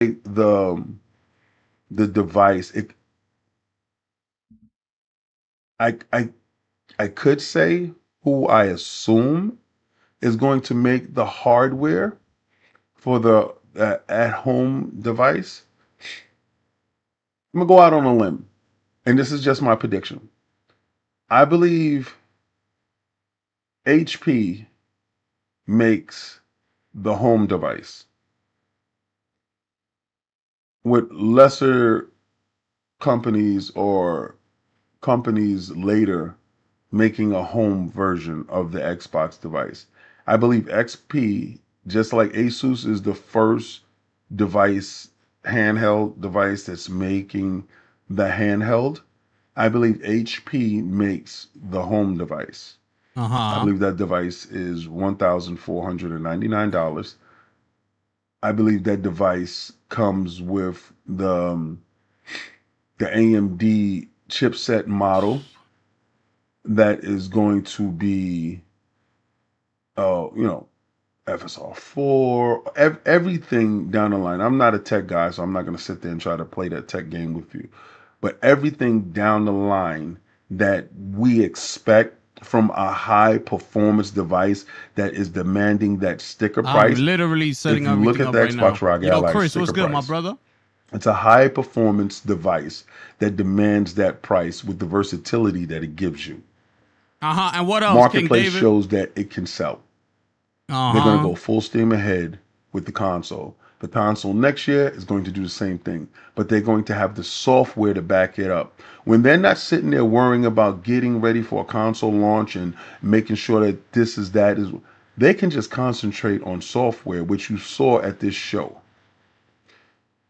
the device. I I I could say who I assume is going to make the hardware for the at home device. I'm gonna go out on a limb, and this is just my prediction. I believe HP makes the home device with lesser companies or companies later making a home version of the Xbox device. I believe XP, just like Asus is the first device, handheld device that's making the handheld, I believe HP makes the home device. I Uh-huh. believe that device is $1,499. I believe that device comes with the AMD chipset model that is going to be, you know, FSR4, everything down the line. I'm not a tech guy, so I'm not going to sit there and try to play that tech game with you. But everything down the line that we expect from a high performance device that is demanding that sticker I'm price. literally If setting you look everything at up the right Xbox now. Rock Yo, Ally Chris, what's sticker good, my price, brother? it's a high performance device that demands that price with the versatility that it gives you. Uh-huh. And what else, King Marketplace David? shows that it can sell. They're going to Uh-huh. go full steam ahead with the console. The console next year is going to do the same thing, but they're going to have the software to back it up. When they're not sitting there worrying about getting ready for a console launch and making sure that this is that is, they can just concentrate on software, which you saw at this show.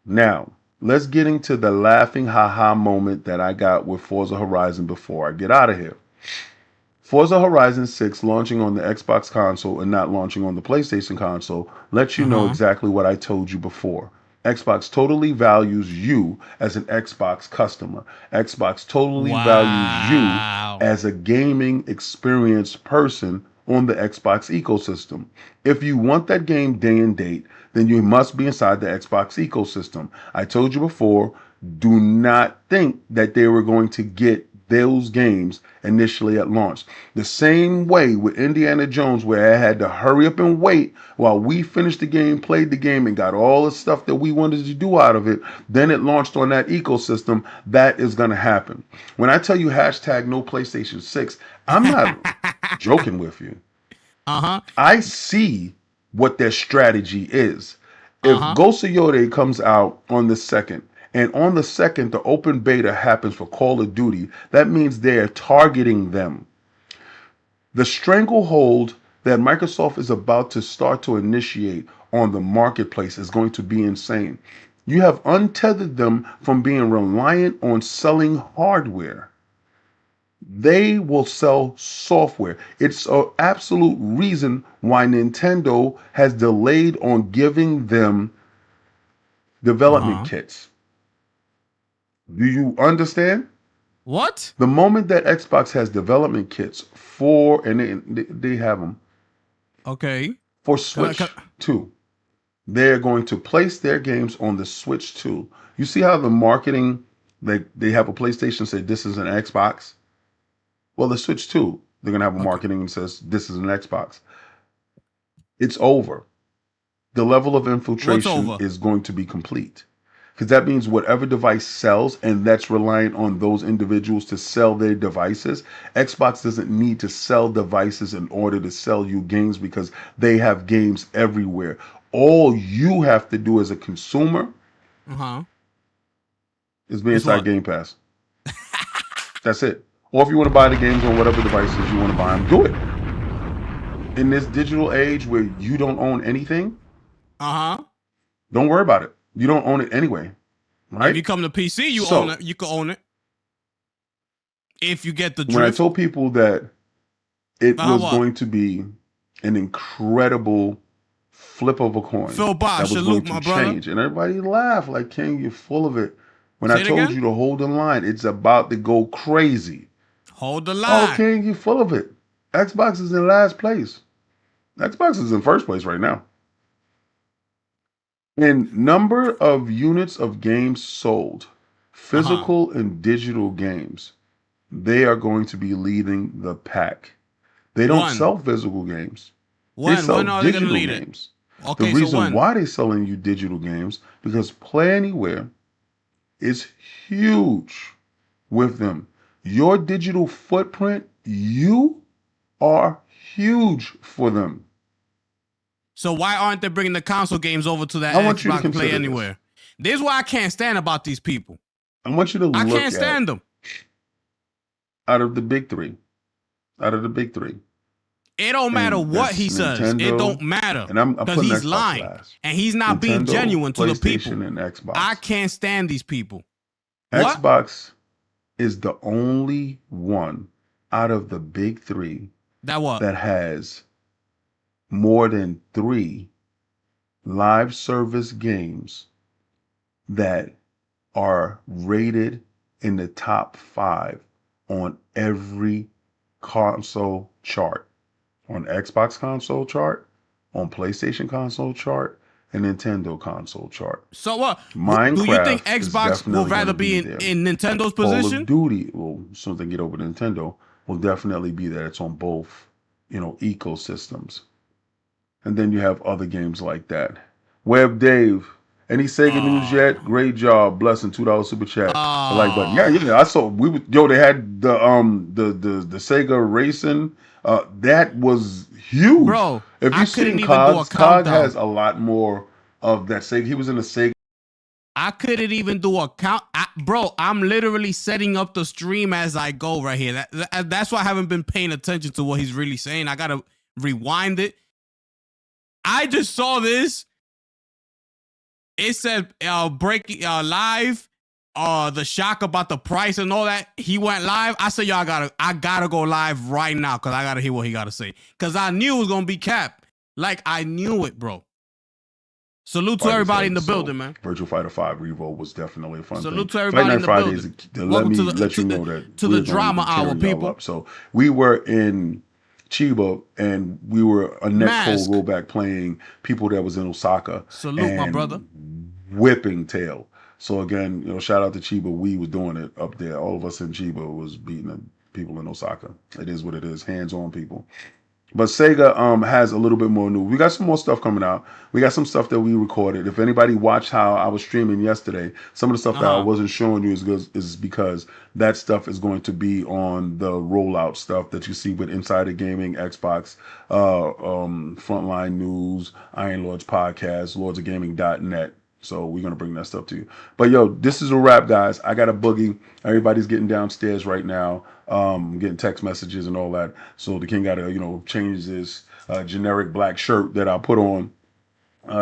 Now, let's get into the laughing haha moment that I got with Forza Horizon before I get out of here. Forza Horizon 6 launching on the Xbox console and not launching on the PlayStation console lets you know Uh-huh. exactly what I told you before. Xbox totally values you as an Xbox customer. Xbox totally values you Wow. as a gaming experienced person on the Xbox ecosystem. If you want that game day and date, then you must be inside the Xbox ecosystem. I told you before, do not think that they were going to get those games initially at launch. The same way with Indiana Jones, where I had to hurry up and wait while we finished the game, played the game, and got all the stuff that we wanted to do out of it. Then it launched on that ecosystem. That is going to happen. When I tell you hashtag no PlayStation 6, I'm not joking with you. Uh-huh. I see what their strategy is. If Uh-huh. Ghost of Yode comes out on the second, and on the second, the open beta happens for Call of Duty, that means they're targeting them. The stranglehold that Microsoft is about to start to initiate on the marketplace is going to be insane. You have untethered them from being reliant on selling hardware. They will sell software. It's an absolute reason why Nintendo has delayed on giving them development Uh-huh. kits. Do you understand? What? The moment that Xbox has development kits for, and they have them Okay. for Can I, can, Switch 2, they're going to place their games on the Switch 2. You see how the marketing, they have a PlayStation say this is an Xbox? Well, the Switch 2, they're going to have a okay. marketing that says this is an Xbox. It's over. The level of What's infiltration over? is going to be complete. Because that means whatever device sells, and that's reliant on those individuals to sell their devices. Xbox doesn't need to sell devices in order to sell you games because they have games everywhere. All you have to do as a consumer Uh-huh. is be Is inside what? Game Pass. That's it. Or if you want to buy the games on whatever devices you want to buy them, do it. In this digital age where you don't own anything, Uh-huh. don't worry about it. You don't own it anyway, If right? you come to PC, you own So it. You can own it. If you get the when I drift. told people that it Uh-huh, was what? going to be an incredible flip of a coin Phil that Bosh, was going salute, to my brother. change, and everybody laughed like, King, you're full of it. When I Say it told again. you to hold the line, it's about to go crazy. Hold the Oh, line. King, you're full of it. Xbox is in last place. Xbox is in first place right now. In number of units of games sold, physical and digital games, they are going to be leading the pack. They don't One. sell physical games. They When? sell When are they gonna digital lead it? games. The Okay, so reason when? why they're selling you digital games because Play Anywhere is huge with them. Your digital footprint, you are huge for them. So why aren't they bringing the console games over to I that want you to Xbox Play consider this. Anywhere? This is why I can't stand about these people. I want you to I look can't at stand them. out of the big three, out of the big three, It don't matter and what that's he says. It Nintendo, don't matter and I'm because putting he's Xbox lying last. and he's not being Nintendo, genuine to the people. PlayStation, and Xbox. I can't stand these people. What? Xbox is the only one out of the big three That what? that has more than 3 live service games that are rated in the top 5 on every console chart. On Xbox console chart, on PlayStation console chart, and Nintendo console chart. So what? Do you think Minecraft is Xbox will definitely rather going to be be there. in Nintendo's Call position? of Duty, well, as soon as they get over to Nintendo, will definitely be there. It's on both, ecosystems. And then you have other games like that. Web Dave, any Sega news yet? Great job, blessing $2 super chat. The like button. Yeah. I saw they had the Sega racing. That was huge. Bro, If I you've couldn't seen even do a COG countdown. has a lot more of that Sega. He was in the Sega. I couldn't even do a count. Bro, I'm literally setting up the stream as I go right here. That's why I haven't been paying attention to what he's really saying. I got to rewind it. I just saw this. It said breaking live, the shock about the price and all that. He went live. I said, I gotta go live right now because I gotta hear what he gotta say. Because I knew it was gonna be capped. Like I knew it, bro. Salute to everybody in the building, man. Virtual Fighter 5 Revo was definitely a fun Salute thing. to everybody in the Fridays, building. let Welcome me to the let you know that to we're the drama going to hour, carry y'all people. up. So we were in Chiba and we were a neck fold Mask. rollback playing people that was in Osaka. Salute, my brother. Whipping tail. So again, shout out to Chiba. We was doing it up there. All of us in Chiba was beating the people in Osaka. It is what it is. Hands-on people. But Sega has a little bit more new. We got some more stuff coming out. We got some stuff that we recorded. If anybody watched how I was streaming yesterday, some of the stuff that I wasn't showing you is because that stuff is going to be on the rollout stuff that you see with Insider Gaming, Xbox, Frontline News, Iron Lords Podcast, lordsofgaming.net. So we're going to bring that stuff to you. But yo, this is a wrap, guys. I got a boogie. Everybody's getting downstairs right now, getting text messages and all that. So the king got to, change this generic black shirt that I put on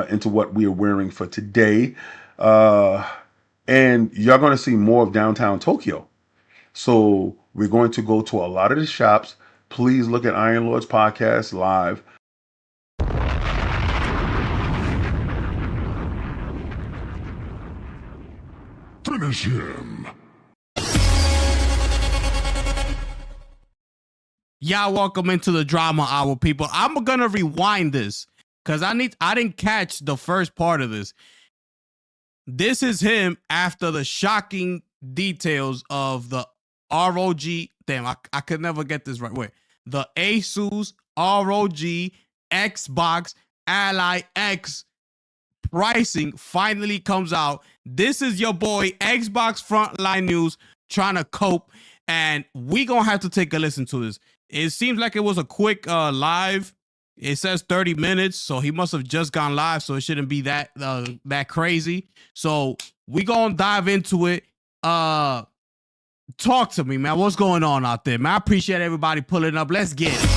into what we are wearing for today. And you're going to see more of downtown Tokyo. So we're going to go to a lot of the shops. Please look at Iron Lords Podcast live. Finish him. Y'all welcome into the drama hour, people. I'm gonna rewind this because I didn't catch the first part of this. This is him after the shocking details of the ROG. Damn, I could never get this right. Wait, the Asus ROG Xbox Ally X pricing finally comes out. This is your boy Xbox Frontline News trying to cope, and we gonna have to take a listen to this. It seems like it was a quick live. It says 30 minutes, so he must have just gone live, so it shouldn't be that crazy. So we gonna dive into it. Talk to me, man. What's going on out there, man? I appreciate everybody pulling up. Let's get it.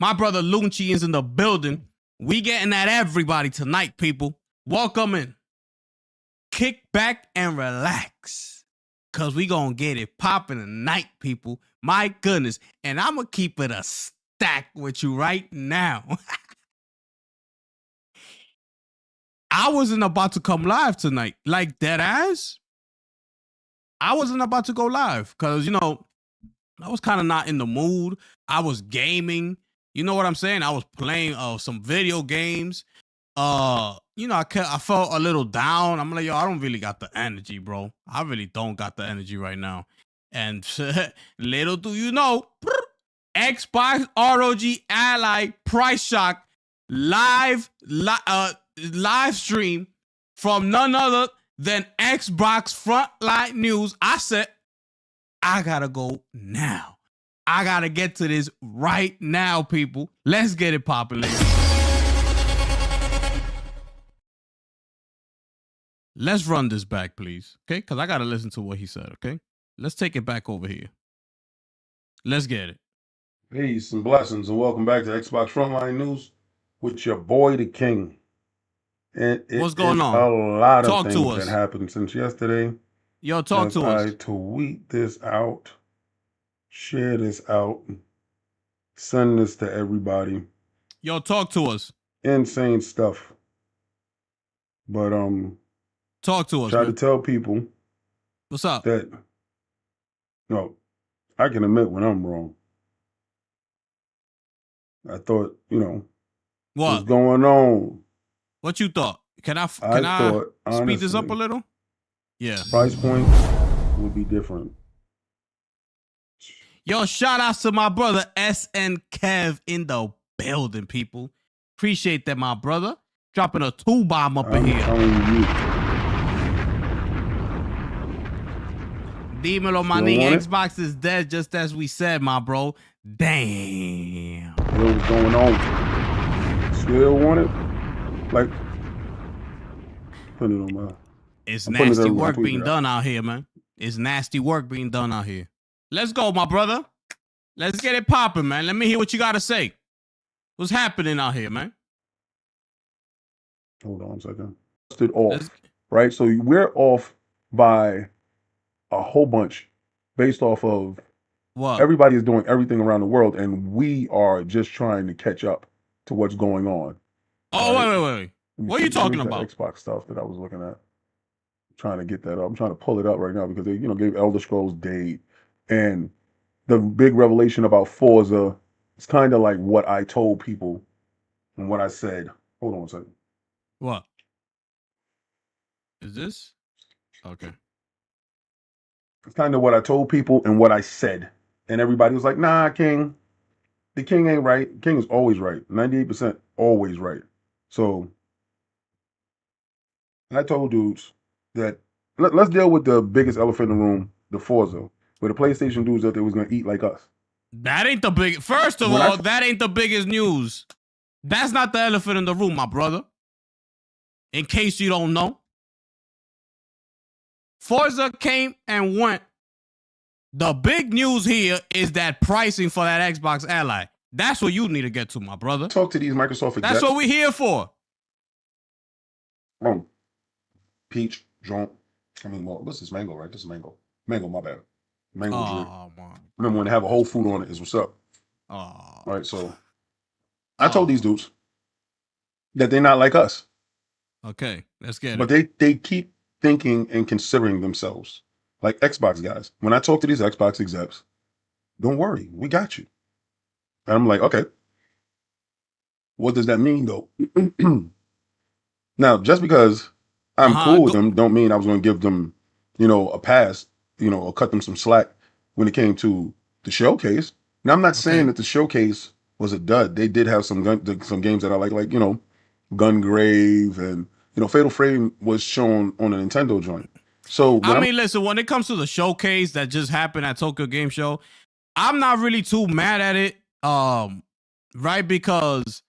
My brother Lunchi is in the building. We getting at everybody tonight, people. Welcome in. Kick back and relax. Cause we gonna get it popping tonight, people. My goodness. And I'm gonna keep it a stack with you right now. I wasn't about to come live tonight. Like dead ass. I wasn't about to go live. Cause I was kind of not in the mood. I was gaming. You know what I'm saying? I was playing some video games. I felt a little down. I'm like, yo, I don't really got the energy, bro. I really don't got the energy right now. And little do you know, Xbox ROG Ally Price Shock live stream from none other than Xbox Frontline News. I said, I gotta go now. I gotta get to this right now, people. Let's get it popping. Let's run this back, please. Okay? Because I gotta listen to what he said, okay? Let's take it back over here. Let's get it. Peace and blessings, and welcome back to Xbox Frontline News with your boy, the King. And what's going on? A lot of things that happened since yesterday. Yo, talk to us. I tweet this out, share this out, send this to everybody. Yo, talk to us. Insane stuff. But talk to us. Try to tell people what's up. That no, I can admit when I'm wrong. I thought, what's going on? What you thought? Can I thought, speed this up a little? Yeah. Price point would be different. Yo, shout outs to my brother SN Kev in the building, people. Appreciate that, my brother. Dropping a 2-bomb up in here. Dímelo, my nigga. Xbox is dead, just as we said, my bro. Damn. What's going on? Still want it? Like, put it on my. It's nasty work being done out here, man. It's nasty work being done out here. Let's go, my brother. Let's get it popping, man. Let me hear what you got to say. What's happening out here, man? Hold on a second. It off, right? So we're off by a whole bunch based off of what everybody is doing everything around the world, and we are just trying to catch up to what's going on. Oh, right? Wait. What are you talking about? Xbox stuff that I was looking at. I'm trying to get that up. I'm trying to pull it up right now because they, gave Elder Scrolls date, and the big revelation about Forza. It's kind of like what I told people and what I said. Hold on a second. What is this? Okay. It's kind of what I told people and what I said. And everybody was like, nah, King. The King ain't right. King is always right. 98% always right. So I told dudes that let's deal with the biggest elephant in the room, the Forza, where the PlayStation dudes that they was going to eat like us. That ain't the big. First of all, that ain't the biggest news. That's not the elephant in the room, my brother. In case you don't know. Forza came and went. The big news here is that pricing for that Xbox Ally. That's what you need to get to, my brother. Talk to these Microsoft execs. That's what we're here for. Peach, Drunk. What's this? Mango, right? This is Mango. Mango, my bad. Mango drink. Man. Remember when they have a whole food on it is what's up. All right, so I told these dudes that they're not like us. Okay, let's get it. But they keep thinking and considering themselves like Xbox guys. When I talk to these Xbox execs, don't worry, we got you. And I'm like, okay. What does that mean, though? Now, just because I'm cool with them, don't mean I was going to give them, a pass, or cut them some slack when it came to the showcase. Now, I'm not saying that the showcase was a dud. They did have some games that I like, Gungrave and, Fatal Frame was shown on a Nintendo joint. So listen, when it comes to the showcase that just happened at Tokyo Game Show, I'm not really too mad at it, right? Because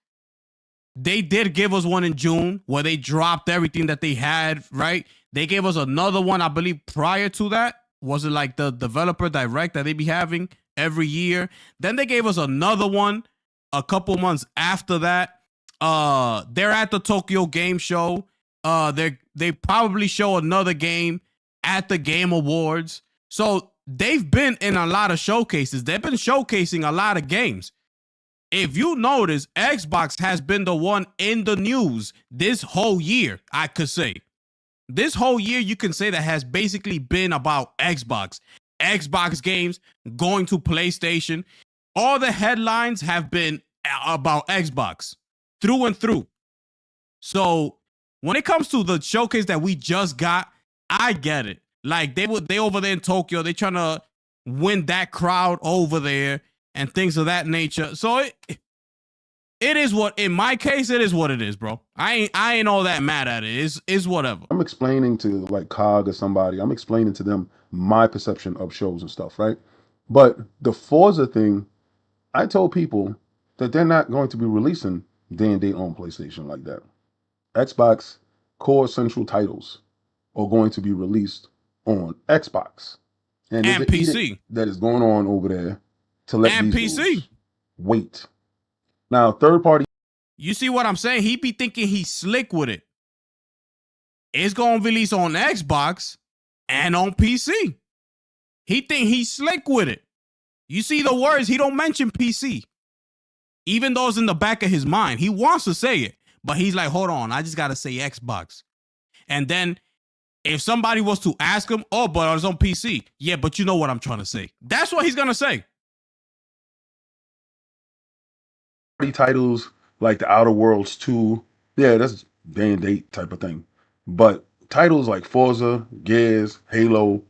they did give us one in June where they dropped everything that they had, right? They gave us another one, I believe, prior to that. Was it like the developer direct that they be having every year? Then they gave us another one a couple months after that. They're at the Tokyo Game Show. They probably show another game at the Game Awards. So they've been in a lot of showcases. They've been showcasing a lot of games. If you notice, Xbox has been the one in the news this whole year, I could say. This whole year, you can say that has basically been about Xbox. Xbox games going to PlayStation. All the headlines have been about Xbox through and through. So when it comes to the showcase that we just got, I get it. Like they over there in Tokyo, they trying to win that crowd over there and things of that nature. So it is what, in my case, it is what it is, bro. I ain't all that mad at it. It's whatever. I'm explaining to like Cog or somebody, I'm explaining to them my perception of shows and stuff, right? But the Forza thing, I told people that they're not going to be releasing day and date on PlayStation like that. Xbox core central titles are going to be released on Xbox. And there's And an PC. edict that is going on over there to let And these PC. rules wait. Now, third party. You see what I'm saying? He be thinking he's slick with it. It's going to release on Xbox and on PC. He think he's slick with it. You see the words, he don't mention PC. Even though it's in the back of his mind. He wants to say it, but he's like, hold on, I just got to say Xbox. And then if somebody was to ask him, oh, but it's on PC. Yeah, but you know what I'm trying to say. That's what he's going to say. Titles like the Outer Worlds 2, yeah, that's day and date type of thing. But titles like Forza, Gears, Halo,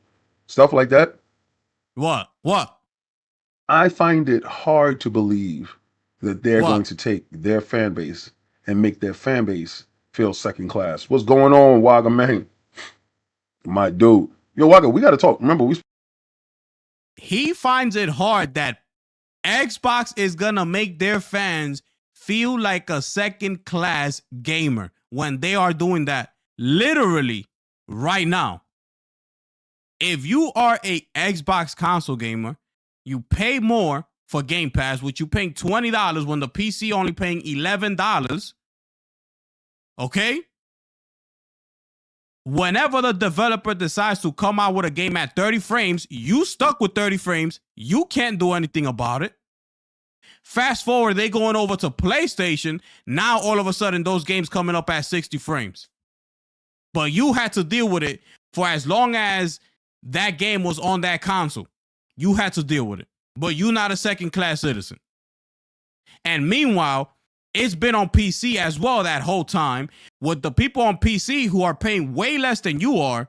stuff like that. What? I find it hard to believe that they're going to take their fan base and make their fan base feel second class. What's going on, Wagga man? My dude. Yo, Wagga, we got to talk. Remember, he finds it hard that Xbox is going to make their fans feel like a second class gamer when they are doing that literally right now. If you are a Xbox console gamer, you pay more for Game Pass, which you paying $20 when the PC only paying $11. Okay? Whenever the developer decides to come out with a game at 30 frames, you stuck with 30 frames. You can't do anything about it. Fast forward, they going over to PlayStation. Now, all of a sudden, those games coming up at 60 frames. But you had to deal with it for as long as that game was on that console. You had to deal with it. But you're not a second-class citizen. And meanwhile, it's been on PC as well that whole time, with the people on PC who are paying way less than you are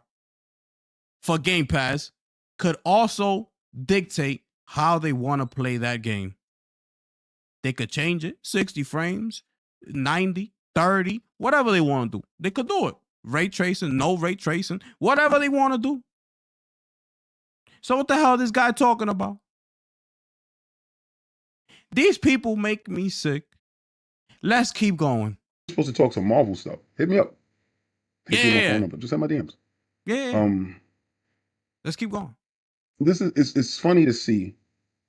for Game Pass could also dictate how they want to play that game. They could change it, 60 frames, 90, 30, whatever they want to do. They could do it. Ray tracing, no ray tracing, whatever they want to do. So what the hell is this guy talking about? These people make me sick. Let's keep going. You're supposed to talk some Marvel stuff. Hit me up. Hit me on my phone number. Just have my DMs. Yeah. Let's keep going. It's funny to see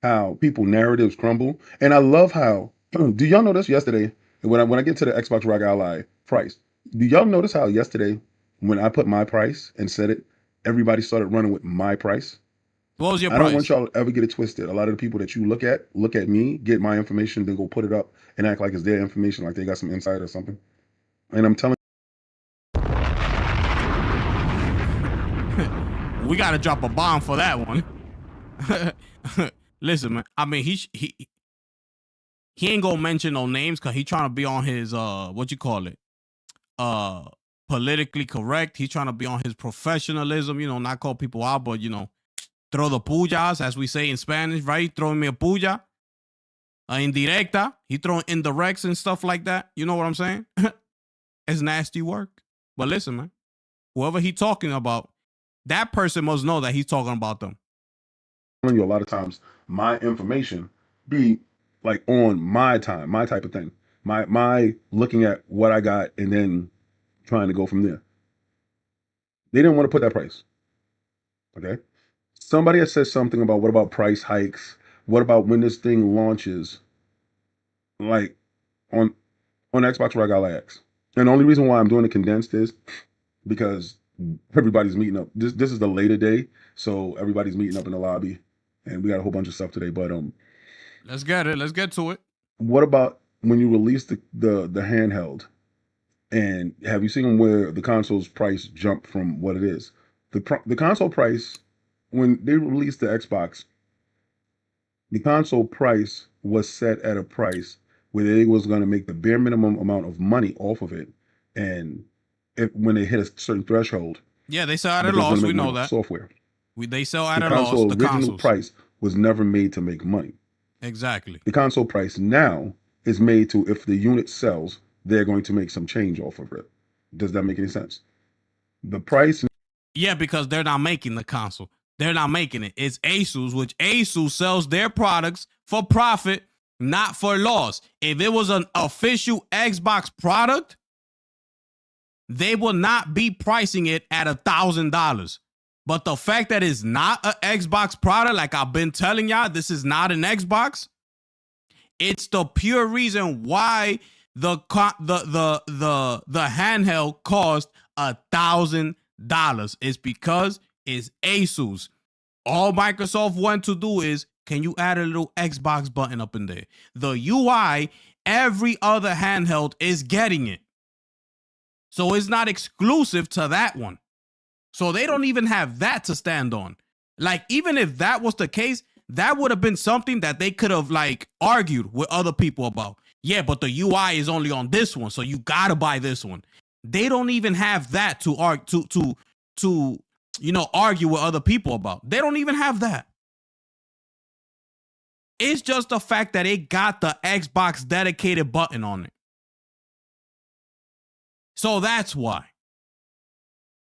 how people narratives crumble, and I love how. Do y'all notice yesterday when I get to the Xbox Rock Ally price? Do y'all notice how yesterday when I put my price and said it, everybody started running with my price? What was your price? I don't want y'all to ever get it twisted. A lot of the people that you look at me, get my information, then go put it up and act like it's their information, like they got some insight or something. And I'm telling we got to drop a bomb for that one. Listen, man. I mean, he ain't gonna mention no names because he trying to be on his politically correct. He's trying to be on his professionalism. Not call people out, but throw the pullas, as we say in Spanish, right? Throwing me a puya, indirecta. He throwing indirects and stuff like that. You know what I'm saying? It's nasty work. But listen, man. Whoever he talking about, that person must know that he's talking about them. You a lot of times my information be like on my time, my type of thing, my looking at what I got and then trying to go from there. They didn't want to put that price. Okay. Somebody has said something about what about price hikes? What about when this thing launches? Like on Xbox Rock Ally X. And the only reason why I'm doing it condensed is because everybody's meeting up. This is the later day, so everybody's meeting up in the lobby. And we got a whole bunch of stuff today, but let's get it. Let's get to it. What about when you release the handheld? And have you seen where the console's price jumped from what it is? The console price when they released the Xbox, the console price was set at a price where they was going to make the bare minimum amount of money off of it, and when they hit a certain threshold, Yeah, they sell at a but they was going loss. to We make money know off the that. software. They sell at The a loss. console The original consoles. price was never made to make money. Exactly. The console price now is made to, if the unit sells, they're going to make some change off of it. Does that make any sense? The price. Yeah, because they're not making the console. They're not making it. It's Asus, which Asus sells their products for profit, not for loss. If it was an official Xbox product, they will not be pricing it at $1,000. But the fact that it's not an Xbox product, like I've been telling y'all, this is not an Xbox. It's the pure reason why the handheld cost $1,000. It's because it's Asus. All Microsoft want to do is, can you add a little Xbox button up in there? The UI, every other handheld is getting it. So it's not exclusive to that one. So they don't even have that to stand on. Like, even if that was the case, that would have been something that they could have like argued with other people about. Yeah, but the UI is only on this one, so you gotta buy this one. They don't even have that to argue argue with other people about. They don't even have that. It's just the fact that it got the Xbox dedicated button on it. So that's why.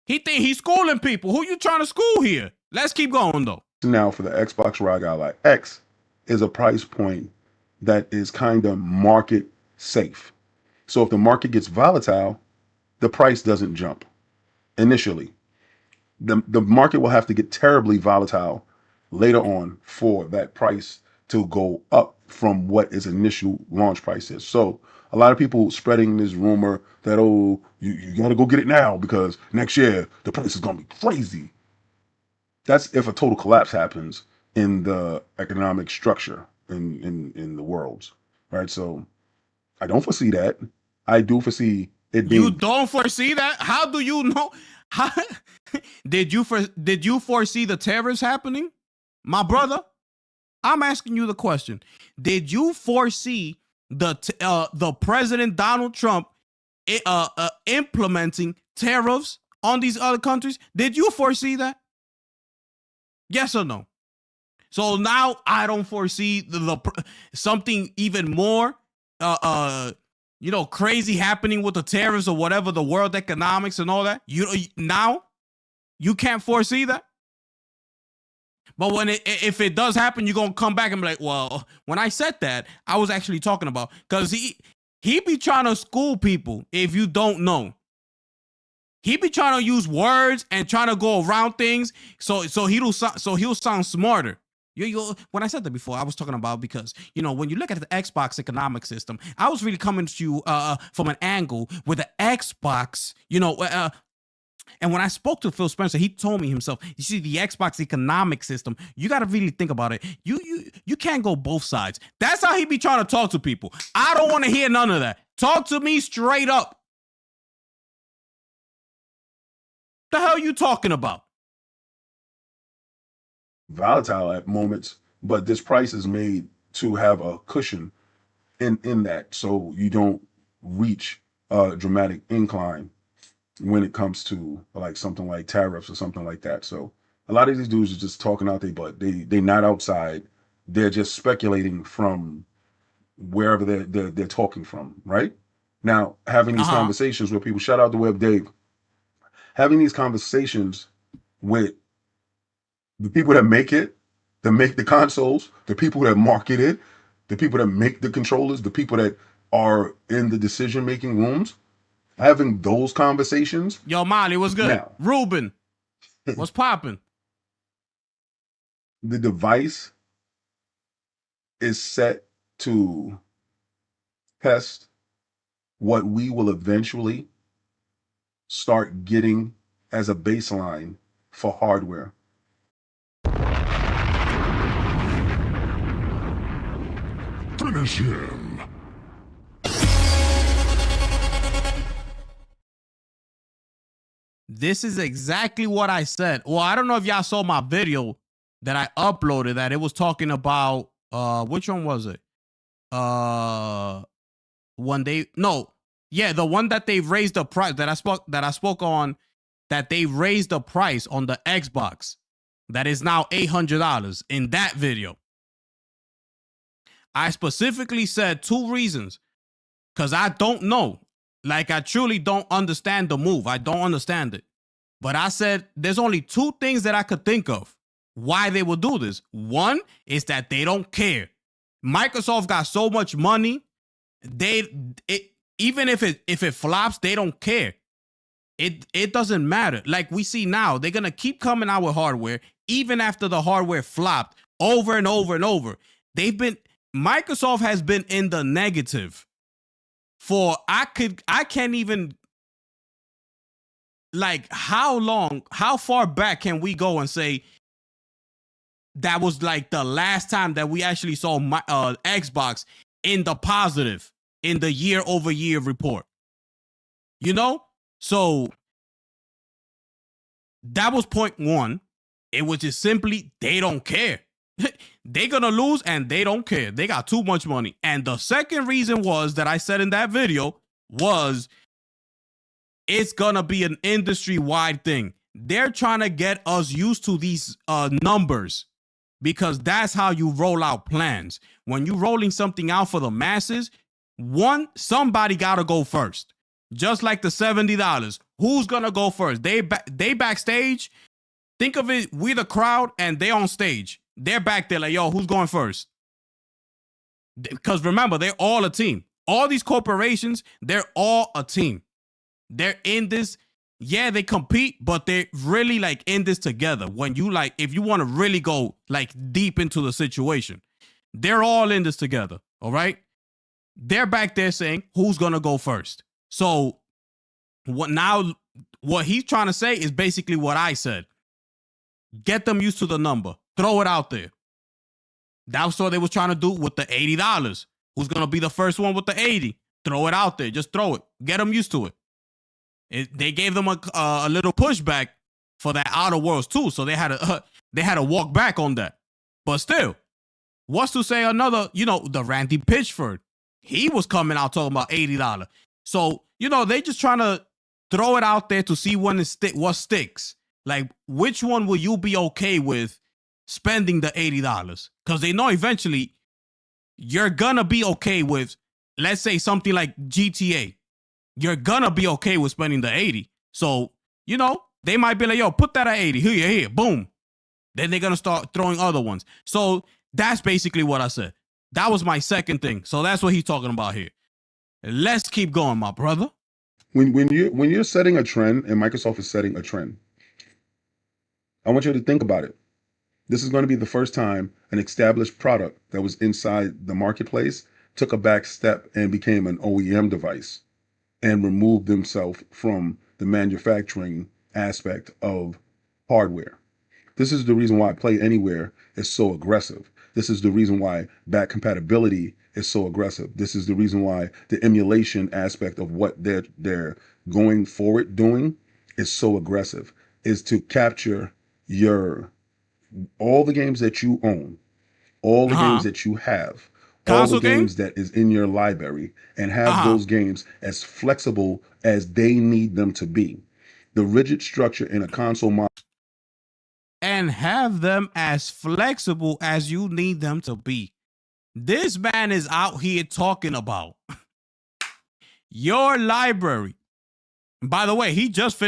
He think he's schooling people. Who you trying to school here? Let's keep going though. Now for the Xbox Rogue Ally X is a price point that is kind of market safe. So if the market gets volatile, the price doesn't jump initially. The market will have to get terribly volatile later on for that price to go up from what its initial launch price is. So a lot of people spreading this rumor that, oh, you got to go get it now because next year the price is going to be crazy. That's if a total collapse happens in the economic structure in the world, right? So I don't foresee that. I do foresee it being. You don't foresee that? How do you know? How, did you foresee the tariffs happening, my brother? I'm asking you the question. Did you foresee the President Donald Trump implementing tariffs on these other countries? Did you foresee that? Yes or no? So now I don't foresee the something even more crazy happening with the tariffs or whatever, the world economics and all that. Now you can't foresee that. But if it does happen, you're gonna come back and be like, well, when I said that, I was actually talking about, because he be trying to school people if you don't know. He be trying to use words and trying to go around things so he'll sound smarter. When I said that before, I was talking about because, when you look at the Xbox economic system, I was really coming to you from an angle with the Xbox, and when I spoke to Phil Spencer, he told me himself, you see, the Xbox economic system, you got to really think about it. You can't go both sides. That's how he be trying to talk to people. I don't want to hear none of that. Talk to me straight up. The hell are you talking about? Volatile at moments, but this price is made to have a cushion in that, so you don't reach a dramatic incline when it comes to like something like tariffs or something like that. So a lot of these dudes are just talking out their butt. They not outside. They're just speculating from wherever they're talking from. Right now, having these conversations with people. Shout out to Web Dave. Having these conversations with the people that make it, that make the consoles, the people that market it, the people that make the controllers, the people that are in the decision-making rooms, having those conversations. Yo, Molly, what's good? Now, Ruben, what's popping? The device is set to test what we will eventually start getting as a baseline for hardware. Finish him. This is exactly what I said. Well, I don't know if y'all saw my video that I uploaded that it was talking about which one was it? One day no. Yeah, the one that they raised the price that I spoke on, that they raised the price on the Xbox that is now $800 in that video. I specifically said 2 reasons cuz I don't know. Like, I truly don't understand the move. I don't understand it. But I said there's only 2 things that I could think of why they would do this. One is that they don't care. Microsoft got so much money, even if it flops, they don't care. It doesn't matter. Like we see now, they're gonna keep coming out with hardware, even after the hardware flopped over and over and over. Microsoft has been in the negative for I can't even, like, how far back can we go and say that was like the last time that we actually saw Xbox in the positive in the year-over-year report? You know? So that was point 1. It was just simply they don't care. They're gonna lose and they don't care. They got too much money. And the second reason was that I said in that video was it's gonna be an industry-wide thing. They're trying to get us used to these numbers, because that's how you roll out plans. When you're rolling something out for the masses, somebody gotta go first. Just like the $70. Who's gonna go first? They backstage. Think of it, we the crowd and they on stage. They're back there like, yo, who's going first? Because remember, they're all a team. All these corporations, they're all a team. They're in this. Yeah, they compete, but they're really like in this together. When you like, if you want to really go like deep into the situation, they're all in this together. All right. They're back there saying, who's going to go first? So what he's trying to say is basically what I said. Get them used to the number. Throw it out there. That's what they was trying to do with the $80. Who's going to be the first one with the 80? Throw it out there. Just throw it. Get them used to it. They gave them a little pushback for that Outer Worlds too, so they had to walk back on that. But still, what's to say another? The Randy Pitchford, he was coming out talking about $80. So they just trying to throw it out there to see what sticks. Like, which one will you be okay with spending the $80? Because they know eventually you're gonna be okay with, let's say, something like GTA. You're gonna be okay with spending the 80. So, they might be like, yo, put that at 80. Here, boom. Then they're gonna start throwing other ones. So that's basically what I said. That was my second thing. So that's what he's talking about here. Let's keep going, my brother. When you're setting a trend, and Microsoft is setting a trend, I want you to think about it. This is going to be the first time an established product that was inside the marketplace took a back step and became an OEM device and removed themselves from the manufacturing aspect of hardware. This is the reason why Play Anywhere is so aggressive. This is the reason why back compatibility is so aggressive. This is the reason why the emulation aspect of what they're going forward doing is so aggressive, is to capture all the games that you own, all the games that you have, all the games that is in your library, and have those games as flexible as they need them to be. The rigid structure in a console model. And have them as flexible as you need them to be. This man is out here talking about your library. By the way, he just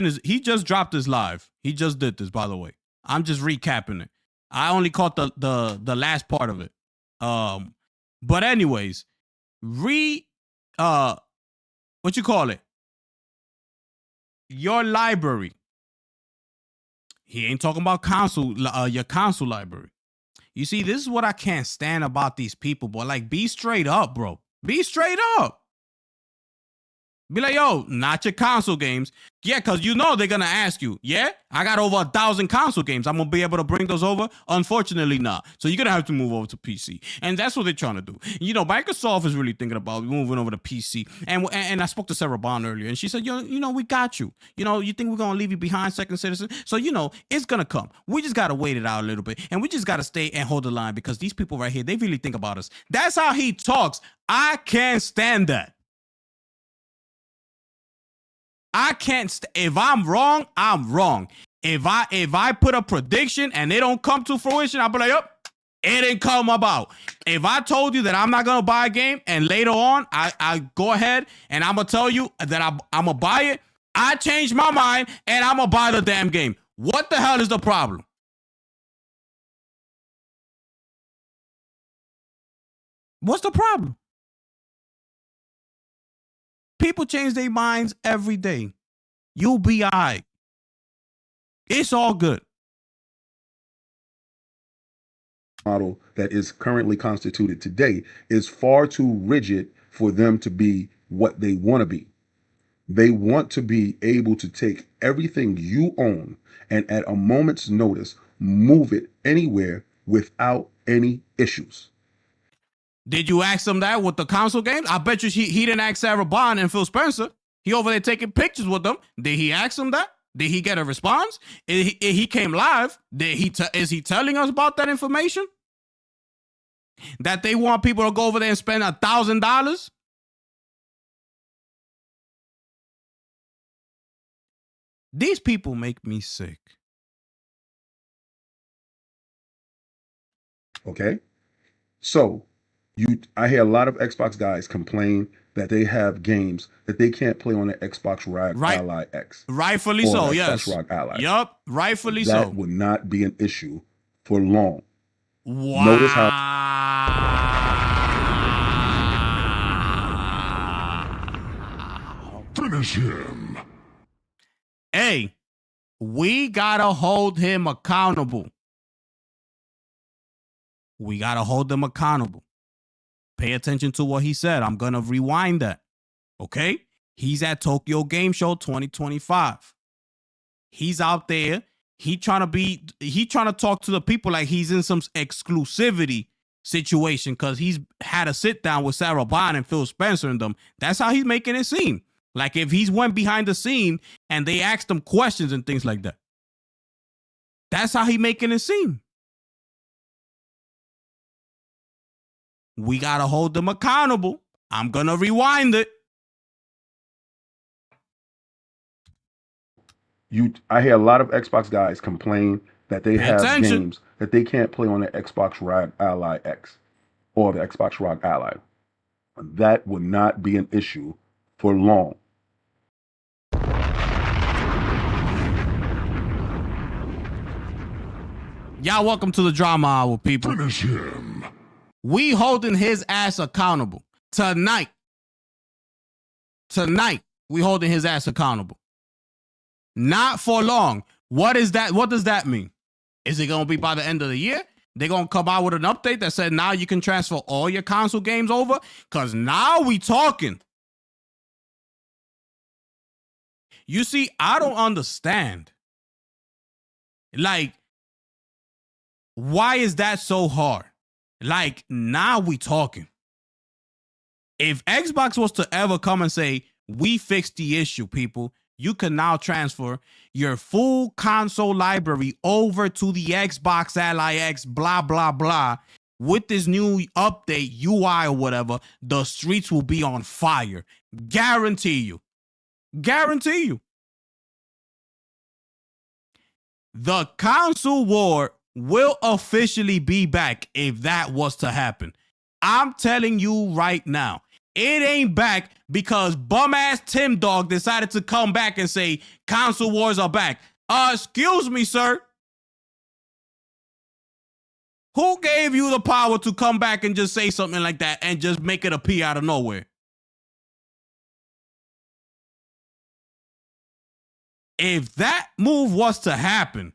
dropped his live. He just did this, by the way. I'm just recapping it. I only caught the last part of it. But anyways, what you call it? Your library. He ain't talking about your console library. You see, this is what I can't stand about these people, boy. Like, be straight up, bro. Be straight up. Be like, yo, not your console games. Yeah, because you know they're going to ask you, yeah, I got over 1,000 console games. I'm going to be able to bring those over? Unfortunately, not. So you're going to have to move over to PC. And that's what they're trying to do. You know, Microsoft is really thinking about moving over to PC. And I spoke to Sarah Bond earlier, and she said, you know, we got you. You know, you think we're going to leave you behind, Second Citizen? So, you know, it's going to come. We just got to wait it out a little bit. And we just got to stay and hold the line because these people right here, they really think about us. That's how he talks. I can't stand that. I can't. If I'm wrong, I'm wrong. If I put a prediction and they don't come to fruition, I'll be like, yep, it didn't come about. If I told you that I'm not gonna buy a game and later on I go ahead and I'm gonna tell you that I'm gonna buy it, I change my mind and I'm gonna buy the damn game. What the hell is the problem? What's the problem? People change their minds every day. You'll be all right. It's all good. Model that is currently constituted today is far too rigid for them to be what they want to be. They want to be able to take everything you own and at a moment's notice move it anywhere without any issues. Did you ask him that with the console games? I bet you he didn't ask Sarah Bond and Phil Spencer. He over there taking pictures with them. Did he ask him that? Did he get a response? He came live. Is he telling us about that information? That they want people to go over there and spend $1,000? These people make me sick. Okay? So, I hear a lot of Xbox guys complain that they have games that they can't play on the Xbox ROG Ally X. Rightfully so, yes. Xbox ROG Ally. Yup, rightfully so. That would not be an issue for long. Wow. Notice how Finish him. Hey, we gotta hold him accountable. We gotta hold him accountable. Pay attention to what he said. I'm gonna rewind that. Okay? He's at Tokyo Game Show 2025. He's out there. He trying to talk to the people like he's in some exclusivity situation because he's had a sit down with Sarah Bond and Phil Spencer and them. That's how he's making it seem. Like if he's went behind the scene and they asked him questions and things like that. That's how he making it seem. We got to hold them accountable. I'm going to rewind it. I hear a lot of Xbox guys complain that they have games that they can't play on the Xbox ROG Ally X or the Xbox ROG Ally. That would not be an issue for long. Y'all welcome to the Drama Hour, people. Finish him. We holding his ass accountable. Tonight, we holding his ass accountable. Not for long. What is that? What does that mean? Is it going to be by the end of the year? They're going to come out with an update that said now you can transfer all your console games over? Because now we talking. You see, I don't understand. Like, why is that so hard? Like, now we talking. If Xbox was to ever come and say, we fixed the issue, people, you can now transfer your full console library over to the Xbox Ally X, blah, blah, blah. With this new update, UI or whatever, the streets will be on fire. Guarantee you. Guarantee you. The console war will officially be back if that was to happen. I'm telling you right now, it ain't back because bum-ass Tim Dog decided to come back and say console wars are back. Excuse me, sir. Who gave you the power to come back and just say something like that and just make it appear out of nowhere? If that move was to happen,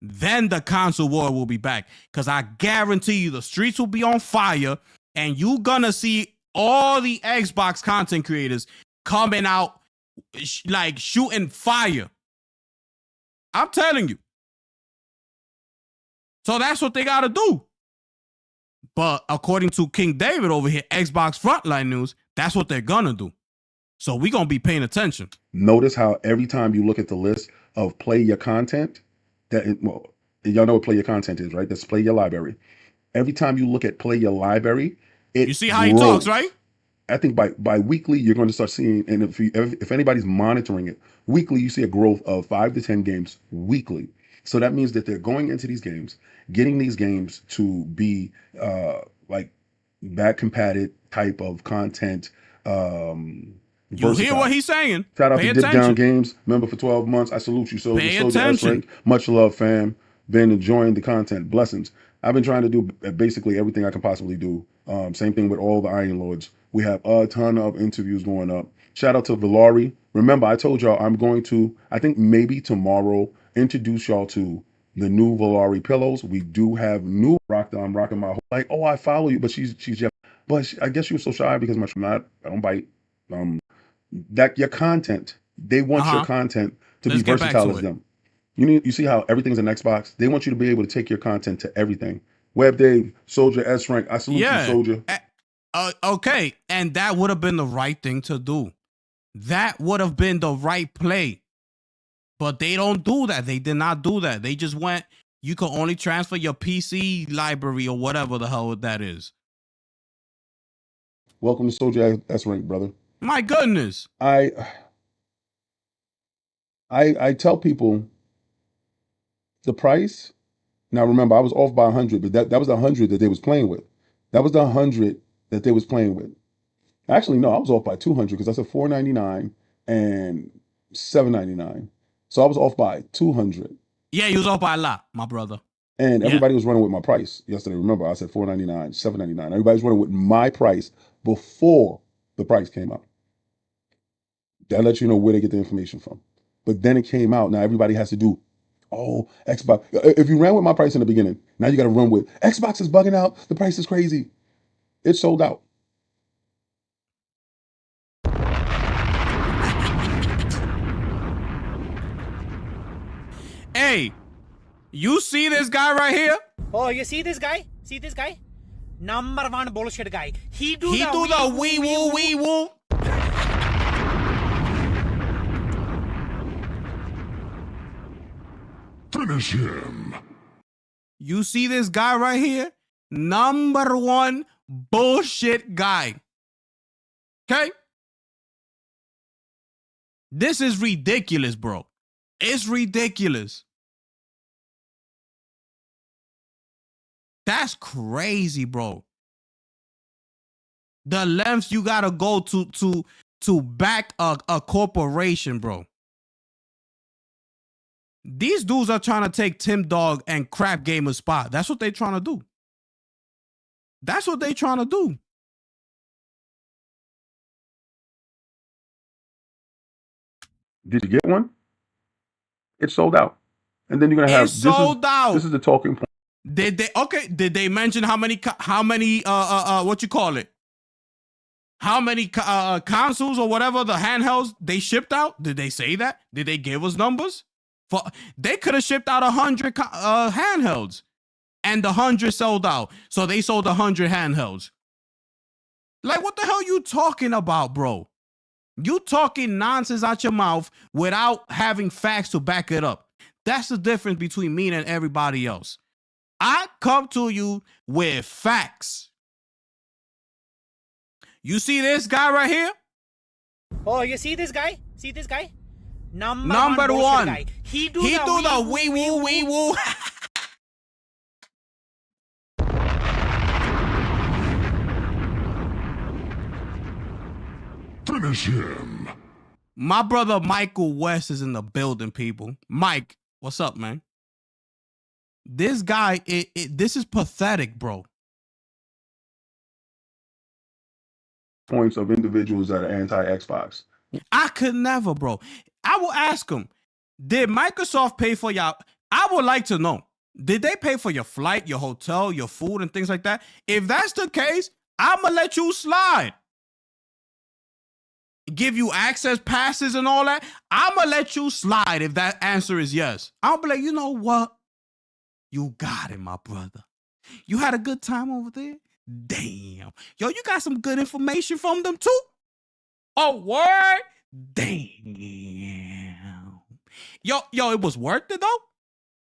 then the console war will be back. Because I guarantee you the streets will be on fire and you gonna see all the Xbox content creators coming out like shooting fire. I'm telling you. So that's what they got to do. But according to King David over here, Xbox Frontline News, that's what they're going to do. So we're going to be paying attention. Notice how every time you look at the list of play your content, y'all know what play your content is, right? That's play your library. Every time you look at play your library, you see how he talks, right? I think by weekly, you're going to start seeing, and if anybody's monitoring it, weekly, you see a growth of 5 to 10 games weekly. So that means that they're going into these games, getting these games to be like back combated type of content. You hear what he's saying. Shout out to Dip Down Games, member for 12 months. I salute you, Soldier. Soldier S rank. Much love, fam. Been enjoying the content. Blessings. I've been trying to do basically everything I can possibly do. Same thing with all the Iron Lords. We have a ton of interviews going up. Shout out to Valari. Remember, I told y'all I'm going to, I think maybe tomorrow, introduce y'all to the new Valari pillows. We do have new I'm rocking my whole, like, oh, I follow you, but she's just, but I guess she was so shy because I don't bite. That your content, they want your content to be versatile as them. You see how everything's an Xbox? They want you to be able to take your content to everything. Web Dave, Soldier S rank. I salute you, Soldier. Okay, and that would have been the right thing to do. That would have been the right play. But they don't do that. They did not do that. They just went, you can only transfer your PC library or whatever the hell that is. Welcome to Soldier S rank, brother. My goodness. I tell people the price. Now remember, I was off by 100, but that was the 100 that they was playing with. That was the 100 that they was playing with. Actually, no, I was off by 200 because I said $499 and $799. So I was off by 200. Yeah, you was off by a lot, my brother. And everybody was running with my price yesterday. Remember, I said $499, $799. Everybody was running with my price before the price came out. That lets you know where they get the information from. But then it came out. Now everybody has to do, oh, Xbox. If you ran with my price in the beginning, now you got to run with Xbox is bugging out. The price is crazy. It's sold out. Hey, you see this guy right here? Oh, you see this guy? See this guy? Number one bullshit guy. He do the wee woo. Finish him. You see this guy right here? Number one bullshit guy. Okay? This is ridiculous, bro. It's ridiculous. That's crazy, bro. The lengths you gotta go to back a corporation, bro. These dudes are trying to take Tim Dog and Crap Gamer's spot. That's what they're trying to do. That's what they're trying to do. Did you get one? It's sold out. And then you're gonna have sold out. This is the talking point. Did they mention how many what you call it? How many consoles or whatever the handhelds they shipped out? Did they say that? Did they give us numbers? They could have shipped out 100 handhelds, and the 100 sold out. So they sold 100 handhelds. Like, what the hell you talking about, bro? You talking nonsense out your mouth without having facts to back it up. That's the difference between me and everybody else. I come to you with facts. You see this guy right here? Oh, you see this guy? See this guy? Number one. Guy. He do the wee woo. Finish him. My brother Michael West is in the building, people. Mike, what's up, man? This guy, this is pathetic, bro. Points of individuals that are anti-Xbox. I could never, bro. I will ask him, did Microsoft pay for y'all? I would like to know. Did they pay for your flight, your hotel, your food, and things like that? If that's the case, I'm going to let you slide. give you access passes and all that, I'm going to let you slide if that answer is yes. I'll be like, you know what? You got it, my brother. You had a good time over there? Damn. Yo, you got some good information from them too? Oh, word? Damn. Yo, it was worth it though?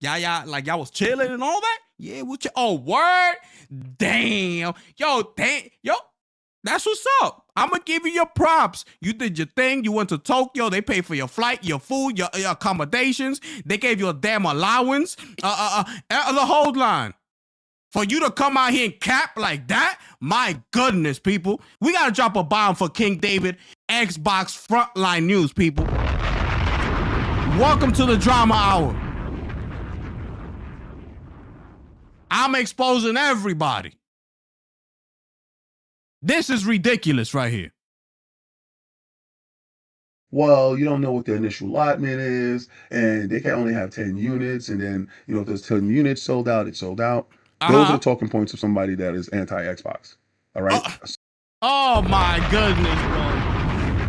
Yeah, like y'all was chilling and all that? Yeah, oh, word? Damn. Yo, that's what's up. I'm going to give you your props. You did your thing. You went to Tokyo. They paid for your flight, your food, your accommodations. They gave you a damn allowance. The whole line. For you to come out here and cap like that, my goodness, people. We got to drop a bomb for King David, Xbox Frontline News, people. Welcome to the Drama Hour. I'm exposing everybody. This is ridiculous right here. Well, you don't know what the initial allotment is, and they can only have 10 units, and then, if there's 10 units sold out, it's sold out. Those are the talking points of somebody that is anti-Xbox. All right? Oh, my goodness, bro.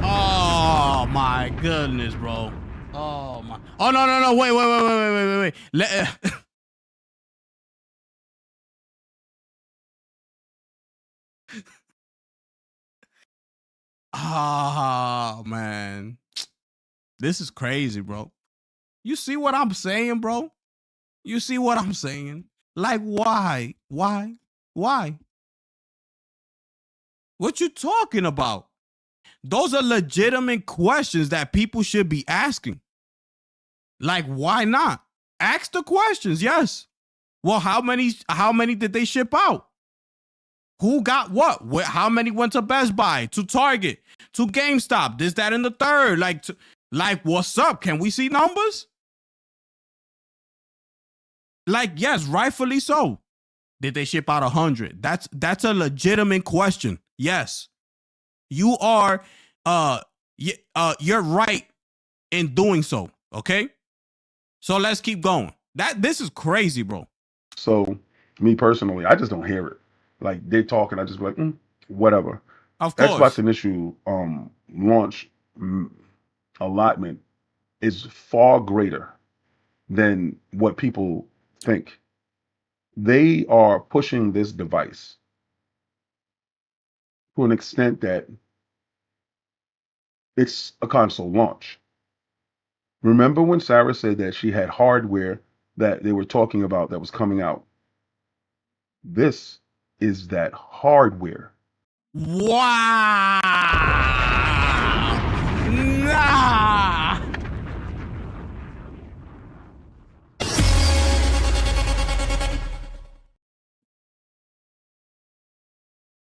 Oh, my goodness, bro. Oh, my. Oh, no. Wait. Oh, man. This is crazy, bro. You see what I'm saying, bro? You see what I'm saying? Like, why? What you talking about? Those are legitimate questions that people should be asking. Like, why not? Ask the questions, yes. Well, how many did they ship out? Who got what? How many went to Best Buy, to Target, to GameStop, this, that, and the third? Like, what's up? Can we see numbers? Like, yes, rightfully so. Did they ship out 100? That's a legitimate question. Yes. You are you're right in doing so, okay? So let's keep going. This is crazy, bro. So, me personally, I just don't hear it. Like, they talking, I just be like, whatever. Of course. Xbox initial launch allotment is far greater than what people think. They are pushing this device to an extent that it's a console launch. Remember when Sarah said that she had hardware that they were talking about that was coming out? This is that hardware. Wow. Nah.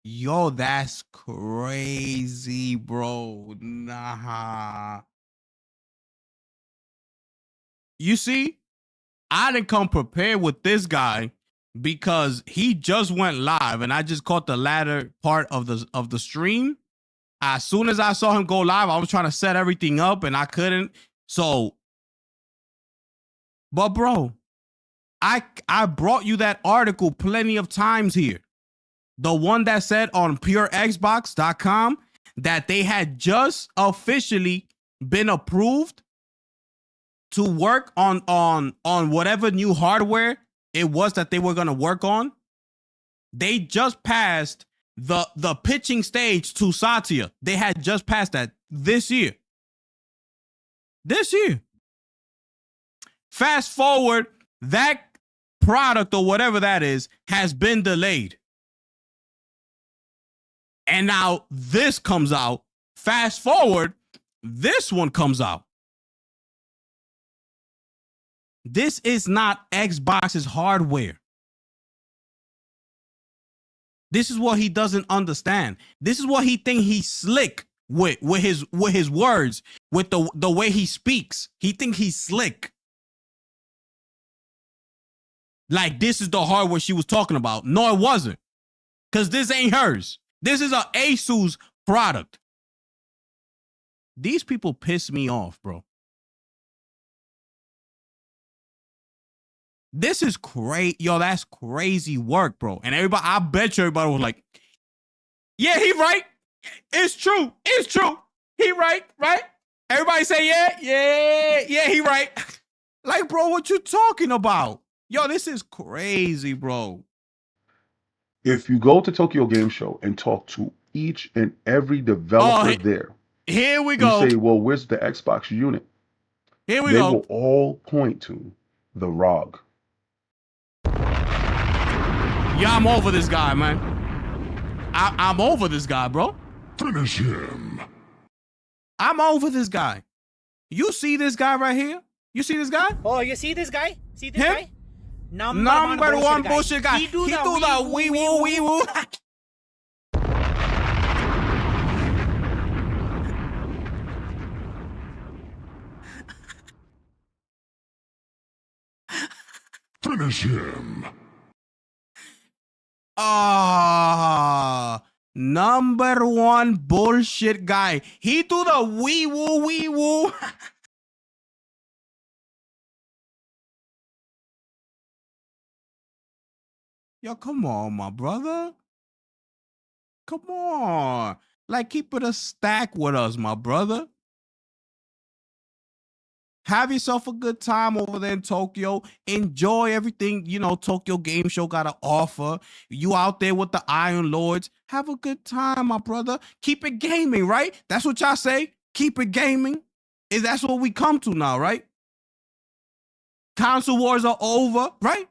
Yo, that's crazy, bro. Nah. You see, I didn't come prepared with this guy because he just went live and I just caught the latter part of the stream. As soon as I saw him go live, I was trying to set everything up and I couldn't. So, but bro, I brought you that article plenty of times here. The one that said on purexbox.com that they had just officially been approved to work on whatever new hardware it was that they were going to work on. They just passed the pitching stage to Satya. They had just passed that this year. Fast forward, that product or whatever that is has been delayed. And now this comes out. Fast forward, this one comes out. This is not Xbox's hardware. This is what he doesn't understand. This is what he think he's slick with his words, with the way he speaks. He think he's slick. Like this is the hardware she was talking about. No, it wasn't. Because this ain't hers. This is a Asus product. These people piss me off, bro. This is crazy. Yo, that's crazy work, bro. And everybody, I bet you everybody was like, yeah, he right. It's true. He He right? Everybody say yeah, he right. Like, bro, what you talking about? Yo, this is crazy, bro. If you go to Tokyo Game Show and talk to each and every developer there, here we you go. say, well, where's the Xbox unit? Here we They go. will all point to the ROG. Yeah, I'm over this guy, man. I'm over this guy, bro. Finish him. I'm over this guy. You see this guy right here? You see this guy? Oh, you see this guy? See this Him? guy? Number one bullshit guy. He do the wee woo. Finish him. Number one bullshit guy. He do the wee woo. Yo, come on, my brother. Come on. Like, keep it a stack with us, my brother. Have yourself a good time over there in Tokyo. Enjoy everything, Tokyo Game Show got to offer. You out there with the Iron Lords. Have a good time, my brother. Keep it gaming, right? That's what y'all say. Keep it gaming. That's what we come to now, right? Console wars are over, right?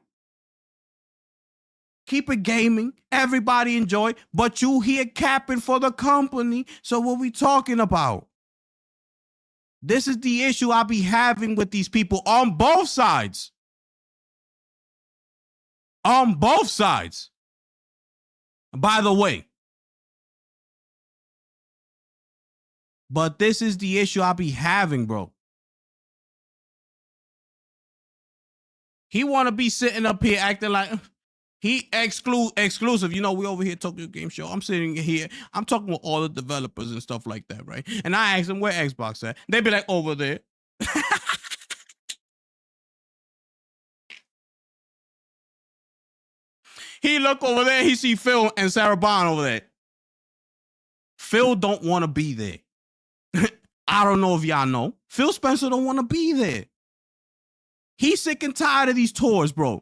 Keep it gaming. Everybody enjoy. But you here capping for the company. So what we talking about? This is the issue I be having with these people on both sides. On both sides. By the way. But this is the issue I be having, bro. He want to be sitting up here acting like he exclusive. We over here Tokyo Game Show. I'm sitting here. I'm talking with all the developers and stuff like that, right? And I ask them where Xbox at. They be like, over there. He look over there. He see Phil and Sarah Bond over there. Phil don't want to be there. I don't know if y'all know. Phil Spencer don't want to be there. He's sick and tired of these tours, bro.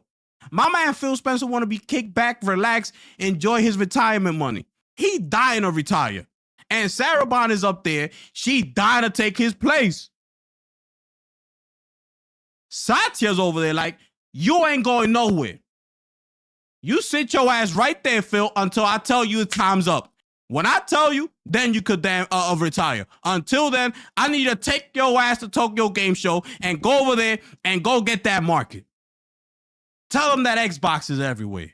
My man Phil Spencer want to be kicked back, relax, enjoy his retirement money. He dying to retire. And Sarah Bond is up there. She dying to take his place. Satya's over there like, you ain't going nowhere. You sit your ass right there, Phil, until I tell you time's up. When I tell you, then you could damn retire. Until then, I need to take your ass to Tokyo Game Show and go over there and go get that market. Tell them that Xbox is everywhere.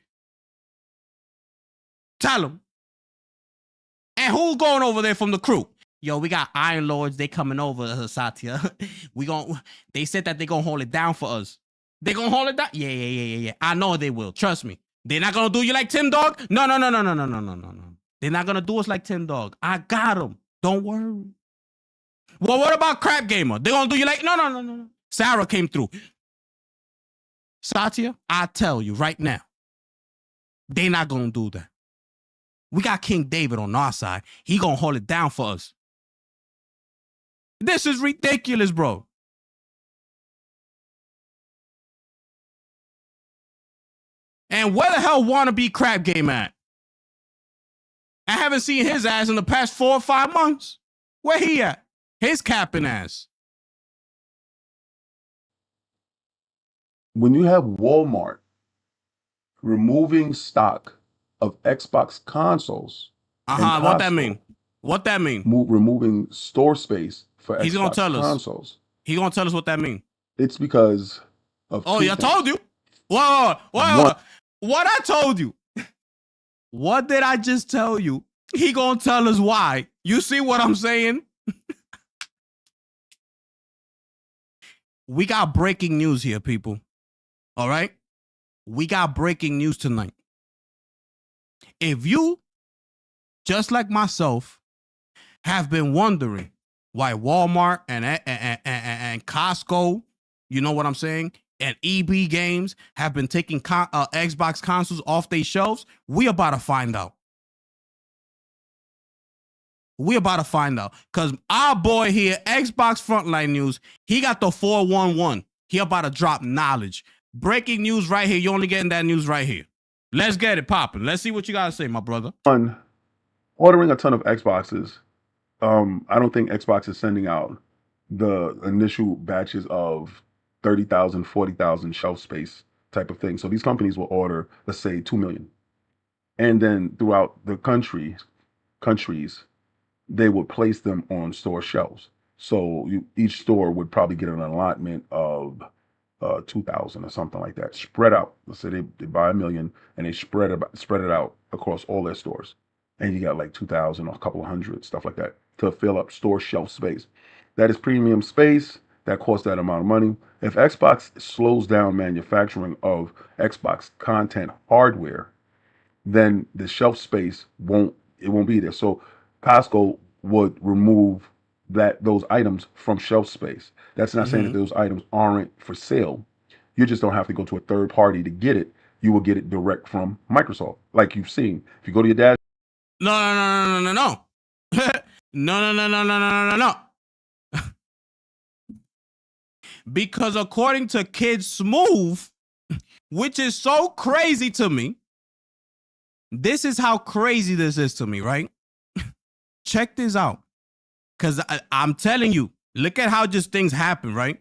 Tell them. And who's going over there from the crew? Yo, we got Iron Lords. They coming over, Satya. They said that they gonna hold it down for us. They gonna hold it down? Yeah. I know they will. Trust me. They're not gonna do you like Tim Dog? No. They're not gonna do us like Tim Dog. I got them. Don't worry. Well, what about Crap Gamer? They gonna do you like? No. Sarah came through. Satya, I tell you right now, they not gonna do that. We got King David on our side. He gonna hold it down for us. This is ridiculous, bro. And where the hell wannabe Crap Game at? I haven't seen his ass in the past 4 or 5 months. Where he at? His capping ass. When you have Walmart removing stock of Xbox consoles, what that mean? Removing store space for He's Xbox gonna tell us. consoles. He gonna tell us what that mean. It's because of. Oh, yeah, I told you. Whoa. What I told you? What did I just tell you? He gonna tell us why. You see what I'm saying? We got breaking news here, people. All right? We got breaking news tonight. If you, just like myself, have been wondering why Walmart and Costco, you know what I'm saying, and EB Games have been taking Xbox consoles off their shelves, we about to find out. We about to find out. Because our boy here, Xbox Frontline News, he got the 411. He about to drop knowledge. Breaking news right here. You're only getting that news right here. Let's get it popping. Let's see what you got to say, my brother. One, ordering a ton of Xboxes. I don't think Xbox is sending out the initial batches of 30,000, 40,000 shelf space type of thing. So these companies will order, let's say, 2 million. And then throughout the countries, they would place them on store shelves. So each store would probably get an allotment of 2,000 or something like that, spread out. Let's say they buy 1 million and they spread it out across all their stores, and you got like 2,000 or a couple of hundred, stuff like that, to fill up store shelf space. That is premium space that costs that amount of money. If Xbox slows down manufacturing of Xbox content hardware, then the shelf space won't be there. So Costco would remove those items from shelf space. That's not saying that those items aren't for sale. You just don't have to go to a third party to get it. You will get it direct from Microsoft, like you've seen. If you go to your dad's, No. No. No. Because according to Kid Smooth, which is so crazy to me, this is how crazy this is to me, right? Check this out. Because I'm telling you, look at how just things happen, right?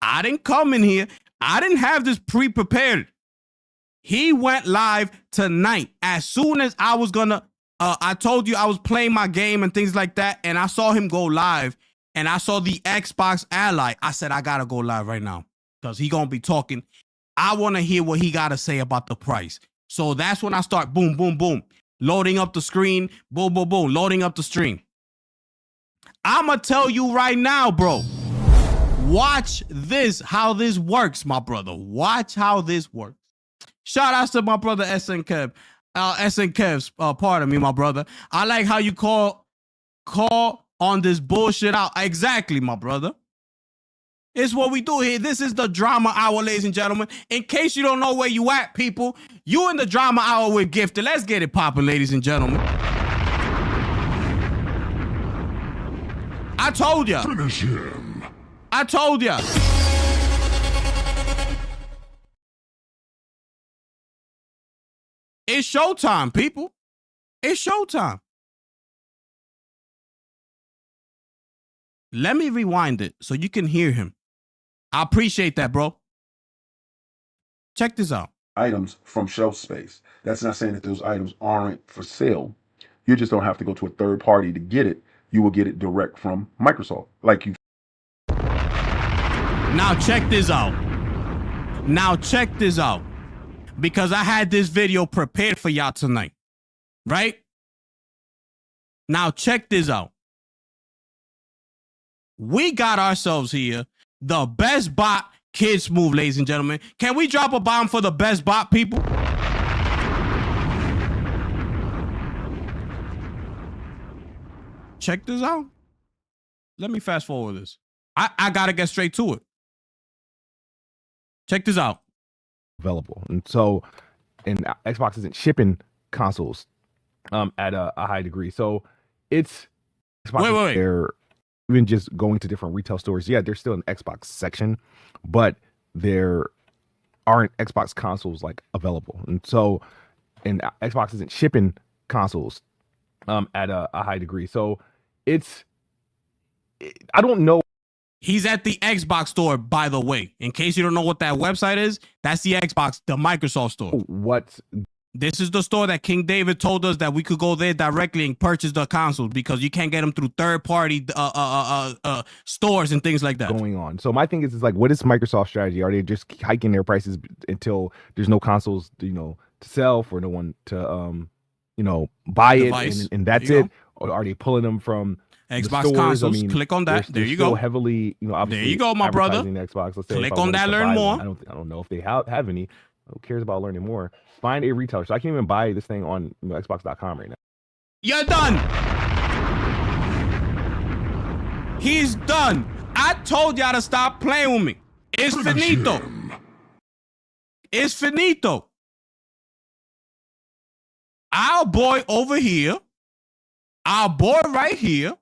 I didn't come in here. I didn't have this pre-prepared. He went live tonight. As soon as I was gonna, I told you I was playing my game and things like that, and I saw him go live, and I saw the Xbox Ally. I said, I gotta go live right now because he gonna be talking. I want to hear what he gotta say about the price. So that's when I start boom, boom, boom, loading up the screen, boom, boom, boom, loading up the stream. I'ma tell you right now, bro. Watch this, how this works, my brother. Watch how this works. Shout outs to my brother SN Kev. SN Kev's, pardon me, my brother. I like how you call on this bullshit out. Exactly, my brother. It's what we do here. This is the Drama Hour, ladies and gentlemen. In case you don't know where you at, people, you in the Drama Hour with Gifted. Let's get it popping, ladies and gentlemen. I told ya. Finish him. I told ya. It's showtime, people. It's showtime. Let me rewind it so you can hear him. I appreciate that, bro. Check this out. items from shelf space. That's not saying that those items aren't for sale. You just don't have to go to a third party to get it. You will get it direct from Microsoft, like you. Now check this out. Because I had this video prepared for y'all tonight. Right? Now check this out. We got ourselves here the best bot, Kid Smooth, ladies and gentlemen. Can we drop a bomb for the best bot, people? Check this out. Let me fast forward this. I gotta get straight to it. Check this out. Available, and so, and Xbox isn't shipping consoles at a high degree. So it's Xbox. Wait. They're even just going to different retail stores. Yeah, there's still an Xbox section, but there aren't Xbox consoles like available, and so, and Xbox isn't shipping consoles at a high degree. So I don't know. He's at the Xbox store, by the way. In case you don't know what that website is, that's the Xbox, the Microsoft store. What? This is the store that King David told us that we could go there directly and purchase the consoles because you can't get them through third-party stores and things like that. Going on. So my thing is like, what is Microsoft's strategy? Are they just hiking their prices until there's no consoles, to sell for no one to, buy Device. it and that's it? Or are they pulling them from Xbox the stores? consoles? Click on that. There you go. Heavily, obviously. There you go, my brother. Xbox. Let's say click on that. Learn more. I don't know if they have any. Who cares about learning more? Find a retailer. So I can't even buy this thing on Xbox.com right now. You're done. He's done. I told y'all to stop playing with me. It's finito. It's finito. Our boy over here Our boy right here,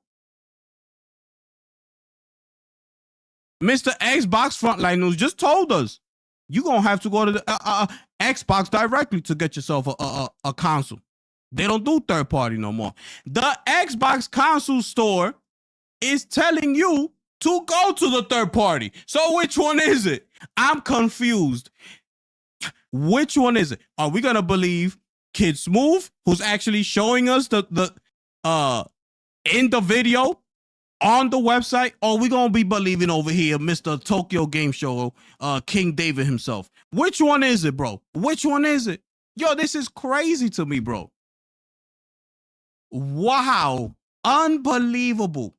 Mr. Xbox Frontline News, just told us you're going to have to go to the Xbox directly to get yourself a console. They don't do third party no more. The Xbox console store is telling you to go to the third party. So which one is it? I'm confused. Which one is it? Are we going to believe Kid Smooth, who's actually showing us the in the video on the website, or are we going to be believing over here Mr. Tokyo Game Show, King David himself? Which one is it, bro? Which one is it? Yo, this is crazy to me, bro. Wow. Unbelievable.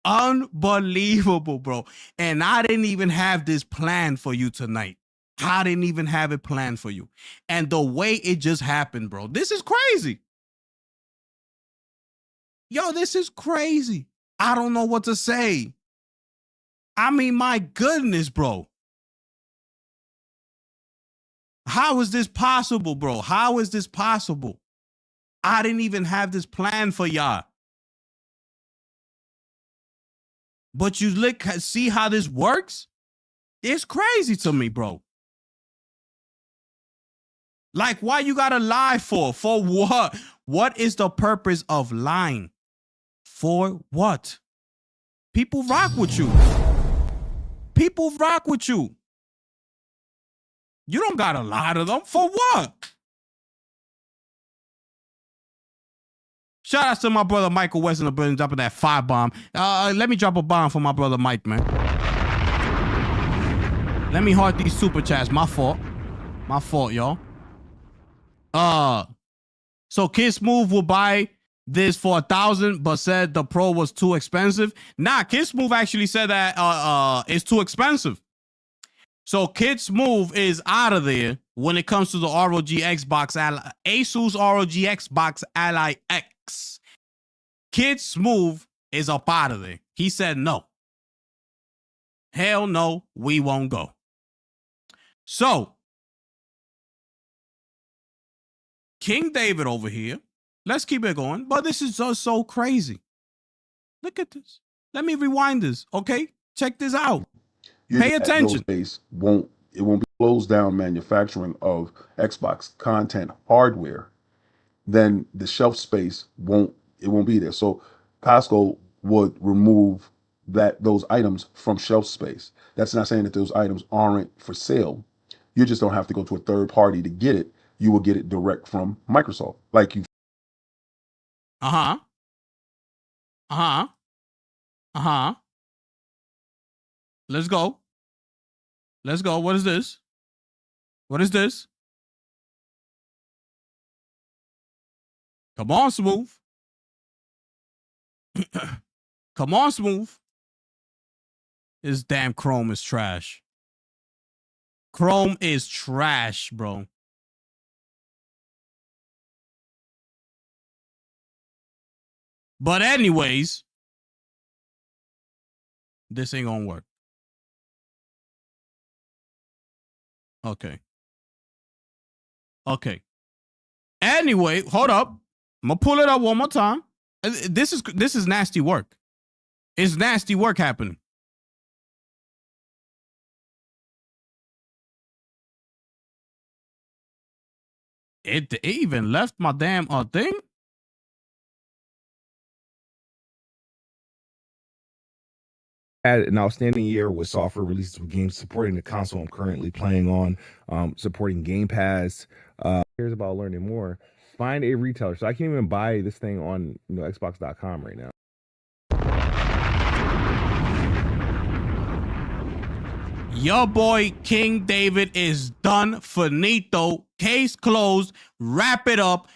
Unbelievable, bro. And I didn't even have this planned for you tonight. I didn't even have it planned for you. And the way it just happened, bro, this is crazy. Yo, this is crazy. I don't know what to say. I mean, my goodness, bro. How is this possible, bro? How is this possible? I didn't even have this plan for y'all. But you look, see how this works? It's crazy to me, bro. Like, why you gotta lie for? For what? What is the purpose of lying? For what? People rock with you. People rock with you. You don't gotta lie to them. For what? Shout out to my brother Michael West in the building dropping that fire bomb. Let me drop a bomb for my brother Mike, man. Let me heart these super chats. My fault. My fault, y'all. So Kid Smooth will buy this for 1,000, but said the Pro was too expensive. Nah, Kid Smooth actually said that it's too expensive. So Kid Smooth is out of there when it comes to the ROG Xbox Ally, Asus ROG Xbox Ally X. Kid Smooth is up out of there. He said no. Hell no, we won't go. So King David over here. Let's keep it going. But this is just so crazy. Look at this. Let me rewind this, okay? Check this out. Pay attention. Space won't be closed down manufacturing of Xbox content hardware. Then the shelf space won't be there. So Costco would remove those items from shelf space. That's not saying that those items aren't for sale. You just don't have to go to a third party to get it. You will get it direct from Microsoft, like you. Let's go. Let's go. What is this? What is this? Come on, Smooth. Come on, Smooth. This damn Chrome is trash. Chrome is trash, bro. But anyways, this ain't gonna work. Okay. Okay. Anyway, hold up. I'm gonna pull it up one more time. This is nasty work. It's nasty work happening. It even left my damn thing. Had an outstanding year with software releases of games supporting the console I'm currently playing on, supporting Game Pass. Cares about learning more. Find a retailer. So I can't even buy this thing on Xbox.com right now. Your boy King David is done. Finito. Case closed. Wrap it up.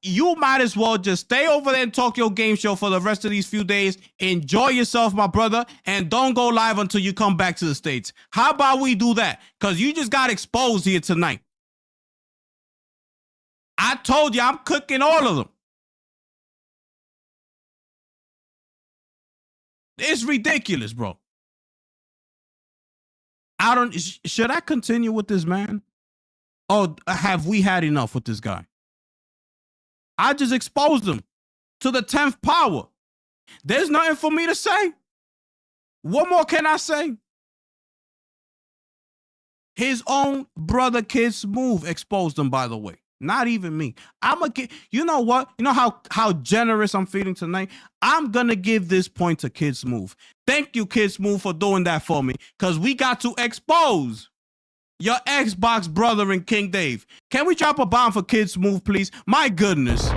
You might as well just stay over there in Tokyo Game Show for the rest of these few days. Enjoy yourself, my brother, and don't go live until you come back to the States. How about we do that? Because you just got exposed here tonight. I told you I'm cooking all of them. It's ridiculous, bro. Should I continue with this man? Or have we had enough with this guy? I just exposed him to the 10th power. There's nothing for me to say. What more can I say? His own brother, Kid Smooth, exposed him, by the way. Not even me. I'm going to get, you know what? You know how generous I'm feeling tonight? I'm going to give this point to Kid Smooth. Thank you, Kid Smooth, for doing that for me, because we got to expose your Xbox brother and King Dave. Can we drop a bomb for Kid Smooth, please? My goodness.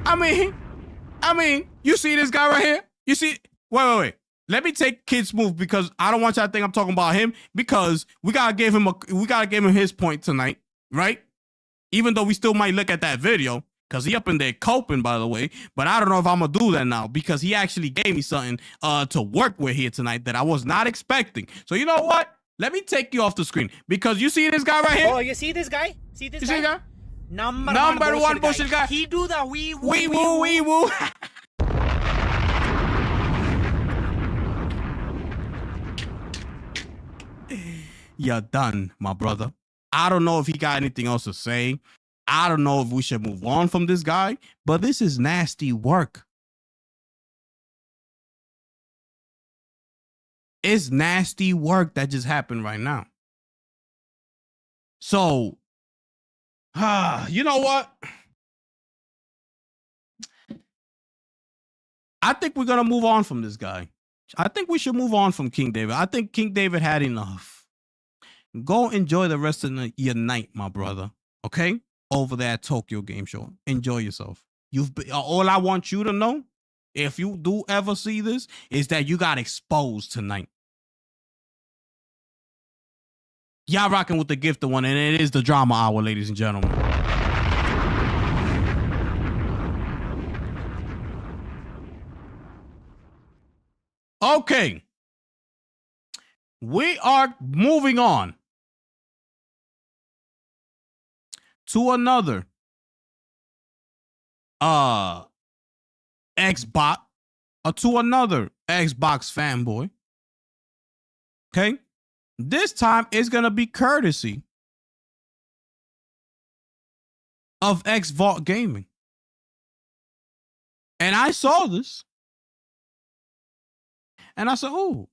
I mean, you see this guy right here? You see? Wait. Let me take Kid Smooth, because I don't want y'all to think I'm talking about him, because we gotta give him his point tonight, right? Even though we still might look at that video, because he up in there coping, by the way. But I don't know if I'm gonna do that now, because he actually gave me something to work with here tonight that I was not expecting. So you know what? Let me take you off the screen, because you see this guy right here? Oh, you see this guy? See this guy? See this guy? Number one bullshit guy. He do the wee woo. You're done, my brother. I don't know if he got anything else to say. I don't know if we should move on from this guy, but this is nasty work. It's nasty work that just happened right now. So, you know what? I think we're going to move on from this guy. I think we should move on from King David. I think King David had enough. Go enjoy the rest of your night, my brother. Okay? Over there at Tokyo Game Show. Enjoy yourself. All I want you to know, if you do ever see this, is that you got exposed tonight. Y'all rocking with the gifted one, and it is the drama hour, ladies and gentlemen. Okay. We are moving on to another Xbox, to another Xbox fanboy. Okay? This time it's going to be courtesy of X Vault Gaming. And I saw this. And I said, oh,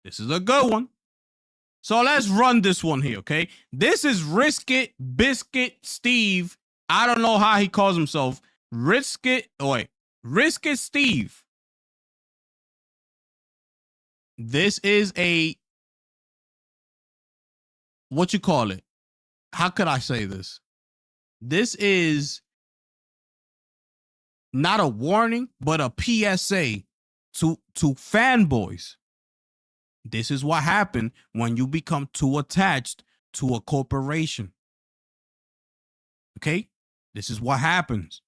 this is a good one. So let's run this one here, okay? This is Risket Biscuit Steve. I don't know how he calls himself. Risket Steve. This is what you call it? How could I say this? This is not a warning, but a PSA to fanboys. This is what happened when you become too attached to a corporation. Okay? This is what happens.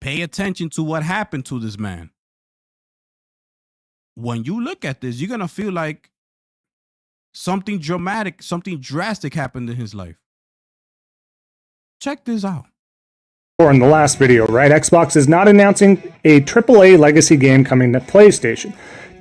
Pay attention to what happened to this man. When you look at this, you're going to feel like something dramatic, something drastic happened in his life. Check this out. Or in the last video, right? Xbox is not announcing a AAA legacy game coming to PlayStation.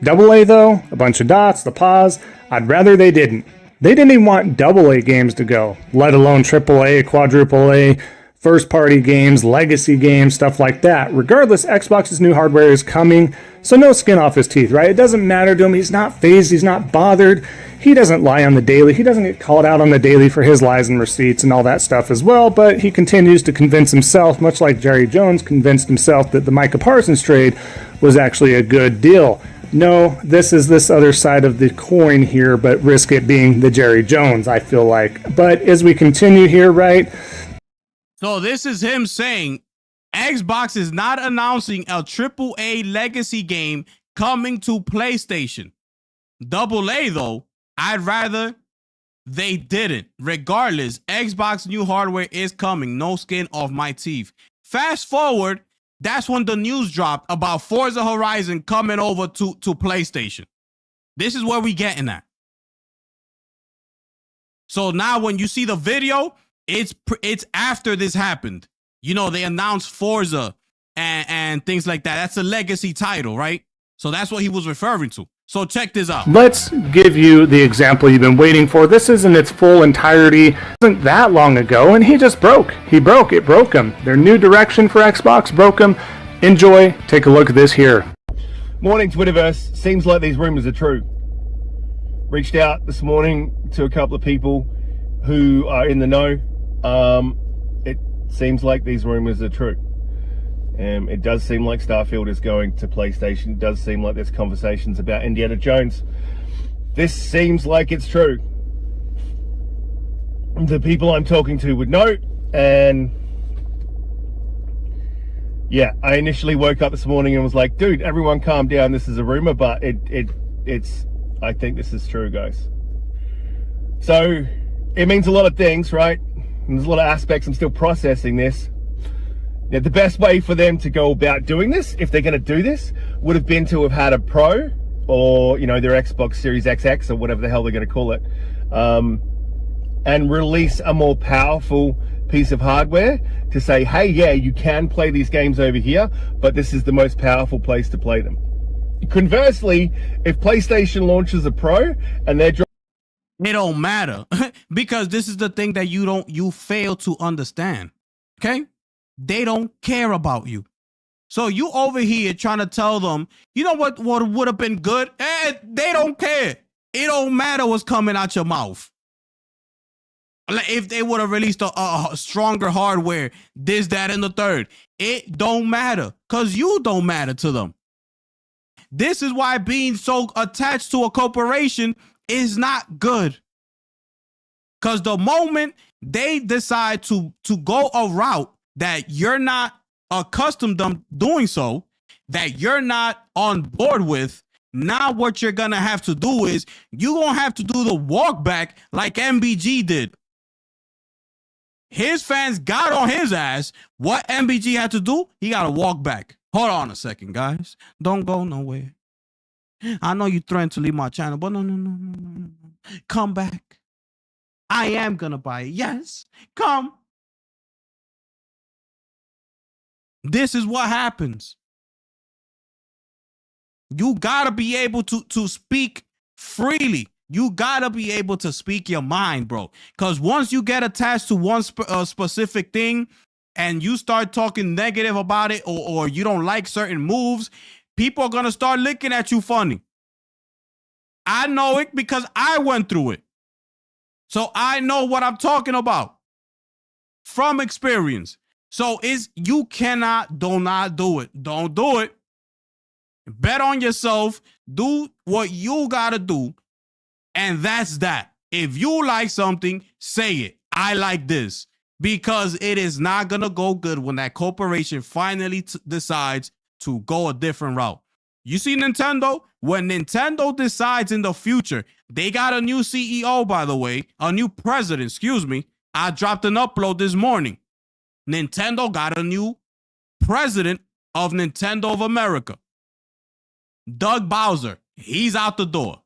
AA though, a bunch of dots, the pause, I'd rather they didn't. They didn't even want AA games to go, let alone AAA, quadruple A, first party games, legacy games, stuff like that. Regardless, Xbox's new hardware is coming, so no skin off his teeth, right? It doesn't matter to him, he's not fazed, he's not bothered. He doesn't lie on the daily, he doesn't get called out on the daily for his lies and receipts and all that stuff as well, but he continues to convince himself, much like Jerry Jones convinced himself that the Micah Parsons trade was actually a good deal. No, this is this other side of the coin here, but risk it being the Jerry Jones, I feel like. But as we continue here, right? So this is him saying Xbox is not announcing a AAA legacy game coming to PlayStation. AA though, I'd rather they didn't. Regardless, Xbox new hardware is coming. No skin off my teeth. Fast forward, that's when the news dropped about Forza Horizon coming over to PlayStation. This is where we getting at. So now when you see the video, it's after this happened. You know, they announced Forza and things like that. That's a legacy title, right? So that's what he was referring to. So check this out. Let's give you the example you've been waiting for. This is in its full entirety. It wasn't that long ago, and he just broke. It broke him. Their new direction for Xbox broke him. Enjoy. Take a look at this here. Morning, Twitterverse. Seems like these rumors are true. Reached out this morning to a couple of people who are in the know. It seems like these rumors are true. It does seem like Starfield is going to PlayStation. It does seem like there's conversations about Indiana Jones. This seems like it's true. The people I'm talking to would know, and yeah, I initially woke up this morning and was like, dude, everyone calm down, this is a rumor, but it's I think this is true, guys. So it means a lot of things, right? And there's a lot of aspects. I'm still processing this. Now, the best way for them to go about doing this, if they're going to do this, would have been to have had a Pro, or, you know, their Xbox Series XX, or whatever the hell they're going to call it, and release a more powerful piece of hardware to say, hey, yeah, you can play these games over here, but this is the most powerful place to play them. Conversely, if PlayStation launches a Pro and they're It don't matter because this is the thing that you fail to understand. Okay? They don't care about you. So you over here trying to tell them, you know what would have been good? They don't care. It don't matter what's coming out your mouth. Like if they would have released a stronger hardware, this, that, and the third, it don't matter because you don't matter to them. This is why being so attached to a corporation is not good. Because the moment they decide to go a route that you're not accustomed to doing so, that you're not on board with, now what you're going to have to do is you're going to have to do the walk back like MBG did. His fans got on his ass. What MBG had to do, he got to walk back. Hold on a second, guys. Don't go nowhere. I know you threatened to leave my channel, but no. Come back. I am going to buy it. Yes, come. This is what happens. You got to be able to speak freely. You got to be able to speak your mind, bro. Because once you get attached to one specific thing and you start talking negative about it, or you don't like certain moves, people are going to start looking at you funny. I know it because I went through it. So I know what I'm talking about from experience. So you do not do it. Don't do it. Bet on yourself. Do what you got to do. And that's that. If you like something, say it. I like this. Because it is not going to go good when that corporation finally decides to go a different route. You see Nintendo? When Nintendo decides in the future, they got a new CEO, by the way, a new president, excuse me. I dropped an upload this morning. Nintendo got a new president of Nintendo of America. Doug Bowser, he's out the door.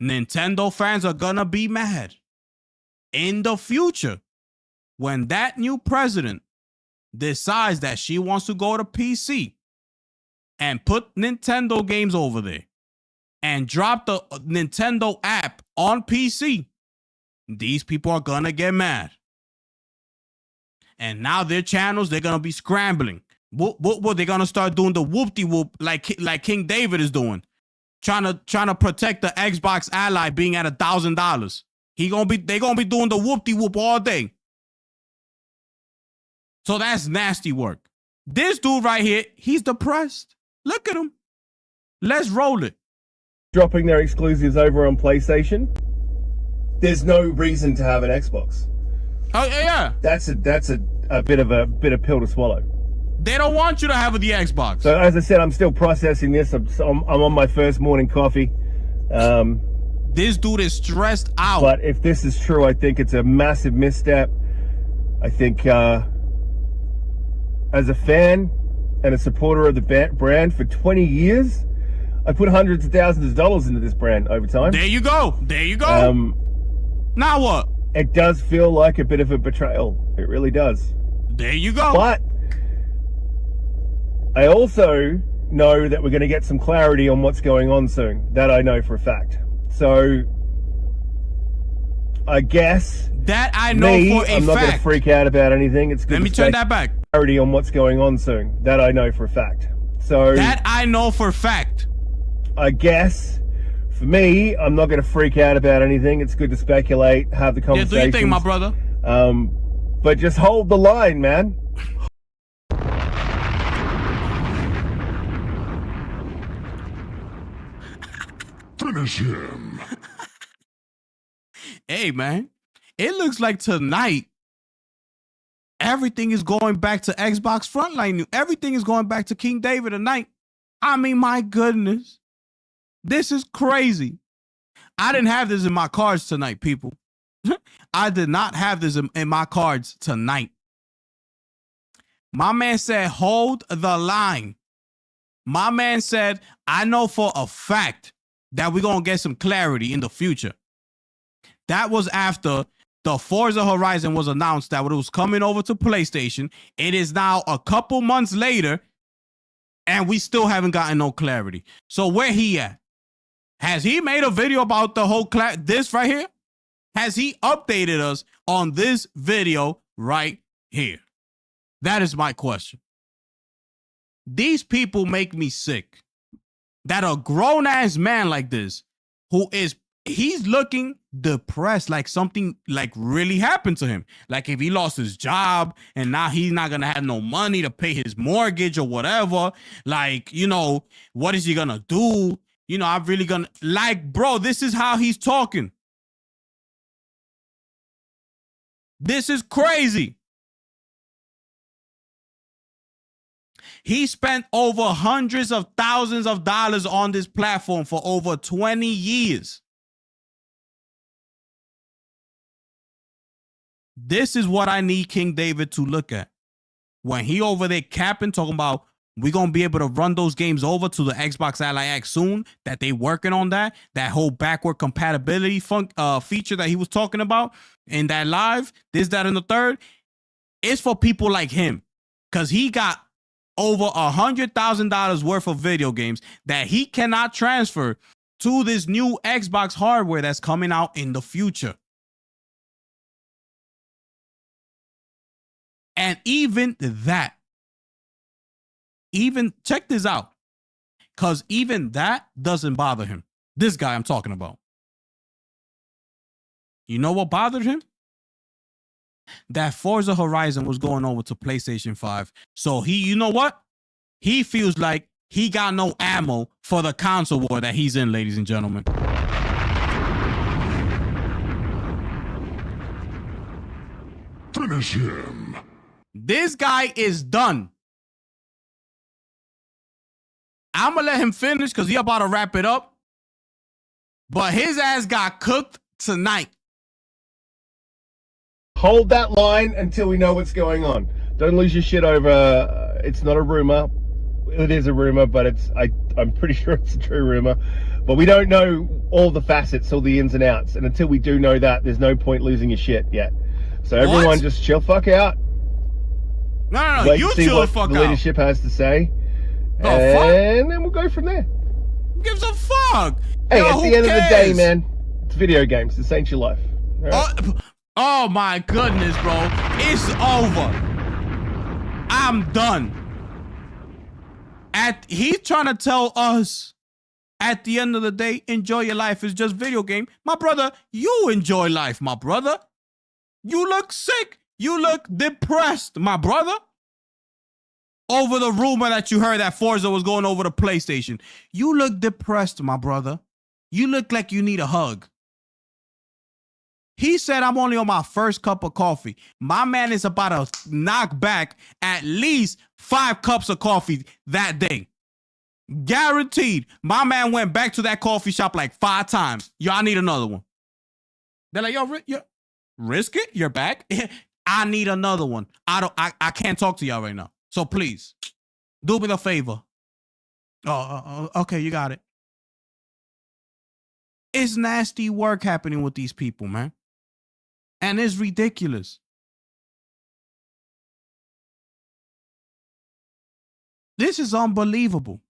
Nintendo fans are gonna be mad. In the future, when that new president decides that she wants to go to PC and put Nintendo games over there and drop the Nintendo app on PC, these people are gonna get mad. And now their channels, they're gonna be scrambling. What they're gonna start doing the whoop-de-whoop like King David is doing, trying to protect the Xbox Ally being at $1,000. They gonna be doing the whoop-de-whoop all day. So that's nasty work. This dude right here, he's depressed. Look at him. Let's roll it. dropping their exclusives over on PlayStation, there's no reason to have an Xbox. Oh yeah. That's a bit of pill to swallow. They don't want you to have the Xbox. So as I said, I'm still processing this. I'm on my first morning coffee. This dude is stressed out. But if this is true, I think it's a massive misstep. I think as a fan and a supporter of the brand for 20 years, I put hundreds of thousands of dollars into this brand over time. There you go. There you go. Now what? It does feel like a bit of a betrayal. It really does. There you go. But I also know that we're going to get some clarity on what's going on soon. That I know for a fact. So I guess that I know for a I'm not going to fact. freak out about anything. It's good. Let me turn that back. Clarity on what's going on soon. That I know for a fact. So that I know for a fact. I guess for me, I'm not going to freak out about anything. It's good to speculate, have the conversation. Yeah, do you think, my brother? But just hold the line, man. Finish him. Hey, man, it looks like tonight everything is going back to Xbox Frontline. Everything is going back to King David tonight. I mean, my goodness. This is crazy. I didn't have this in my cards tonight, people. I did not have this in my cards tonight. My man said, hold the line. My man said, I know for a fact that we're going to get some clarity in the future. That was after the Forza Horizon was announced that it was coming over to PlayStation. It is now a couple months later, and we still haven't gotten no clarity. So where he at? Has he made a video about the whole this right here? Has he updated us on this video right here? That is my question. These people make me sick. That a grown-ass man like this, he's looking depressed, like something like really happened to him. Like if he lost his job and now he's not gonna have no money to pay his mortgage or whatever. Like, you know, what is he gonna do? You know, I'm really gonna, like, bro, this is how he's talking. This is crazy. He spent over hundreds of thousands of dollars on this platform for over 20 years. This is what I need King David to look at. When he over there capping, talking about we're going to be able to run those games over to the Xbox Ally X soon, that they working on that whole backward compatibility feature that he was talking about in that live, this, that, and the third. It's for people like him because he got over $100,000 worth of video games that he cannot transfer to this new Xbox hardware that's coming out in the future. And even check this out, because even that doesn't bother him. This guy I'm talking about. You know what bothered him? That Forza Horizon was going over to PlayStation 5. So you know what? He feels like he got no ammo for the console war that he's in, ladies and gentlemen. Finish him. This guy is done. I'm going to let him finish because he about to wrap it up. But his ass got cooked tonight. Hold that line until we know what's going on. Don't lose your shit over. It's not a rumor. It is a rumor, but I'm pretty sure it's a true rumor. But we don't know all the facets, all the ins and outs. And until we do know that, there's no point losing your shit yet. So everyone just chill fuck out. No. Wait You to see chill the what fuck the out. leadership has to say. The and fuck? then we'll go from there. Who gives a fuck? Hey, Yo, at who the end of the day, cares? man, it's video games. This ain't your life. All right? Oh my goodness, bro. It's over. I'm done. He's trying to tell us at the end of the day, enjoy your life. It's just video game. My brother, you enjoy life, my brother. You look sick. You look depressed, my brother. Over the rumor that you heard that Forza was going over to PlayStation. You look depressed, my brother. You look like you need a hug. He said, I'm only on my first cup of coffee. My man is about to knock back at least 5 cups of coffee that day. Guaranteed. My man went back to that coffee shop like 5 times. Yo, I need another one. They're like, yo, risk it? You're back? I need another one. I can't talk to y'all right now. So please, do me the favor. Okay, you got it. It's nasty work happening with these people, man. And it's ridiculous. This is unbelievable.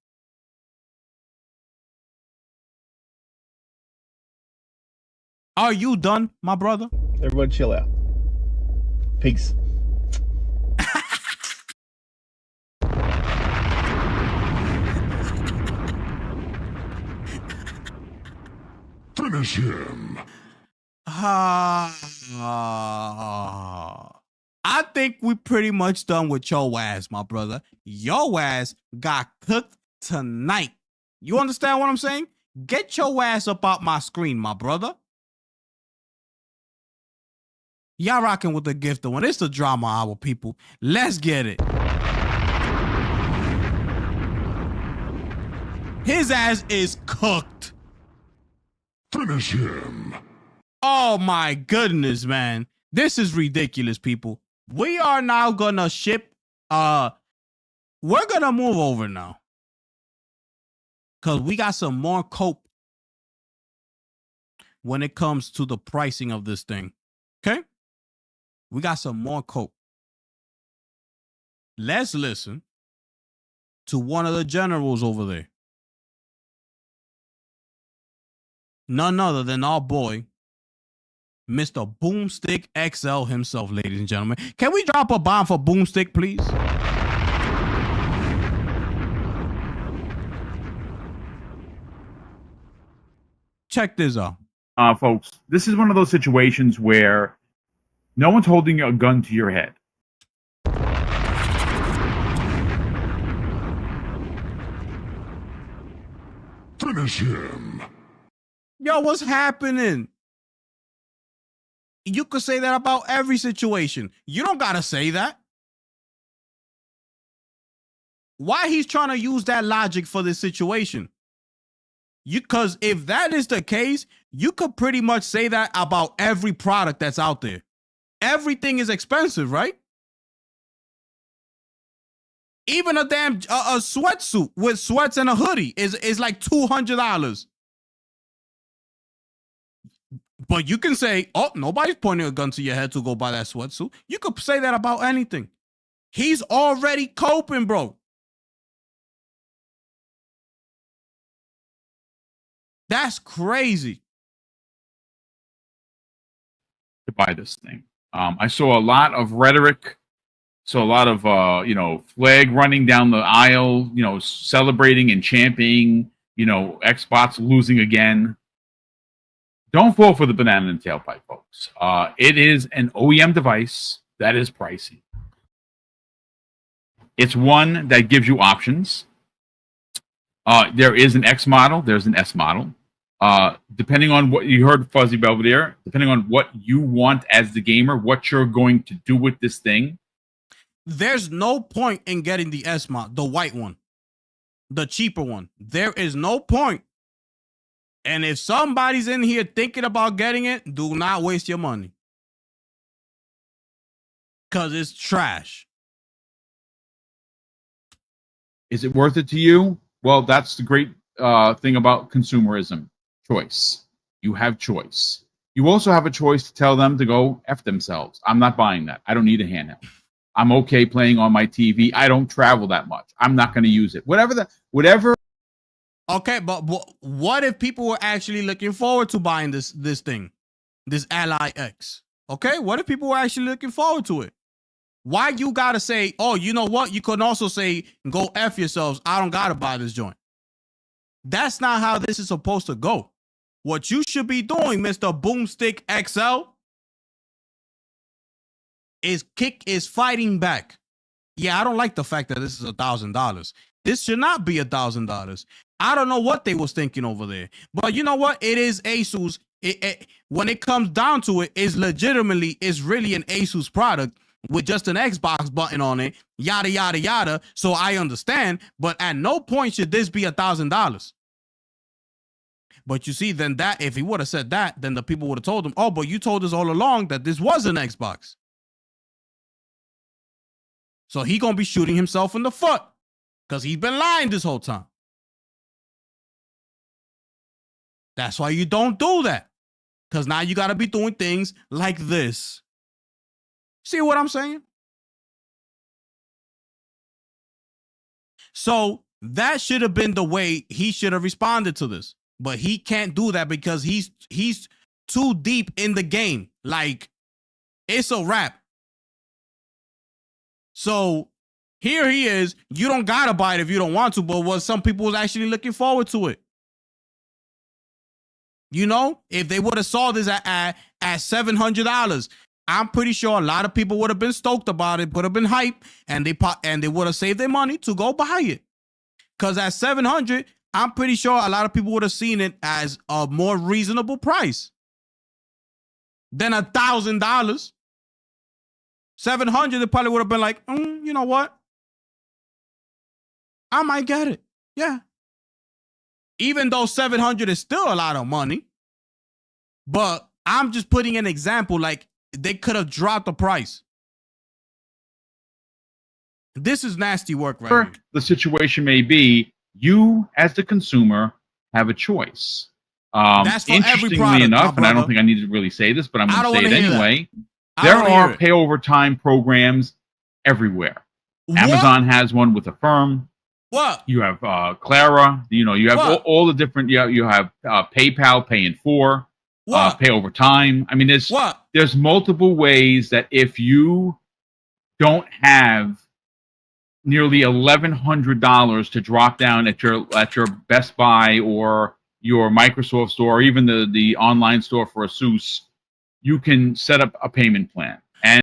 Are you done, my brother? Everyone chill out. Peace. Finish him. I think we pretty much done with your ass, my brother. Your ass got cooked tonight. You understand what I'm saying? Get your ass up out my screen, my brother. Y'all rocking with the gift one. It's the drama hour, people. Let's get it. His ass is cooked. Finish him. Oh my goodness, man. This is ridiculous, people. We are now gonna ship, we're gonna move over now. Cause we got some more cope when it comes to the pricing of this thing. Okay? We got some more cope. Let's listen to one of the generals over there. None other than our boy, Mr. Boomstick XL himself, ladies and gentlemen. Can we drop a bomb for Boomstick, please? Check this out. Folks, this is one of those situations where no one's holding a gun to your head. Finish him. Yo, what's happening? You could say that about every situation. You don't gotta say that. Why he's trying to use that logic for this situation? Because if that is the case, you could pretty much say that about every product that's out there. Everything is expensive, right? Even a damn a sweatsuit with sweats and a hoodie is like $200. But you can say, oh, nobody's pointing a gun to your head to go buy that sweatsuit. You could say that about anything. He's already coping, bro. That's crazy. To buy this thing. I saw a lot of rhetoric, saw a lot of flag running down the aisle, celebrating and championing, Xbox losing again. Don't fall for the banana in the tailpipe, folks. It is an OEM device that is pricey. It's one that gives you options. There is an X model. There's an S model. Depending on what you heard, Fuzzy Belvedere, depending on what you want as the gamer, what you're going to do with this thing. There's no point in getting the S model, the white one, the cheaper one. There is no point. And if somebody's in here thinking about getting it, do not waste your money. Because it's trash. Is it worth it to you? Well, that's the great thing about consumerism. Choice. You have choice. You also have a choice to tell them to go F themselves. I'm not buying that. I don't need a handheld. I'm okay playing on my TV. I don't travel that much. I'm not going to use it. Whatever. Okay, but what if people were actually looking forward to buying this thing, this Ally X? Okay, what if people were actually looking forward to it? Why you gotta say, oh, you know what? You could also say, go F yourselves. I don't gotta buy this joint. That's not how this is supposed to go. What you should be doing, Mr. Boomstick XL, is fighting back. Yeah, I don't like the fact that this is $1,000. This should not be $1,000. I don't know what they was thinking over there. But you know what? It is Asus. When it comes down to it, it's really an Asus product with just an Xbox button on it, yada, yada, yada. So I understand. But at no point should this be $1,000. But you see, then that, if he would have said that, then the people would have told him, oh, but you told us all along that this was an Xbox. So he gonna be shooting himself in the foot because he's been lying this whole time. That's why you don't do that. Because now you got to be doing things like this. See what I'm saying? So that should have been the way he should have responded to this. But he can't do that because he's too deep in the game. Like, it's a wrap. So here he is. You don't gotta buy it if you don't want to, but what some people was actually looking forward to it. You know, if they would have saw this at $700, I'm pretty sure a lot of people would have been stoked about it, would have been hyped, and they would have saved their money to go buy it. Because at $700, I'm pretty sure a lot of people would have seen it as a more reasonable price than $1,000. $700, they probably would have been like, you know what? I might get it. Yeah. Even though $700 is still a lot of money, but I'm just putting an example. Like, they could have dropped the price. This is nasty work right here. The situation may be, you as the consumer have a choice. That's for every interestingly product, enough, my and I don't brother. think I need to really say this, but I'm I going don't to say it wanna hear anyway. I There don't wanna hear are it. pay over time programs everywhere. What? Amazon has one with Affirm. What? You have Clara. You know, you have What? all the different. You have PayPal, Pay in 4, What? Pay over time. I mean, What? there's multiple ways that if you don't have nearly $1,100 to drop down at your Best Buy or your Microsoft store, or even the online store for Asus, you can set up a payment plan. And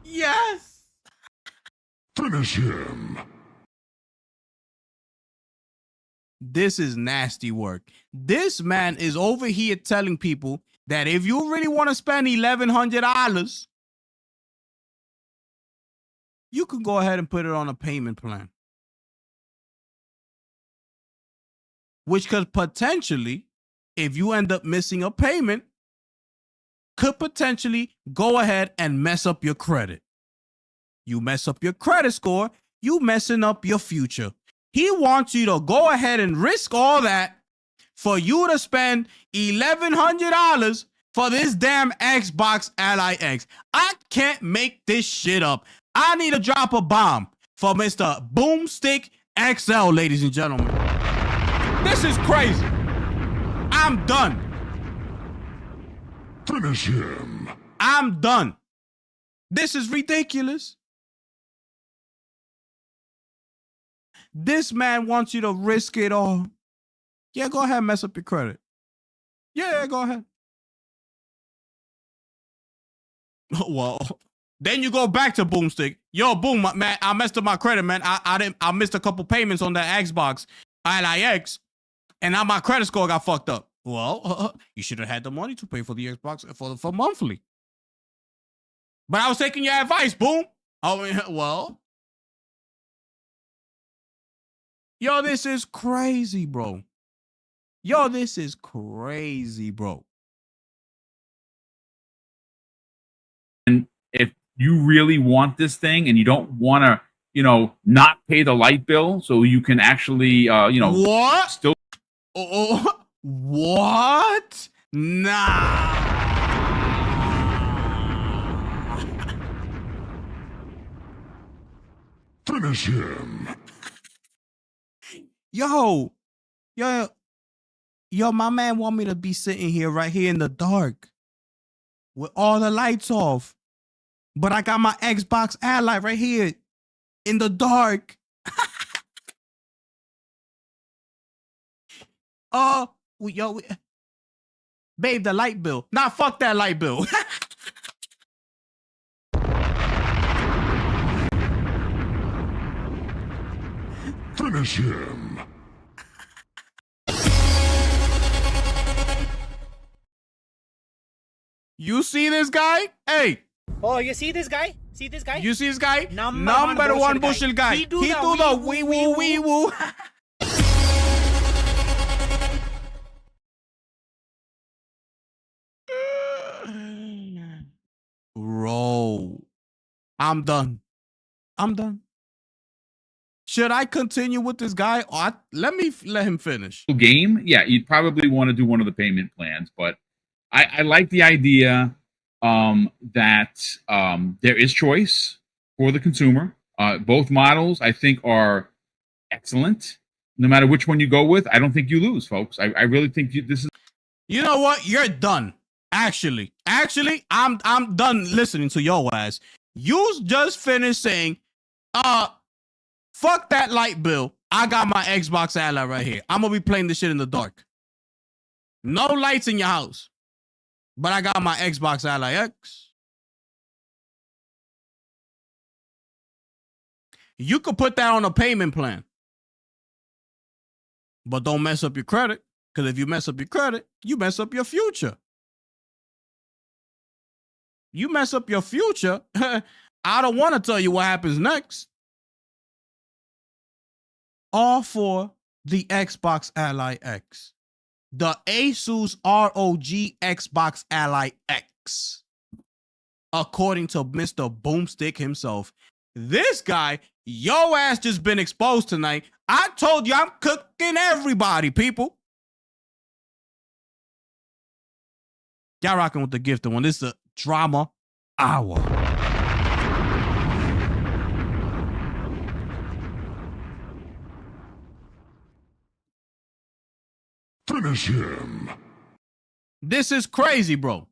Yes. Finish him. This is nasty work. This man is over here telling people that if you really want to spend $1,100, you can go ahead and put it on a payment plan. Which could potentially, if you end up missing a payment, could potentially go ahead and mess up your credit. You mess up your credit score, you messing up your future. He wants you to go ahead and risk all that for you to spend $1,100 for this damn Xbox Ally X. I can't make this shit up. I need to drop a bomb for Mr. Boomstick XL, ladies and gentlemen. This is crazy. I'm done. Finish him. I'm done. This is ridiculous. This man wants you to risk it all. Yeah, go ahead and mess up your credit. Yeah, go ahead. Well, then you go back to Boomstick. Yo, Boom, man, I messed up my credit, man. I missed a couple payments on that Xbox Ally X, and now my credit score got fucked up. Well, you should have had the money to pay for the Xbox for monthly. But I was taking your advice, Boom. Oh, well. Yo, this is crazy, bro. Yo, this is crazy, bro. And if you really want this thing and you don't want to, not pay the light bill, so you can actually, What? still. Oh, what? Nah. Finish him. Yo, my man want me to be sitting here right here in the dark with all the lights off. But I got my Xbox Ally right here in the dark. Babe, the light bill. Nah, fuck that light bill. Finish him. You see this guy? Hey, Oh, you see this guy? See this guy? you see this guy? Number one bullshit guy. He He do do the the wee wee woo woo wee woo. Bro, I'm done. I'm done. Should I continue with this guy? Or let him finish. Game, yeah, you'd probably want to do one of the payment plans, but I like the idea that there is choice for the consumer. Both models, I think, are excellent. No matter which one you go with, I don't think you lose, folks. I really think this is. You know what? You're done. Actually, I'm done listening to your ass. You just finished saying, fuck that light bill. I got my Xbox Ally right here. I'm gonna be playing this shit in the dark. No lights in your house. But I got my Xbox Ally X. You could put that on a payment plan. But don't mess up your credit. Because if you mess up your credit, you mess up your future. You mess up your future, I don't want to tell you what happens next. All for the Xbox Ally X. The Asus ROG Xbox Ally X. According to Mr. Boomstick himself. This guy, yo ass just been exposed tonight. I told you I'm cooking everybody, people. Y'all rocking with the gifted one. This is a drama hour. Finish him. This is crazy, bro.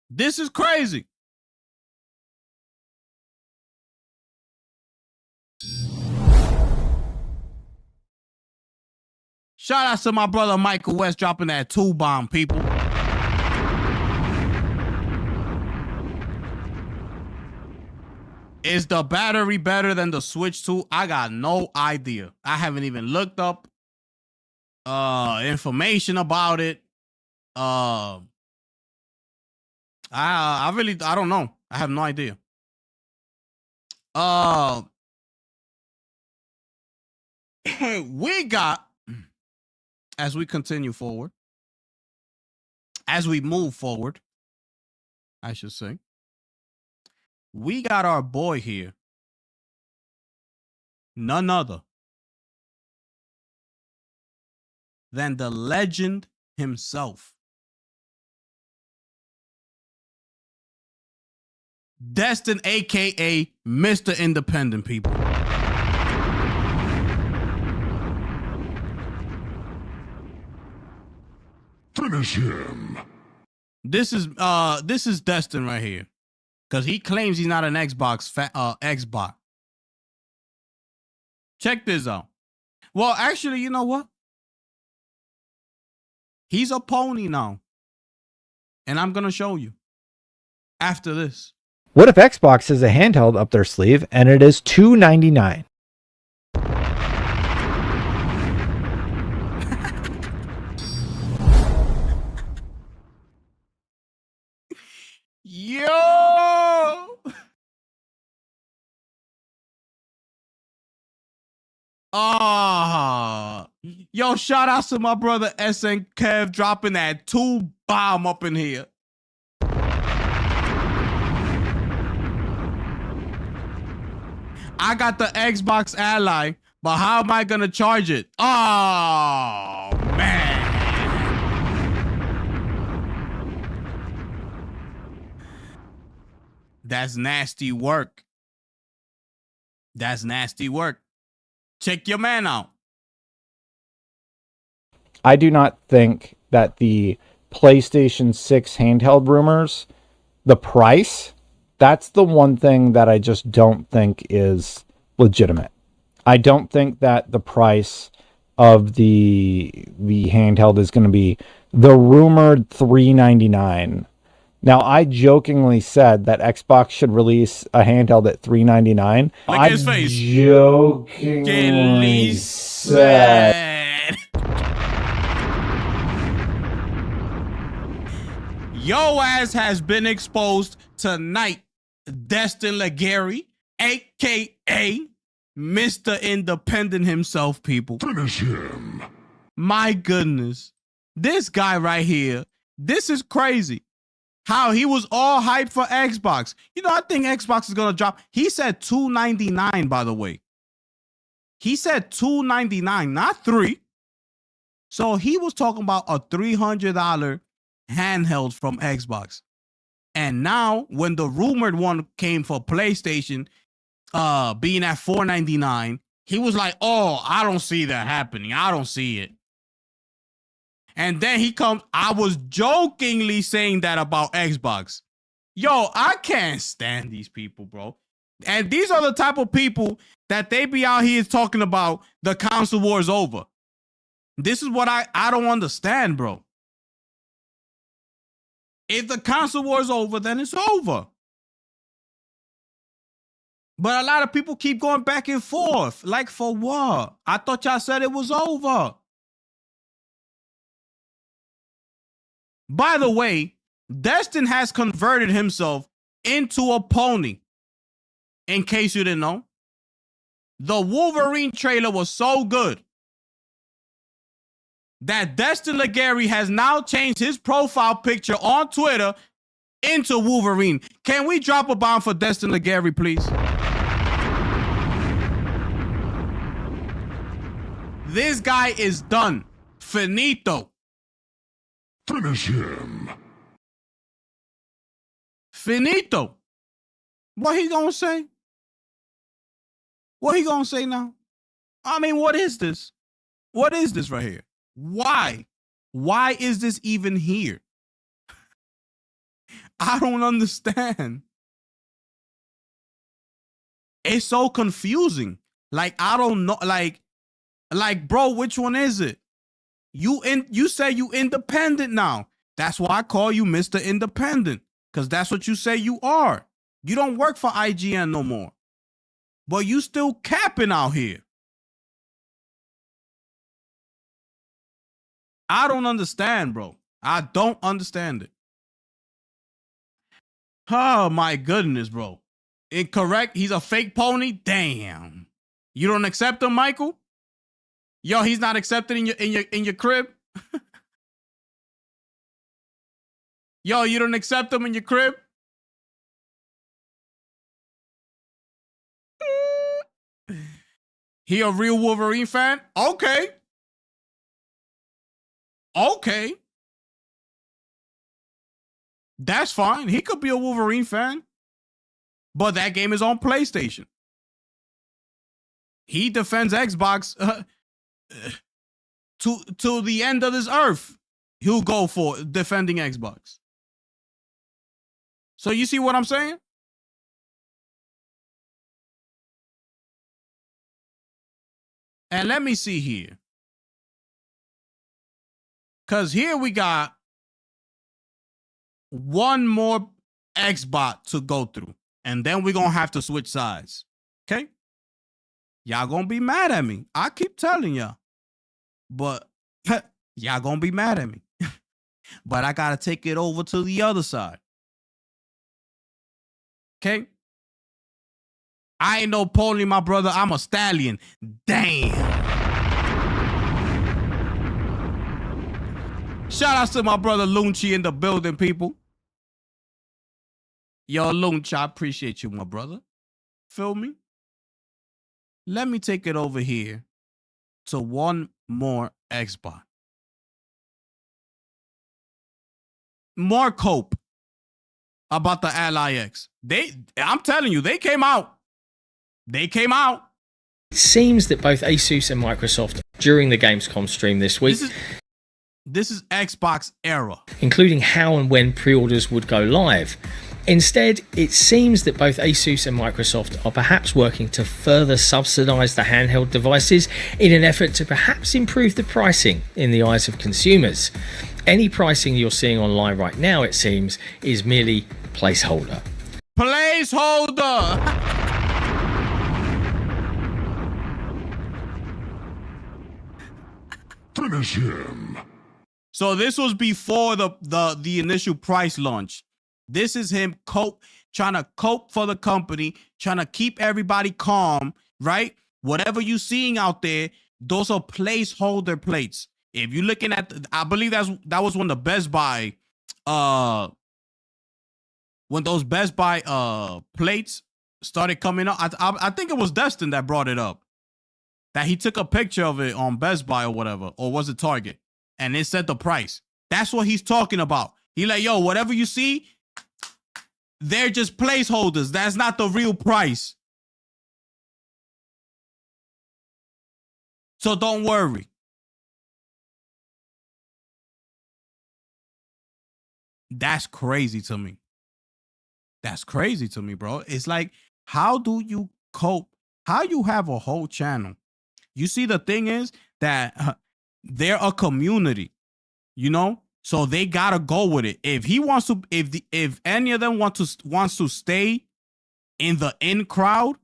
This is crazy. Shout out to my brother Michael West dropping that 2 bomb, people. Is the battery better than the Switch 2? I got no idea. I haven't even looked up information about it. I don't know. I have no idea. We got, as we continue forward, as we move forward, I should say, we got our boy here, none other than the legend himself, Destin, aka Mr. Independent, people. Finish him. This is Destin right here, because he claims he's not an Xbox. Check this out. Well, actually, you know what? He's a pony now, and I'm gonna show you after this. What if Xbox has a handheld up their sleeve and it is $299? Yo! Yo, shout out to my brother SN Kev dropping that 2 bomb up in here. I got the Xbox Ally, but how am I gonna charge it? Oh, man. That's nasty work. That's nasty work. Check your man out. I do not think that the PlayStation 6 handheld rumors, the price, that's the one thing that I just don't think is legitimate. I don't think that the price of the handheld is going to be the rumored $399. Now, I jokingly said that Xbox should release a handheld at $399. Look at his face. Jokingly said. Yo ass has been exposed tonight. Destin Legary, a.k.a. Mr. Independent himself, people. Finish him. My goodness. This guy right here, this is crazy. How he was all hyped for Xbox. You know, I think Xbox is going to drop. He said $299, by the way. He said $299, not $3. So he was talking about a $300 handheld from Xbox. And now, when the rumored one came for PlayStation, being at $4.99, he was like, "Oh, I don't see that happening. I don't see it." And then he comes. I was jokingly saying that about Xbox. Yo, I can't stand these people, bro. And these are the type of people that they be out here talking about the console war is over. This is what I don't understand, bro. If the console war is over, then it's over. But a lot of people keep going back and forth. Like, for what? I thought y'all said it was over. By the way, Destin has converted himself into a pony. In case you didn't know, the Wolverine trailer was so good that Destin Legary has now changed his profile picture on Twitter into Wolverine. Can we drop a bomb for Destin Legary, please? This guy is done. Finito. Finish him. Finito. What he gonna say? What he gonna say now? I mean, what is this? What is this right here? Why? Why is this even here? I don't understand. It's so confusing. Like, I don't know. Like, bro, which one is it? You say you independent now. That's why I call you Mr. Independent. Because that's what you say you are. You don't work for IGN no more. But you still capping out here. I don't understand, bro. I don't understand it. Oh, my goodness, bro. Incorrect. He's a fake pony? Damn. You don't accept him, Michael? Yo, he's not accepted in your crib? Yo, you don't accept him in your crib? He a real Wolverine fan? Okay. Okay. That's fine. He could be a Wolverine fan. But that game is on PlayStation. He defends Xbox to the end of this earth. He'll go for defending Xbox. So you see what I'm saying? And let me see here. Because here we got one more Xbot to go through. And then we're going to have to switch sides. Okay? Y'all going to be mad at me. I keep telling y'all. But y'all going to be mad at me. But I got to take it over to the other side. Okay? I ain't no pony, my brother. I'm a stallion. Damn. Shout out to my brother Lunchi in the building, people. Yo, Lunch, I appreciate you, my brother. Feel me? Let me take it over here to one more Xbox. More cope about the Ally X. I'm telling you, they came out. They came out. It seems that both Asus and Microsoft, during the Gamescom stream this week, this is Xbox era, including how and when pre-orders would go live. Instead, it seems that both Asus and Microsoft are perhaps working to further subsidize the handheld devices in an effort to perhaps improve the pricing in the eyes of consumers. Any pricing you're seeing online right now, it seems, is merely placeholder. Placeholder! Finish him. So this was before the initial price launch. This is him trying to cope for the company, trying to keep everybody calm, right? Whatever you're seeing out there, those are placeholder plates. If you're looking at, I believe that was when the Best Buy, when those Best Buy plates started coming up. I think it was Destin that brought it up. That he took a picture of it on Best Buy or whatever, or was it Target? And it said the price. That's what he's talking about. He like, yo, whatever you see, they're just placeholders. That's not the real price. So don't worry. That's crazy to me. That's crazy to me, bro. It's like, how do you cope? How you have a whole channel? You see, the thing is that they're a community, you know, so they gotta go with it. If he wants to, if any of them wants to stay in the in crowd,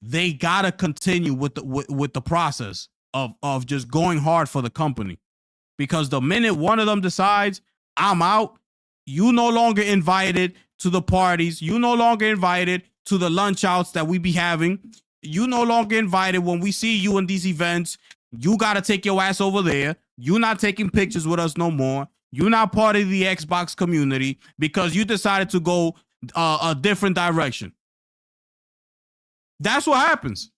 they gotta continue with the process of just going hard for the company. Because the minute one of them decides, I'm out, you no longer invited to the parties, you no longer invited to the lunch outs that we be having, you no longer invited when we see you in these events. You gotta take your ass over there. You're not taking pictures with us no more. You're not part of the Xbox community because you decided to go a different direction. That's what happens.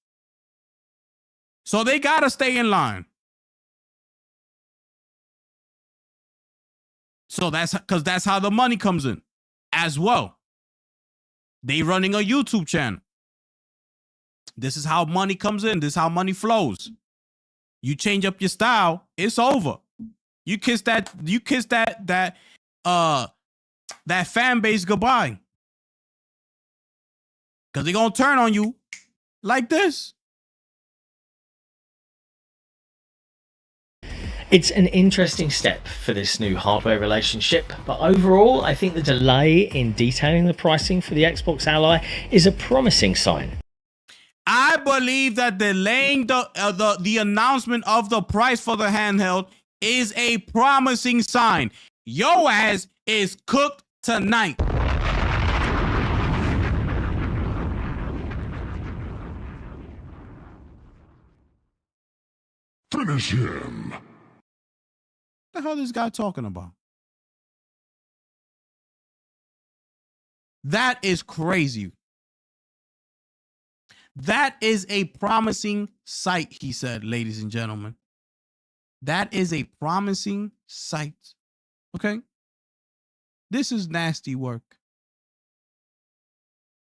So they gotta stay in line. So that's how the money comes in as well. They running a YouTube channel. This is how money comes in. This is how money flows. You change up your style, it's over. You kiss that fan base goodbye. Cause they're gonna turn on you like this. It's an interesting step for this new hardware relationship, but overall, I think the delay in detailing the pricing for the Xbox Ally is a promising sign. I believe that delaying the announcement of the price for the handheld is a promising sign. Yo ass is cooked tonight. Finish him. What the hell is this guy talking about? That is crazy. That is a promising sight, he said, ladies and gentlemen. That is a promising sight. Okay? This is nasty work.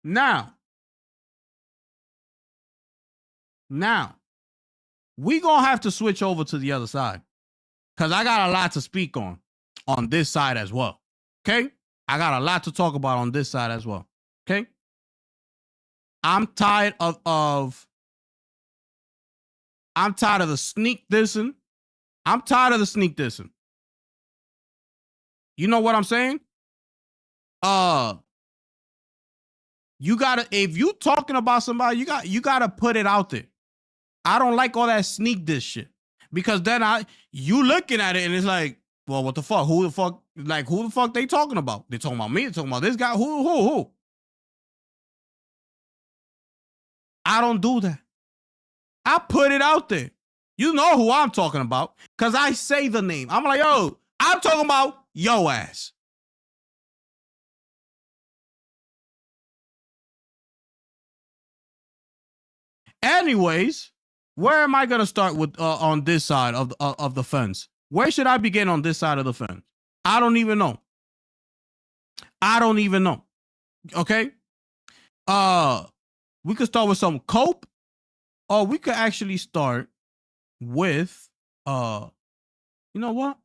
Now, we gonna have to switch over to the other side. Because I got a lot to speak on this side as well. Okay? I got a lot to talk about on this side as well. Okay? I'm tired of the sneak dissing. I'm tired of the sneak dissing. You know what I'm saying? You gotta, if you talking about somebody, you gotta put it out there. I don't like all that sneak diss shit. Because then you looking at it and it's like, well, what the fuck? Who the fuck they talking about? They talking about me, they talking about this guy, who? I don't do that. I put it out there. You know who I'm talking about. Cause I say the name. I'm like, yo, I'm talking about yo ass. Anyways, where am I gonna start with on this side of the fence? Where should I begin on this side of the fence? I don't even know. Okay? We could start with some cope, or we could actually start with you know what?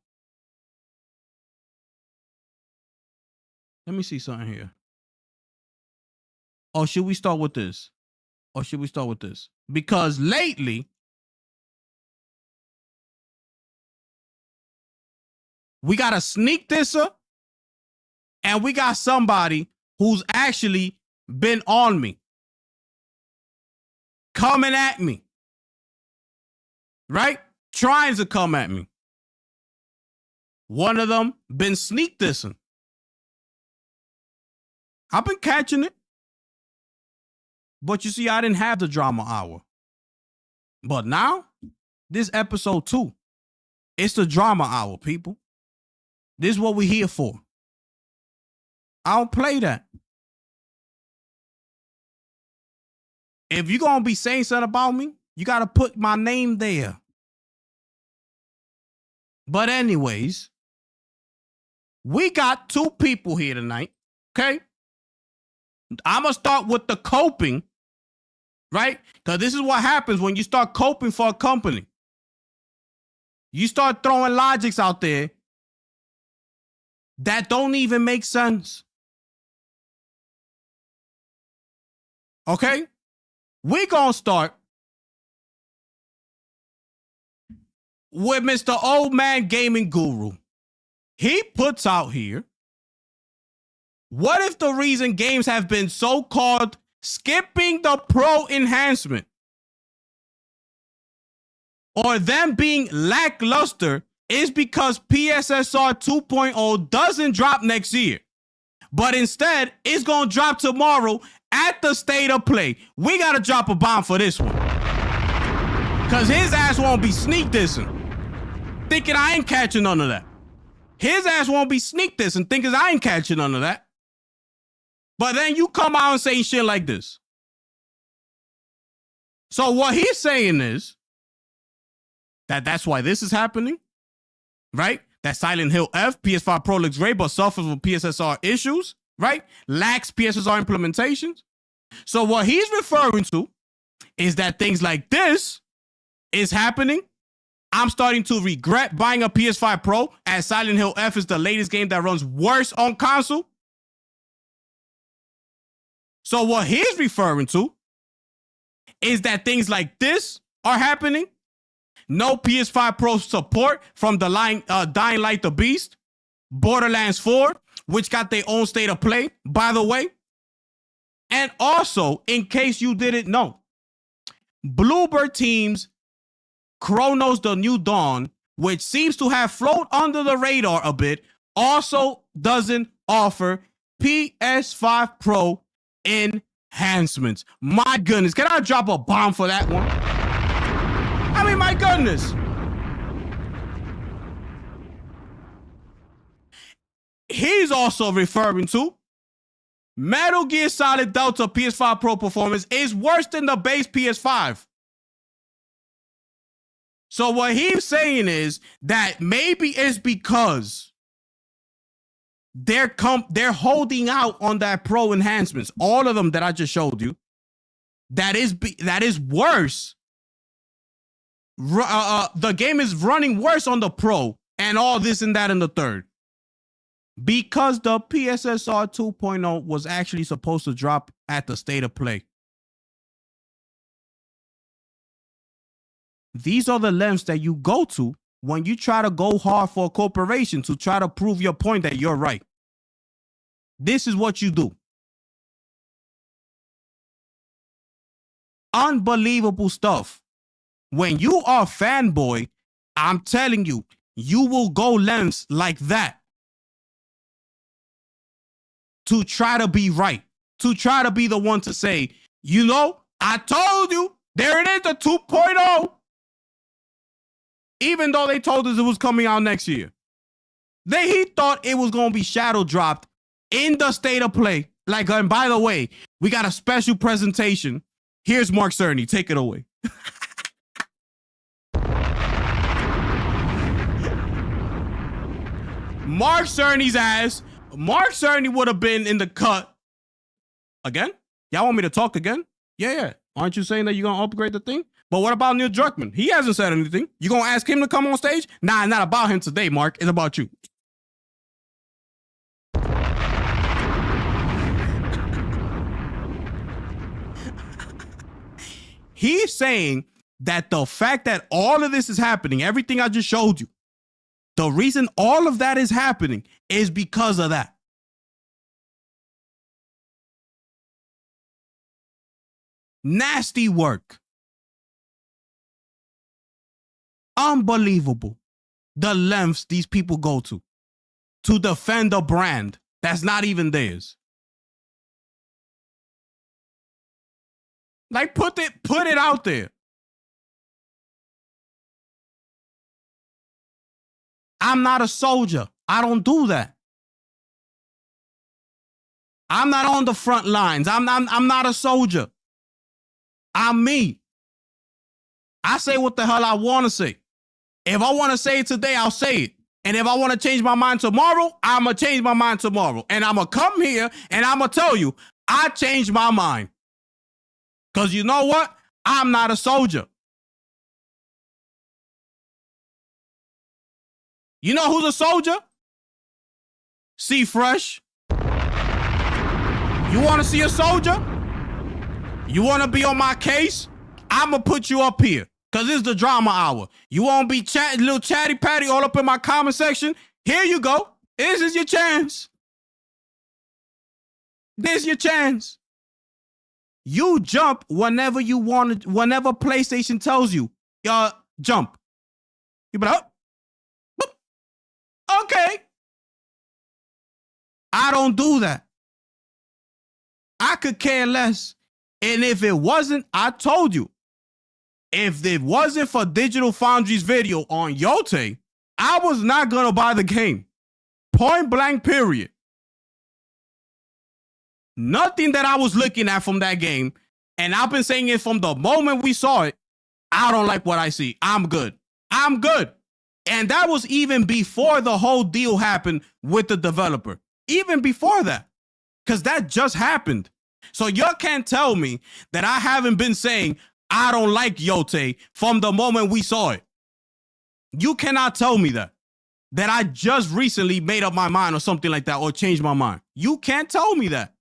Let me see something here. Or should we start with this? Because lately, we got a sneak disser, and we got somebody who's actually been on me, coming at me, right? Trying to come at me. One of them been sneak dissing. I've been catching it. But you see, I didn't have the drama hour. But now, this episode 2, it's the drama hour, people. This is what we're here for. I don't play that. If you're going to be saying something about me, you got to put my name there. But anyways, we got 2 people here tonight, okay? I'm going to start with the coping, right? Because this is what happens when you start coping for a company. You start throwing logics out there that don't even make sense. Okay? We're going to start with Mr. Old Man Gaming Guru. He puts out here, what if the reason games have been so-called skipping the pro enhancement or them being lackluster is because PSSR 2.0 doesn't drop next year, but instead it's going to drop tomorrow at the State of Play. We got to drop a bomb for this one, because his ass won't be sneak dissing, thinking I ain't catching none of that. His ass won't be sneak dissing, thinking I ain't catching none of that. But then you come out and say shit like this. So what he's saying is that's why this is happening, right? That Silent Hill F, PS5 Pro looks great, but suffers with PSSR issues, right? Lacks PSSR implementations. So what he's referring to is that things like this is happening. I'm starting to regret buying a PS5 Pro, as Silent Hill F is the latest game that runs worse on console. So what he's referring to is that things like this are happening. No PS5 Pro support from the Dying Light the Beast, Borderlands 4, which got their own State of Play, by the way. And also, in case you didn't know, Bloober Team's Chronos The New Dawn, which seems to have flown under the radar a bit, also doesn't offer PS5 Pro enhancements. My goodness, can I drop a bomb for that one? I mean, my goodness. He's also referring to Metal Gear Solid Delta PS5 Pro performance is worse than the base PS5. So what he's saying is that maybe it's because they're holding out on that Pro enhancements, all of them that I just showed you. That is worse. The game is running worse on the Pro and all this and that and the third, because the PSSR 2.0 was actually supposed to drop at the State of Play. These are the lengths that you go to when you try to go hard for a corporation to try to prove your point that you're right. This is what you do. Unbelievable stuff. When you are a fanboy, I'm telling you, you will go lengths like that to try to be right, to try to be the one to say, you know, I told you, there it is, the 2.0. Even though they told us it was coming out next year. He thought it was going to be shadow dropped in the State of Play. Like, and by the way, we got a special presentation. Here's Mark Cerny. Take it away. Mark Cerny's ass. Mark Cerny would have been in the cut. Again? Y'all want me to talk again? Yeah. Aren't you saying that you're going to upgrade the thing? But what about Neil Druckmann? He hasn't said anything. You going to ask him to come on stage? Nah, not about him today, Mark. It's about you. He's saying that the fact that all of this is happening, everything I just showed you, the reason all of that is happening is because of that. Nasty work. Unbelievable. The lengths these people go to defend a brand that's not even theirs. Like, put it out there. I'm not a soldier. I don't do that. I'm not on the front lines. I'm not a soldier. I'm me. I say what the hell I want to say. If I want to say it today, I'll say it. And if I want to change my mind tomorrow, I'm going to change my mind tomorrow. And I'm going to come here and I'm going to tell you, I changed my mind. Because you know what? I'm not a soldier. You know who's a soldier? See Fresh. You want to see a soldier? You want to be on my case? I'm going to put you up here because this is the drama hour. You want to be little chatty patty all up in my comment section? Here you go. This is your chance. This is your chance. You jump whenever you want to, whenever PlayStation tells you, jump. You be like, oh, okay. I don't do that. I could care less. And if it wasn't, I told you, if it wasn't for Digital Foundry's video on Yote, I was not going to buy the game. Point blank, period. Nothing that I was looking at from that game, and I've been saying it from the moment we saw it, I don't like what I see. I'm good. I'm good. And that was even before the whole deal happened with the developer. Even before that. Because that just happened. So y'all can't tell me that I haven't been saying I don't like Yote from the moment we saw it. You cannot tell me that I just recently made up my mind or something like that or changed my mind. You can't tell me that.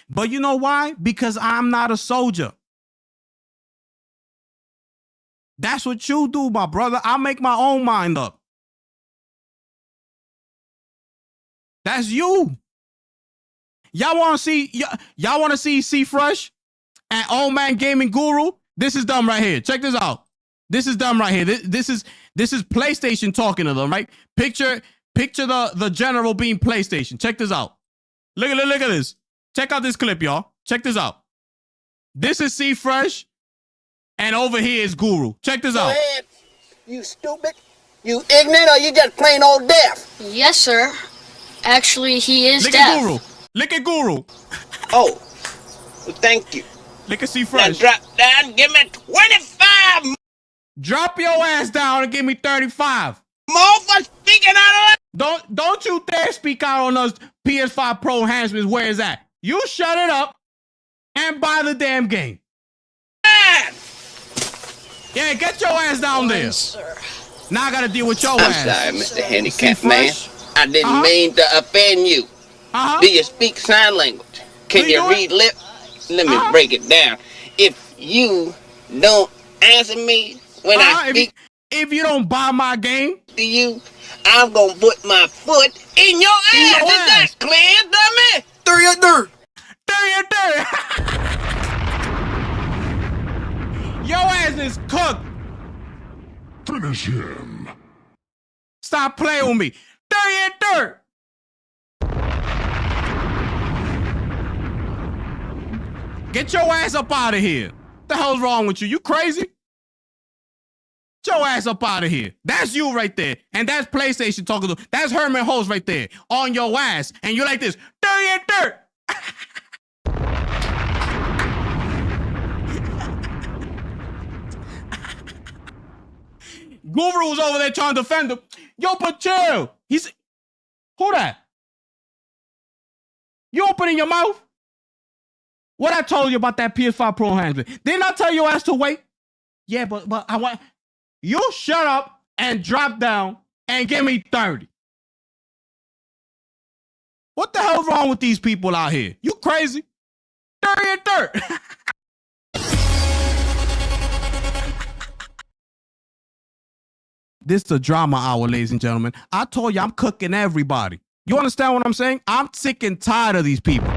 But you know why? Because I'm not a soldier. That's what you do, my brother. I make my own mind up. That's you. Y'all want to see y'all want to see Fresh and Old Man Gaming Guru? This is them right here. Check this out. This is them right here. This is PlayStation talking to them, right? Picture the general being PlayStation. Check this out. Look at this. Check out this clip, y'all. Check this out. This is C Fresh, and over here is Guru. Check this out. Go ahead. You stupid. You ignorant, or you just plain old deaf? Yes, sir. Actually, he is Look deaf. at Guru. Look at Guru. Oh, well, thank you. Look at C Fresh. Now drop down, give me 25 Drop your ass down and give me 35. more for speaking out of it. Don't you dare speak out on us PS5 Pro enhancements. Where is that? You shut it up and buy the damn game. Yeah, get your ass down there. Sir. Now I gotta deal with your I'm ass. sorry, Mr. Handicap Man. I didn't mean to offend you. Do you speak sign language? Can you read lip? Let me break it down. If you don't answer me when I speak, if you don't buy my game to you, I'm gonna put my foot in your ass. Is that clear, dummy? Through your dirt. Through your dirt. Your ass is cooked. Finish him. Stop playing with me. Through your dirt. Get your ass up out of here. What the hell's wrong with you? You crazy? Get your ass up out of here. That's you right there. And that's PlayStation talking to. That's Herman Holtz right there on your ass. And you're like this. Through your dirt. Guru was over there trying to defend him. Yo, but chill. He's. Who that? You opening your mouth? What I told you about that PS5 Pro enhancement? Didn't I tell your ass to wait? Yeah, but I want you shut up and drop down and give me 30. What the hell's wrong with these people out here? You crazy? 30 and dirt. This is the drama hour, ladies and gentlemen. I told you I'm cooking everybody. You understand what I'm saying? I'm sick and tired of these people.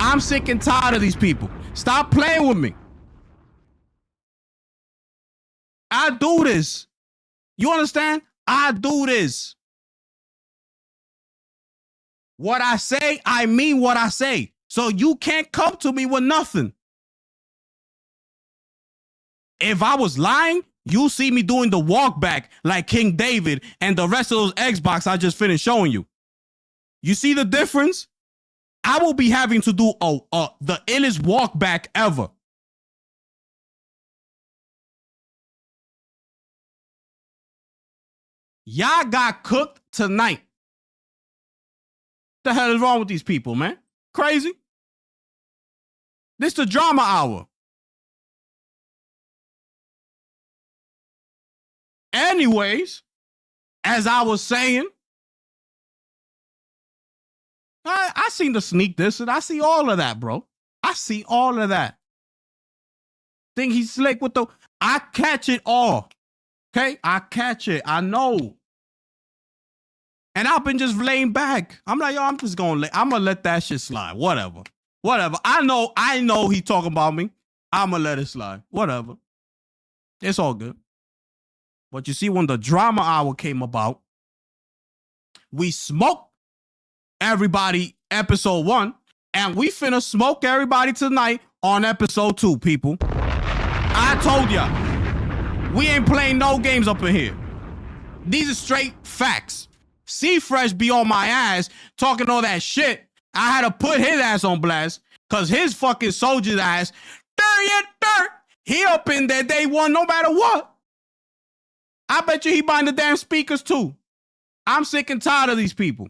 I'm sick and tired of these people. Stop playing with me. I do this. You understand? I do this. What I say, I mean what I say. So you can't come to me with nothing. If I was lying, you see me doing the walk back like King David and the rest of those Xbox I just finished showing you. You see the difference? I will be having to do the illest walk back ever. Y'all got cooked tonight. The hell is wrong with these people, man? Crazy? This the drama hour. Anyways, as I was saying, I seen the sneak this and I see all of that, bro. I see all of that. Think he's slick with the... I catch it all. Okay? I catch it. I know. And I've been just laying back. I'm like, yo, I'm gonna let that shit slide. Whatever. I know he talking about me. I'm gonna let it slide. Whatever. It's all good. But you see, when the drama hour came about, we smoked everybody episode 1, and we finna smoke everybody tonight on episode 2, people. I told ya, we ain't playing no games up in here. These are straight facts. C-Fresh be on my ass talking all that shit. I had to put his ass on blast because his fucking soldier's ass, he up in there day one no matter what. I bet you he buying the damn speakers too. I'm sick and tired of these people.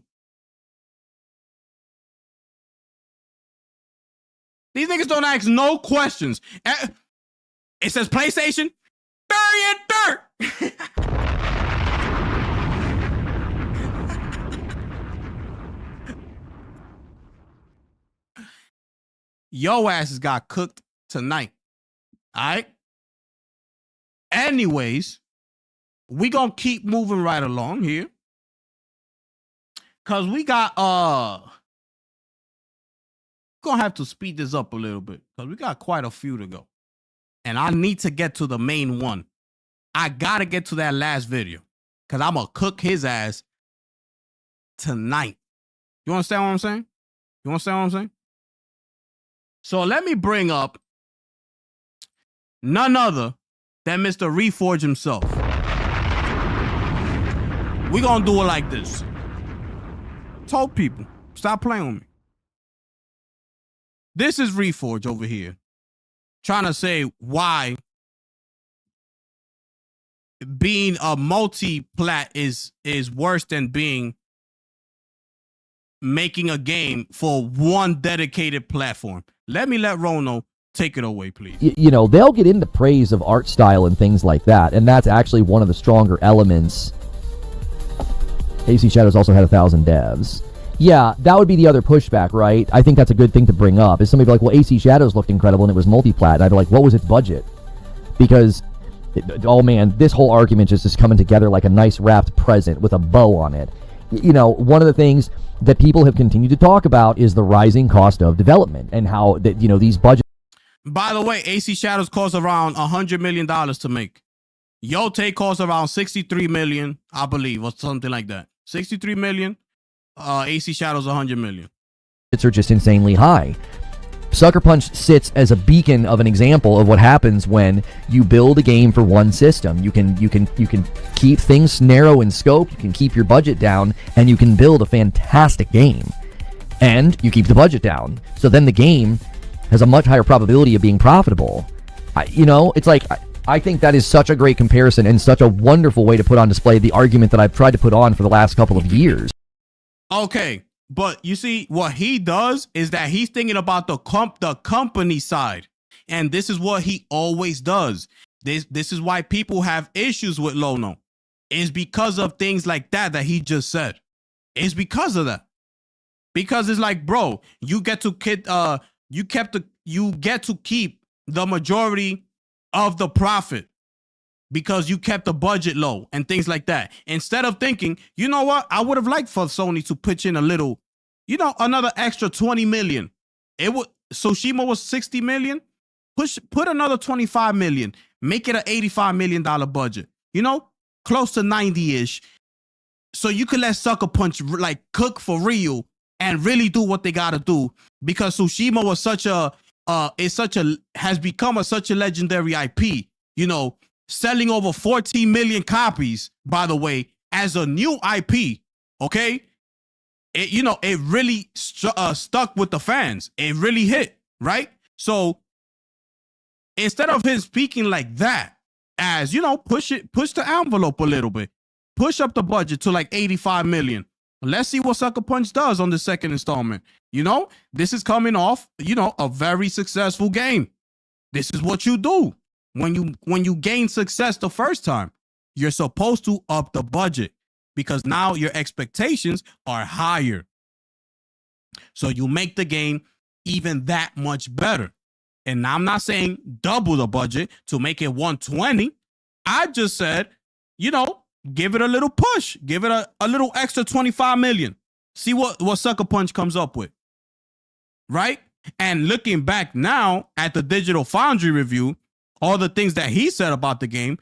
These niggas don't ask no questions. It says PlayStation. Yo asses got cooked tonight. All right? Anyways, we gonna keep moving right along here. Cause we got gonna have to speed this up a little bit. Cause we got quite a few to go. And I need to get to the main one. I gotta get to that last video. Cause I'm gonna cook his ass tonight. You understand what I'm saying? You understand what I'm saying? So let me bring up none other than Mr. Reforge himself. We're gonna do it like this. Told people, stop playing with me. This is Reforge over here, trying to say why being a multi-plat is worse than making a game for one dedicated platform. Let Rono take it away, please. You know, they'll get into praise of art style and things like that, and that's actually one of the stronger elements. AC Shadows also had 1,000 devs. Yeah, that would be the other pushback, right? I think that's a good thing to bring up. Is somebody be like, well, AC Shadows looked incredible and it was multi-plat. And I'd be like, what was its budget? Because, oh man, this whole argument just is coming together like a nice wrapped present with a bow on it. You know, one of the things that people have continued to talk about is the rising cost of development and how that, you know, these budgets. By the way, AC Shadows costs around $100 million to make. Yo Take costs around $63 million, I believe, or something like that. $63 million. AC Shadows $100 million. Are just insanely high. Sucker Punch sits as a beacon of an example of what happens when you build a game for one system. You can keep things narrow in scope, you can keep your budget down, and you can build a fantastic game. And you keep the budget down. So then the game has a much higher probability of being profitable. It's like I think that is such a great comparison and such a wonderful way to put on display the argument that I've tried to put on for the last couple of years. Okay, but you see, what he does is that he's thinking about the company side. And this is what he always does. This is why people have issues with Lono. It's because of things like that he just said. It's because of that. Because it's like, bro, you get to keep the majority of the profit because you kept the budget low and things like that. Instead of thinking, you know what, I would have liked for Sony to pitch in a little, another extra 20 million. Tsushima was 60 million. Put another 25 million. Make it an $85 million budget. Close to 90-ish. So you can let Sucker Punch cook for real and really do what they gotta do, because Tsushima was has become such a legendary IP. Selling over 14 million copies, by the way, as a new IP. Okay, it really stuck with the fans. It really hit, right? So instead of him speaking like that, as push the envelope a little bit, push up the budget to like 85 million. Let's see what Sucker Punch does on the second installment. This is coming off, a very successful game. This is what you do when you gain success the first time. You're supposed to up the budget because now your expectations are higher. So you make the game even that much better. And I'm not saying double the budget to make it 120. I just said, give it a little push. Give it a little extra 25 million. See what Sucker Punch comes up with. Right? And looking back now at the Digital Foundry review, all the things that he said about the game,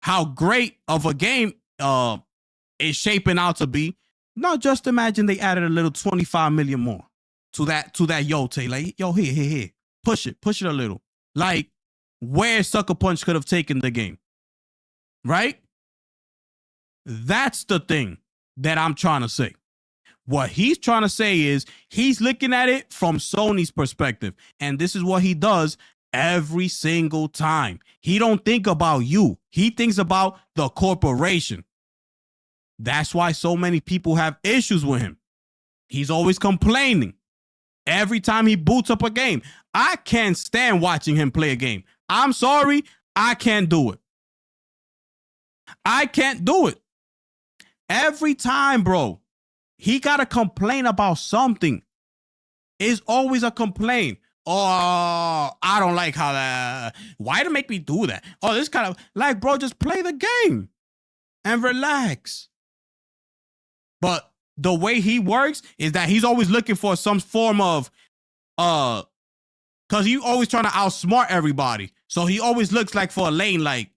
how great of a game is shaping out to be. No, just imagine they added a little 25 million more to that Yote. Like, yo, here. Push it a little. Like, where Sucker Punch could have taken the game. Right? That's the thing that I'm trying to say. What he's trying to say is he's looking at it from Sony's perspective. And this is what he does every single time. He don't think about you. He thinks about the corporation. That's why so many people have issues with him. He's always complaining. Every time he boots up a game, I can't stand watching him play a game. I'm sorry, I can't do it. I can't do it. Every time, bro, he got to complain about something. It's always a complaint. Oh, I don't like how that. Why to make me do that? Oh, this kind of like, bro, just play the game and relax. But the way he works is that he's always looking for some form of, because he's always trying to outsmart everybody. So he always looks like for a lane, like,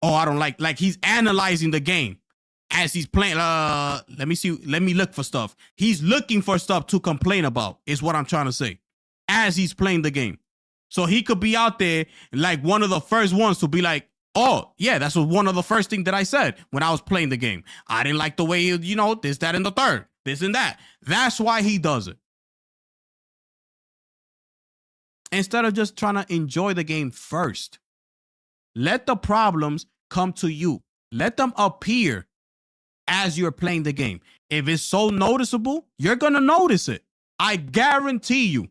oh, I don't like he's analyzing the game as he's playing. Let me see. Let me look for stuff. He's looking for stuff to complain about, is what I'm trying to say, as he's playing the game. So he could be out there like one of the first ones to be like, oh, yeah, that's one of the first things that I said when I was playing the game. I didn't like the way, this, that, and the third, this and that. That's why he does it. Instead of just trying to enjoy the game first. Let the problems come to you. Let them appear as you're playing the game. If it's so noticeable, you're going to notice it. I guarantee you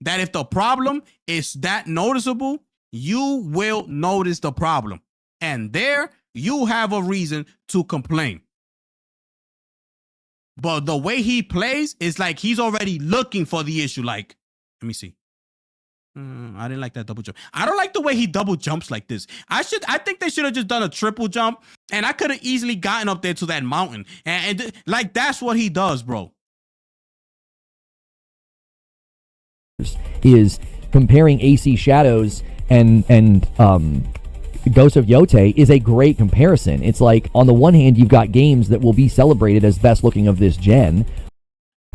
that if the problem is that noticeable, you will notice the problem. And there, you have a reason to complain. But the way he plays is like he's already looking for the issue. Like, let me see. I didn't like that double jump. I don't like the way he double jumps like this. I think they should have just done a triple jump, and I could have easily gotten up there to that mountain. And like, that's what he does, bro. Is comparing AC Shadows and Ghost of Yote is a great comparison. It's like, on the one hand, you've got games that will be celebrated as best looking of this gen,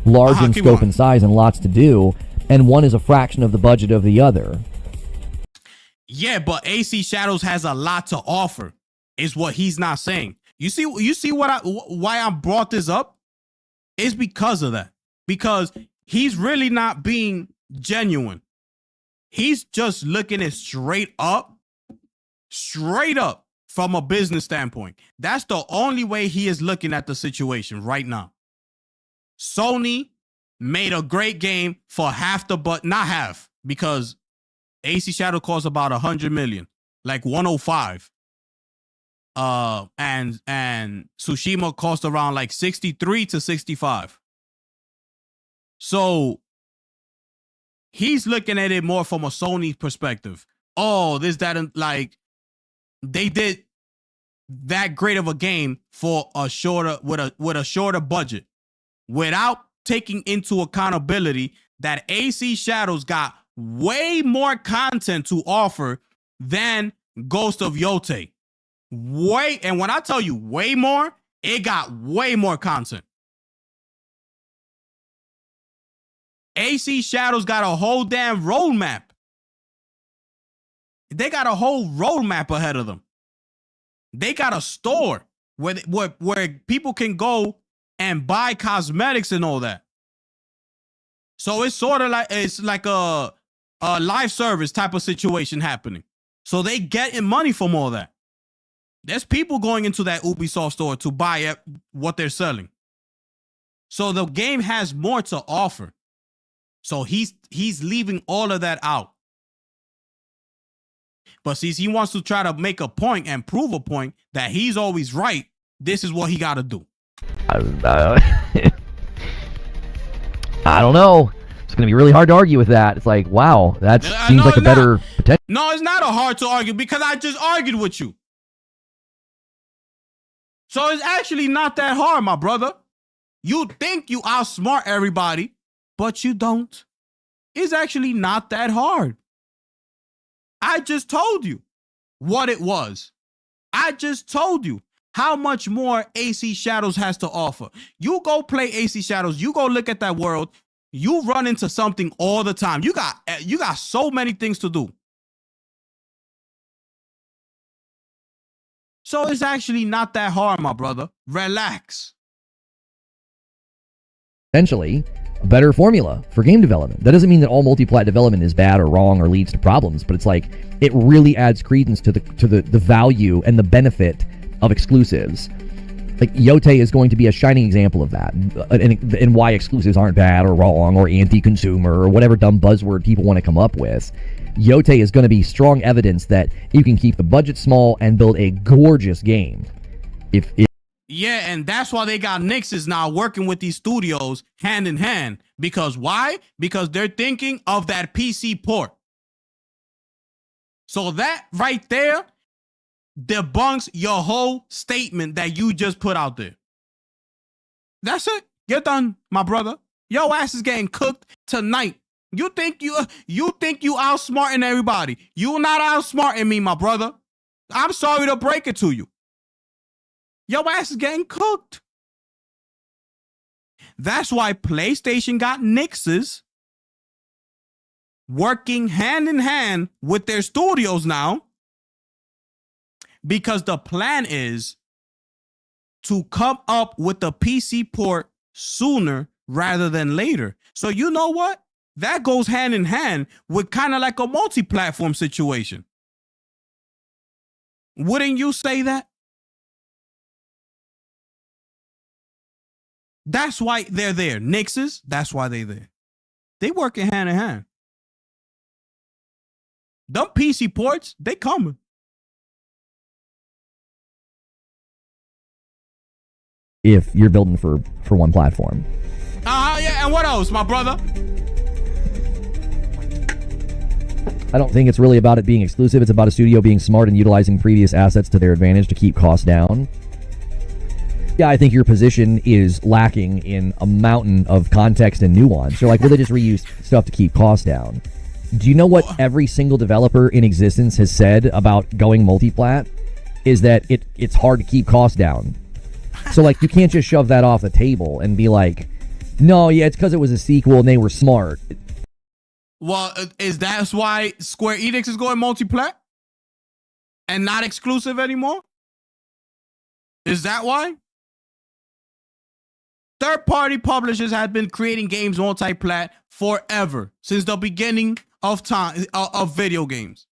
large in scope and size and lots to do, and one is a fraction of the budget of the other. Yeah, but AC Shadows has a lot to offer, is what he's not saying. You see why I brought this up? It's because of that. Because he's really not being genuine. He's just looking at straight up from a business standpoint. That's the only way he is looking at the situation right now. Sony made a great game for half the not half, because AC Shadow costs about 100 million, like 105. And Tsushima cost around like 63 to 65. So he's looking at it more from a Sony perspective. Oh, this, that, and like, they did that great of a game for a shorter, with a shorter budget, without taking into accountability that AC Shadows got way more content to offer than Ghost of Yote. And when I tell you way more, it got way more content. AC Shadows got a whole damn roadmap. They got a whole roadmap ahead of them. They got a store where people can go and buy cosmetics and all that. So it's sort of like a live service type of situation happening. So they getting money from all that. There's people going into that Ubisoft store to buy what they're selling. So the game has more to offer. So he's leaving all of that out. But since he wants to try to make a point and prove a point that he's always right, this is what he got to do. I don't know. It's going to be really hard to argue with that. It's like, wow, that seems like a better potential. No, it's not a hard to argue because I just argued with you. So it's actually not that hard, my brother. You think you outsmart everybody, but you don't. It's actually not that hard. I just told you what it was. I just told you how much more AC Shadows has to offer. You go play AC Shadows. You go look at that world. You run into something all the time. You got so many things to do. So it's actually not that hard, my brother. Relax. Potentially a better formula for game development. That doesn't mean that all multi-plat development is bad or wrong or leads to problems, but it's like it really adds credence to the value and the benefit of exclusives. Like Yote is going to be a shining example of that, and why exclusives aren't bad or wrong or anti-consumer or whatever dumb buzzword people want to come up with. Yote is going to be strong evidence that you can keep the budget small and build a gorgeous game. Yeah, and that's why they got Nixes now working with these studios hand in hand. Because why? Because they're thinking of that PC port. So that right there debunks your whole statement that you just put out there. That's it. You're done, my brother. Your ass is getting cooked tonight. You think you outsmarting everybody. You're not outsmarting me, my brother. I'm sorry to break it to you. Your ass is getting cooked. That's why PlayStation got Nixes working hand in hand with their studios now, because the plan is to come up with the PC port sooner rather than later. So you know what? That goes hand in hand with kind of like a multi-platform situation. Wouldn't you say that? That's why they're there. Nixes, that's why they're there. They working hand in hand. Them PC ports, they coming. If you're building for one platform. Yeah, and what else, my brother? I don't think it's really about it being exclusive. It's about a studio being smart and utilizing previous assets to their advantage to keep costs down. Yeah, I think your position is lacking in a mountain of context and nuance. You're like, well, they just reuse stuff to keep costs down. Do you know what every single developer in existence has said about going multi-plat? Is that it's hard to keep costs down. So, like, you can't just shove that off the table and be like, no, yeah, it's because it was a sequel and they were smart. Well, is that why Square Enix is going multi-plat and not exclusive anymore? Is that why? Third-party publishers have been creating games multi-plat forever, since the beginning of time of video games.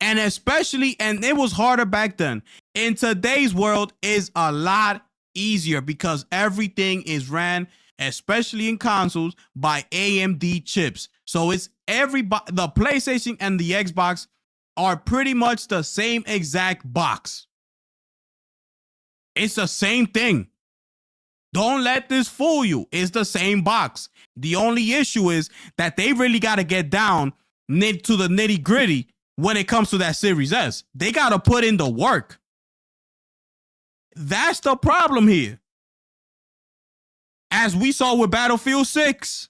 And especially, and it was harder back then. In today's world, is a lot easier because everything is ran, especially in consoles, by AMD chips. So it's everybody, the PlayStation and the Xbox are pretty much the same exact box. It's the same thing. Don't let this fool you. It's the same box. The only issue is that they really got to get down to the nitty gritty when it comes to that Series S. They got to put in the work. That's the problem here. As we saw with Battlefield 6,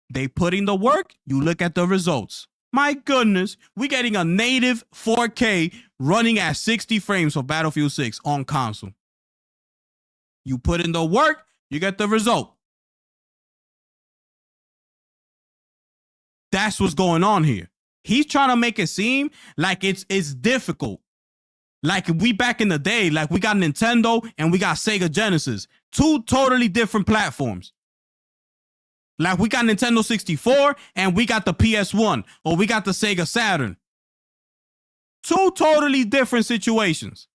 they put in the work. You look at the results. My goodness, we're getting a native 4K running at 60 frames for Battlefield 6 on console. You put in the work, you get the result. That's what's going on here. He's trying to make it seem like it's difficult. Like we back in the day, like we got Nintendo and we got Sega Genesis. Two totally different platforms. Like we got Nintendo 64 and we got the PS1 or we got the Sega Saturn. Two totally different situations.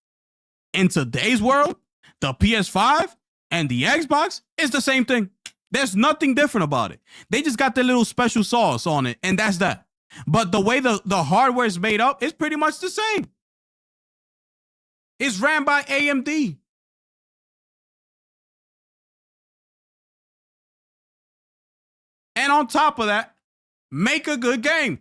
In today's world, The PS5 and the Xbox is the same thing. There's nothing different about it. They just got their little special sauce on it, and that's that. But the way the hardware is made up is pretty much the same. It's ran by AMD. And on top of that, make a good game.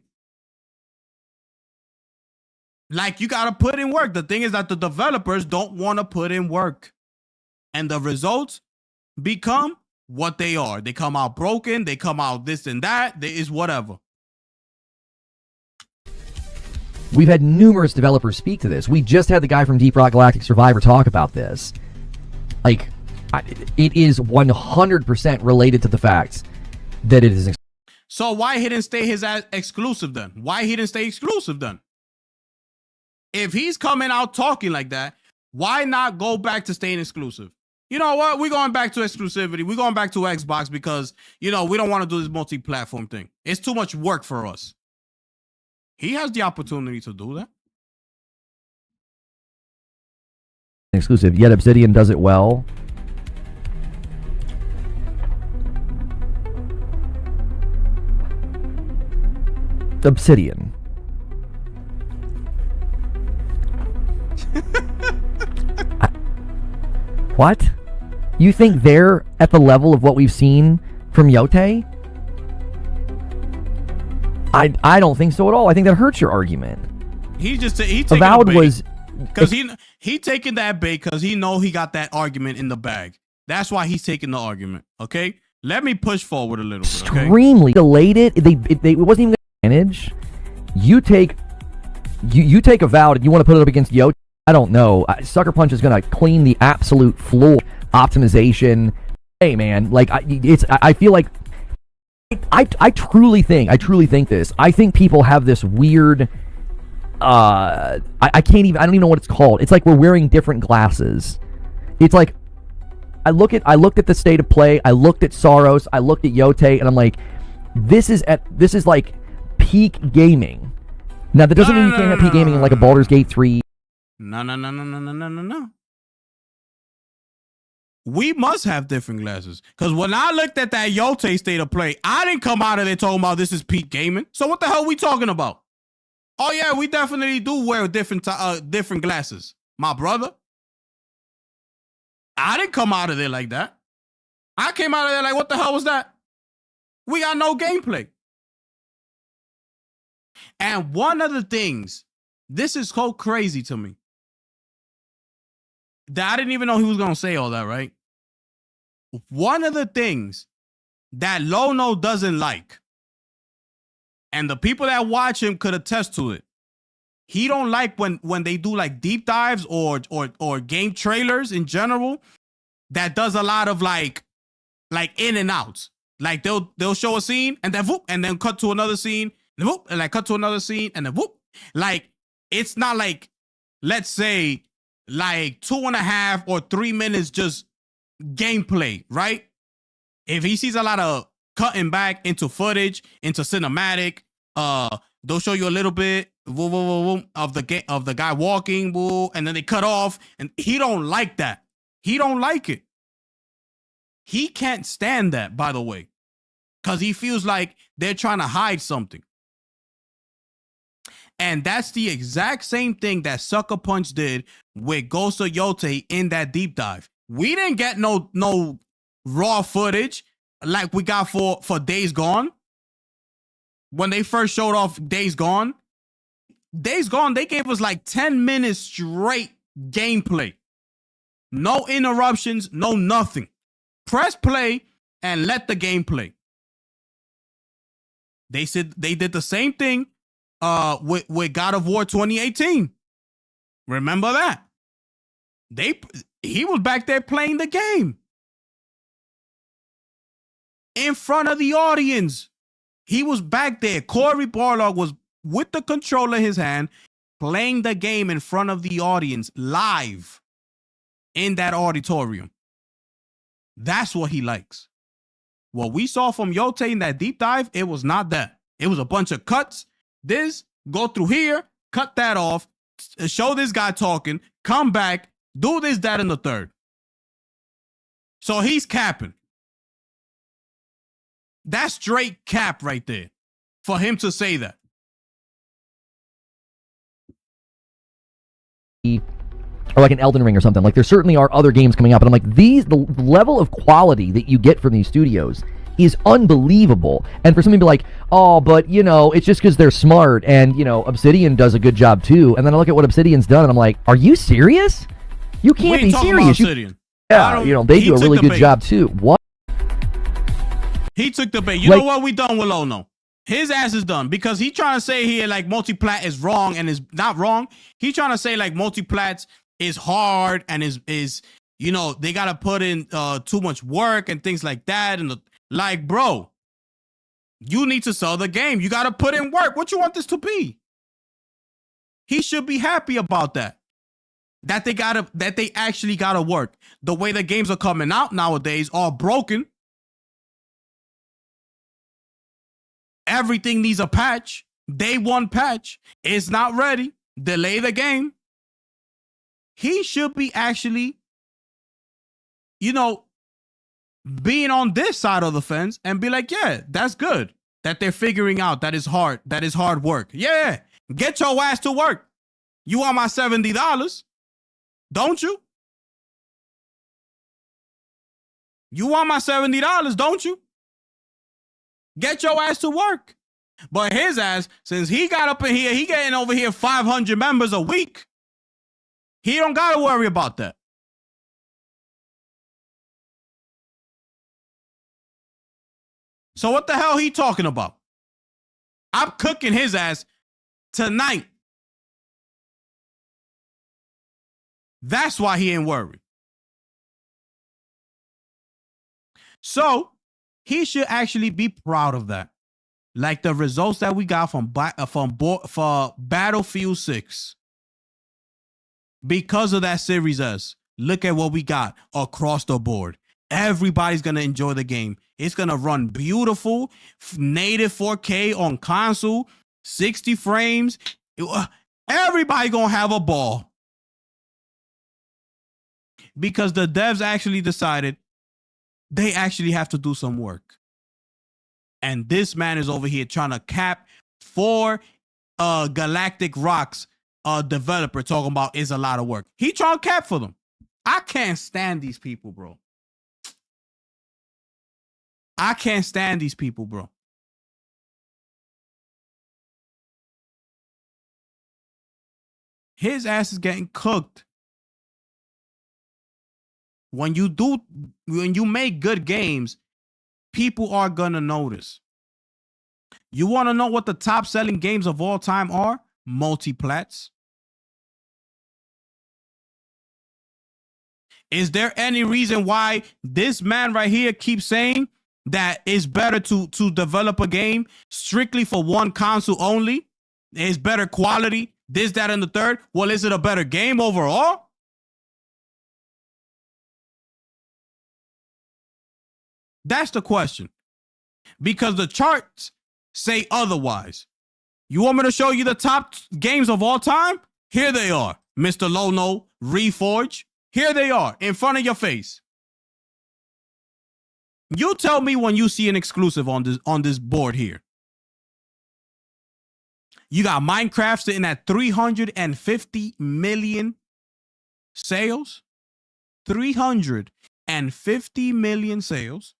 Like, you got to put in work. The thing is that the developers don't want to put in work. And the results become what they are. They come out broken. They come out this and that. There is whatever. We've had numerous developers speak to this. We just had the guy from Deep Rock Galactic Survivor talk about this. Like, it is 100% related to the fact that it is. So why he didn't stay his exclusive then? Why he didn't stay exclusive then? If he's coming out talking like that, why not go back to staying exclusive? You know what? We're going back to exclusivity. We're going back to Xbox because, we don't want to do this multi-platform thing. It's too much work for us. He has the opportunity to do that. Exclusive, yet Obsidian does it well. Obsidian. What? You think they're at the level of what we've seen from Yote? I don't think so at all. I think that hurts your argument. He taking Avowed was because he taking that bait because he know he got that argument in the bag. That's why he's taking the argument. Okay, let me push forward a little bit. Okay? Extremely delayed it. It wasn't even an advantage. You take Avowed and you want to put it up against Yote. I don't know. Sucker Punch is gonna clean the absolute floor. Optimization. Hey man, like I feel like I truly think this. I think people have this weird. I don't even know what it's called. It's like we're wearing different glasses. It's like I looked at the state of play. I looked at Saros. I looked at Yote, and I'm like, this is like peak gaming. Now that doesn't mean you can't have peak gaming in like a Baldur's Gate 3. No. We must have different glasses. Because when I looked at that Yote state of play, I didn't come out of there talking about this is peak gaming. So what the hell are we talking about? Oh yeah, we definitely do wear different glasses. My brother. I didn't come out of there like that. I came out of there like, what the hell was that? We got no gameplay. And one of the things, this is so crazy to me, that I didn't even know he was going to say all that, right? One of the things that Lono doesn't like, and the people that watch him could attest to it, he don't like when they do like deep dives or game trailers in general that does a lot of like in and outs. Like they'll show a scene and then whoop, and then cut to another scene, and whoop, and like cut to another scene and then whoop. Like it's not like, let's say, like 2.5 or 3 minutes just gameplay, right? If he sees a lot of cutting back into footage, into cinematic, they'll show you a little bit of the guy walking, and then they cut off, and he don't like that. He don't like it. He can't stand that, by the way, because he feels like they're trying to hide something. And that's the exact same thing that Sucker Punch did with Ghost of Yote in that deep dive. We didn't get no raw footage like we got for Days Gone. When they first showed off Days Gone, they gave us like 10 minutes straight gameplay. No interruptions, no nothing. Press play and let the game play. They said they did the same thing with God of War 2018. Remember that? He was back there playing the game in front of the audience. He was back there. Corey Barlog was with the controller in his hand, playing the game in front of the audience live in that auditorium. That's what he likes. What we saw from Yote in that deep dive, it was not that. It was a bunch of cuts. This, go through here, cut that off, show this guy talking, come back, do this, that, and the third. So he's capping. That's straight cap right there for him to say that. Or like an Elden Ring or something. Like there certainly are other games coming out, but I'm like, the level of quality that you get from these studios is unbelievable. And for somebody to be like, oh, but you know, it's just because they're smart, and you know, Obsidian does a good job too. And then I look at what Obsidian's done, and I'm like, are you serious? You can't be serious. Yeah, you know, they do a really good job too. What? He took the bait. You know what? We done with Lono. His ass is done because he trying to say here like multiplat is wrong and is not wrong. He trying to say like multiplats is hard and is you know, they gotta put in too much work and things like that. And like, bro, you need to sell the game. You gotta put in work. What you want this to be? He should be happy about that. That they actually gotta work. The way the games are coming out nowadays are broken. Everything needs a patch. Day one patch. It's not ready. Delay the game. He should be actually, you know, being on this side of the fence and be like, yeah, that's good. That they're figuring out that is hard. That is hard work. Yeah. Get your ass to work. You want my $70, don't you? You want my $70, don't you? Get your ass to work. But his ass, since he got up in here, he getting over here 500 members a week. He don't got to worry about that. So what the hell he talking about? I'm cooking his ass tonight. That's why he ain't worried. So he should actually be proud of that. Like the results that we got for Battlefield 6. Because of that Series S, look at what we got across the board. Everybody's going to enjoy the game. It's going to run beautiful, native 4K on console, 60 frames. Everybody going to have a ball. Because the devs actually decided they actually have to do some work. And this man is over here trying to cap for Galactic Rocks developer talking about is a lot of work. He trying to cap for them. I can't stand these people, bro. I can't stand these people, bro. His ass is getting cooked. When you make good games, people are gonna notice. You want to know what the top selling games of all time are? Multiplats. Is there any reason why this man right here keeps saying that it's better to develop a game strictly for one console only? It's better quality, this, that, and the third. Well, is it a better game overall? That's the question. Because the charts say otherwise. You want me to show you the top games of all time? Here they are. Mr. Lono, Reforge. Here they are in front of your face. You tell me when you see an exclusive on this board here. You got Minecraft sitting at 350 million sales. 350 million sales.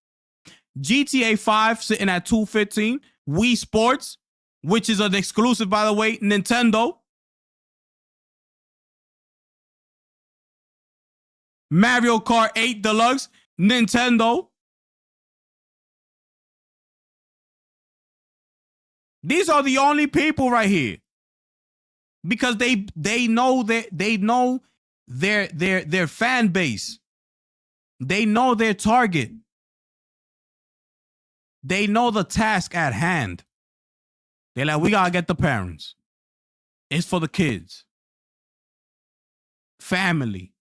GTA 5 sitting at 215. Wii Sports, which is an exclusive, by the way, Nintendo. Mario Kart 8 Deluxe, Nintendo. These are the only people right here. Because they know their fan base. They know their target. They know the task at hand. They're like, we gotta get the parents. It's for the kids. Family.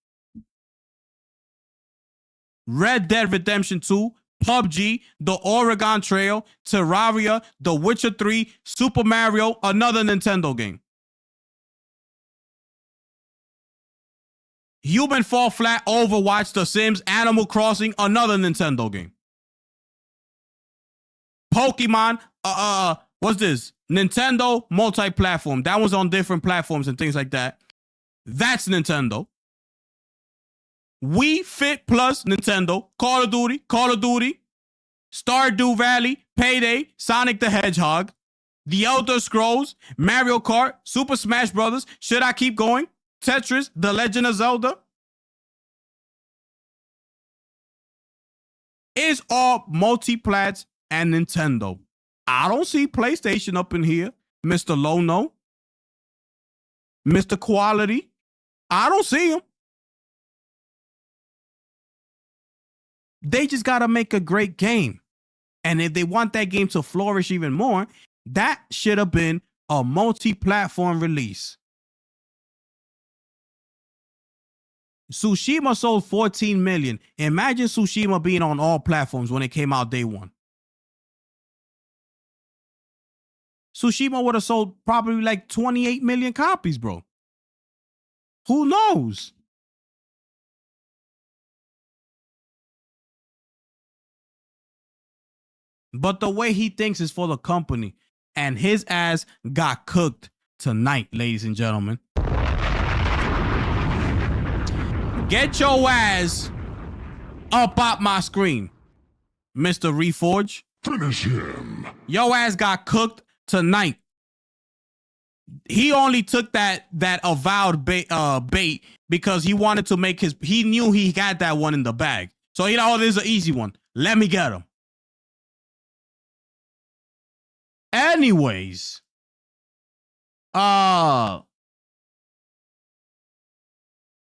Red Dead Redemption 2, PUBG, The Oregon Trail, Terraria, The Witcher 3, Super Mario, another Nintendo game. Human Fall Flat, Overwatch, The Sims, Animal Crossing, another Nintendo game. Pokemon, what's this? Nintendo multi-platform. That was on different platforms and things like that. That's Nintendo. Wii Fit Plus, Nintendo. Call of Duty, Stardew Valley, Payday, Sonic the Hedgehog, The Elder Scrolls, Mario Kart, Super Smash Brothers. Should I keep going? Tetris, The Legend of Zelda. It's all multi-plats and Nintendo. I don't see PlayStation up in here, Mr. Low-No, Mr. Quality. I don't see him. They just got to make a great game. And if they want that game to flourish even more, that should have been a multi-platform release. Tsushima sold 14 million. Imagine Tsushima being on all platforms when it came out day one. Tsushima would have sold probably like 28 million copies, bro. Who knows? But the way he thinks is for the company. And his ass got cooked tonight, ladies and gentlemen. Get your ass up out my screen, Mr. Reforge. Finish him. Your ass got cooked tonight. He only took that avowed bait because he wanted to make he knew he got that one in the bag. So you know, this is an easy one. Let me get him. Anyways,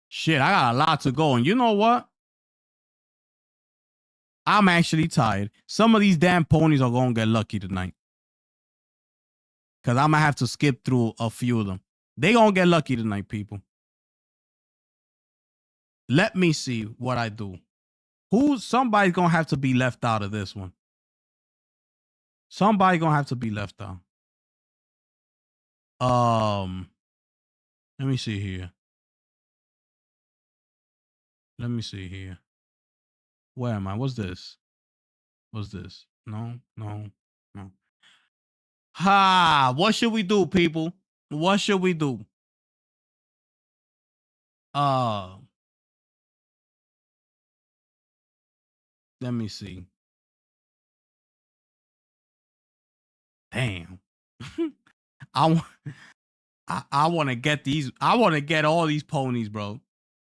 shit, I got a lot to go. And you know what? I'm actually tired. Some of these damn ponies are going to get lucky tonight. Because I'm going to have to skip through a few of them. They going to get lucky tonight, people. Let me see what I do. Somebody's going to have to be left out of this one. Somebody going to have to be left out. Let me see here. Let me see here. Where am I? What's this? What's this? No. Ha! What should we do, people? What should we do? Let me see. Damn. I want to get these. I want to get all these ponies, bro.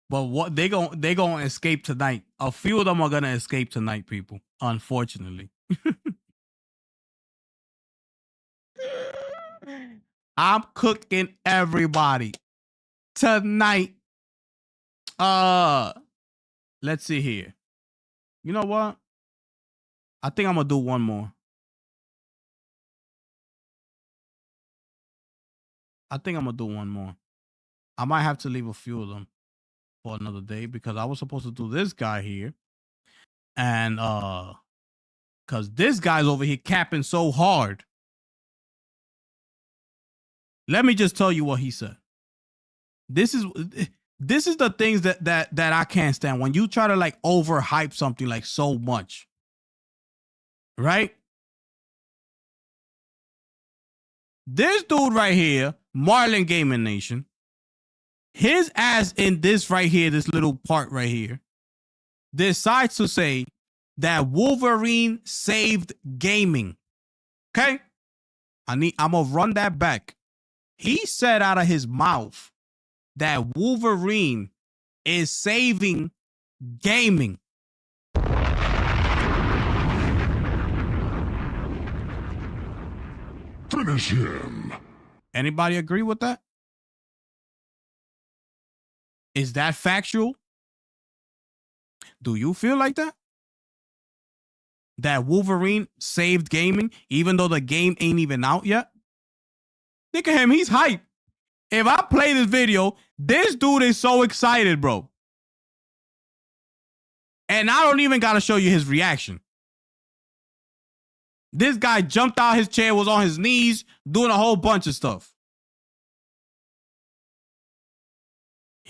But what they gonna escape tonight. A few of them are gonna escape tonight, people. Unfortunately. I'm cooking everybody tonight. Let's see here. You know what? I think I'm gonna do one more. I might have to leave a few of them for another day because I was supposed to do this guy here. And because this guy's over here capping so hard. Let me just tell you what he said. This is the things that I can't stand. When you try to like overhype something like so much. Right? This dude right here, Marlin Gaming Nation, his ass in this right here, this little part right here, decides to say that Wolverine saved gaming. Okay? I'm gonna run that back. He said out of his mouth that Wolverine is saving gaming. Finish him. Anybody agree with that? Is that factual? Do you feel like that? That Wolverine saved gaming even though the game ain't even out yet? Look at him, he's hyped. If I play this video, this dude is so excited, bro. And I don't even gotta show you his reaction. This guy jumped out his chair, was on his knees, doing a whole bunch of stuff.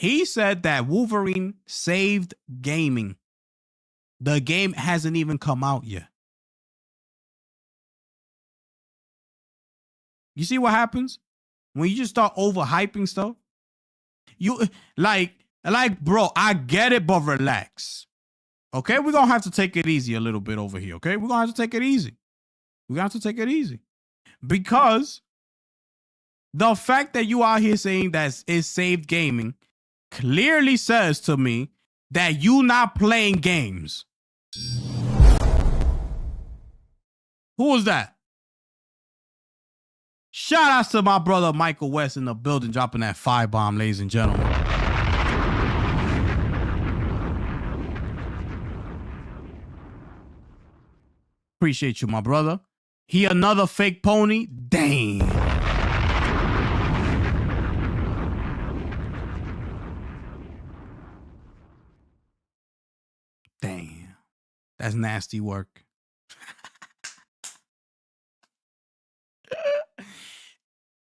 He said that Wolverine saved gaming. The game hasn't even come out yet. You see what happens when you just start overhyping stuff? You like, bro, I get it, but relax. Okay, we're gonna have to take it easy a little bit over here. Okay, we're gonna have to take it easy. We're gonna have to take it easy. Because the fact that you out here saying that it's saved gaming clearly says to me that you not playing games. Who was that? Shout out to my brother Michael West in the building, dropping that firebomb, ladies and gentlemen. Appreciate you, my brother. He another fake pony? Dang. Damn. That's nasty work.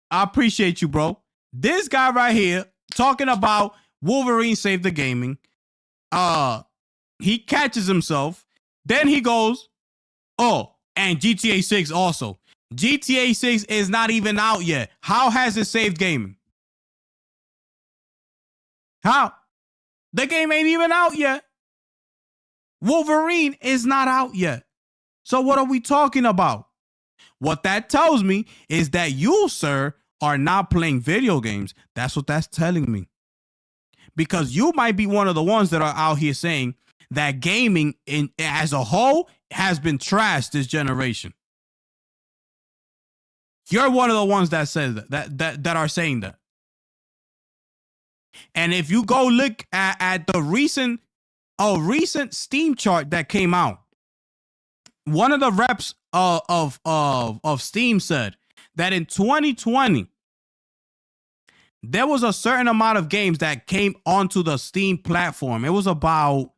I appreciate you, bro. This guy right here talking about Wolverine saved the gaming. He catches himself. Then he goes, oh, and GTA 6 also. GTA 6 is not even out yet. How has it saved gaming? How? The game ain't even out yet. Wolverine is not out yet. So what are we talking about? What that tells me is that you, sir, are not playing video games. That's what that's telling me. Because you might be one of the ones that are out here saying that gaming as a whole has been trashed this generation. You're one of the ones that says that are saying that. And if you go look at the recent Steam chart that came out, one of the reps of Steam said that in 2020 there was a certain amount of games that came onto the Steam platform. It was about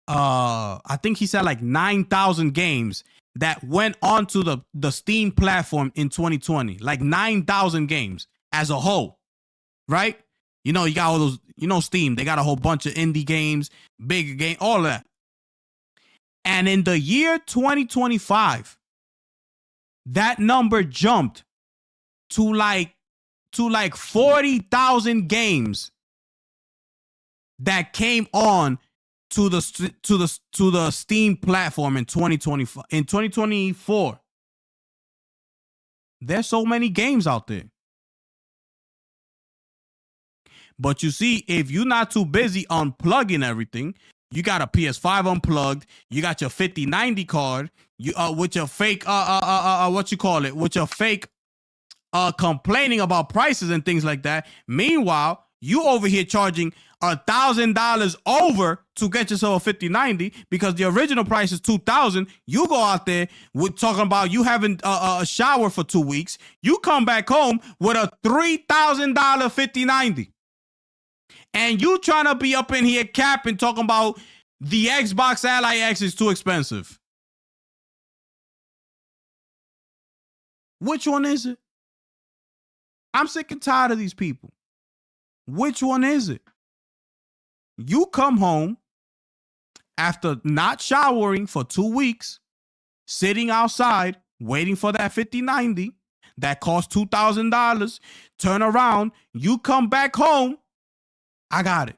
I think he said like 9,000 games that went onto the Steam platform in 2020. Like 9,000 games as a whole, right? You know, you got all those, you know, Steam, they got a whole bunch of indie games, bigger game, all of that. And in the year 2025, that number jumped to like 40,000 games that came on to the Steam platform in 2025. In 2024, there's so many games out there. But you see, if you're not too busy unplugging everything, you got a PS5 unplugged, you got your 5090 card, you with your fake what you call it, with your fake complaining about prices and things like that. Meanwhile, you over here charging $1,000 over to get yourself a 5090 because the original price is $2,000. You go out there with talking about you having a shower for 2 weeks. You come back home with a $3,000 5090. And you trying to be up in here capping, talking about the Xbox Ally X is too expensive. Which one is it? I'm sick and tired of these people. Which one is it? You come home after not showering for 2 weeks, sitting outside, waiting for that 5090 that costs $2,000. Turn around, you come back home. I got it.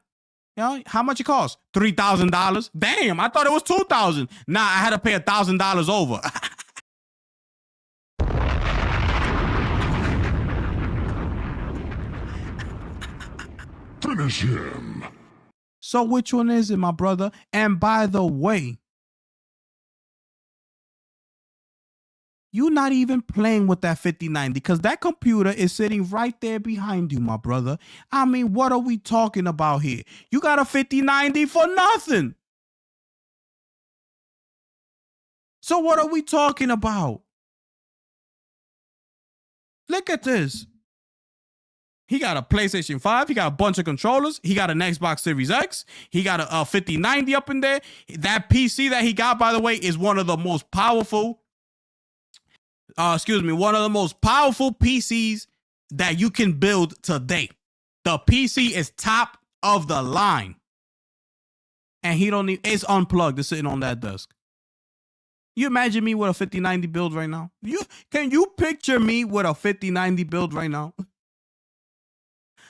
You know, how much it costs? $3,000. Damn, I thought it was $2,000. Nah, I had to pay $1,000 over. Finish him. So which one is it, my brother? And by the way, you're not even playing with that 5090 because that computer is sitting right there behind you, my brother. I mean, what are we talking about here? You got a 5090 for nothing. So what are we talking about? Look at this. He got a PlayStation 5. He got a bunch of controllers. He got an Xbox Series X. He got a 5090 up in there. That PC that he got, by the way, is one of the most powerful one of the most powerful PCs that you can build today. The PC is top of the line. And he don't need, it's unplugged. It's sitting on that desk. You imagine me with a 5090 build right now? Can you picture me with a 5090 build right now?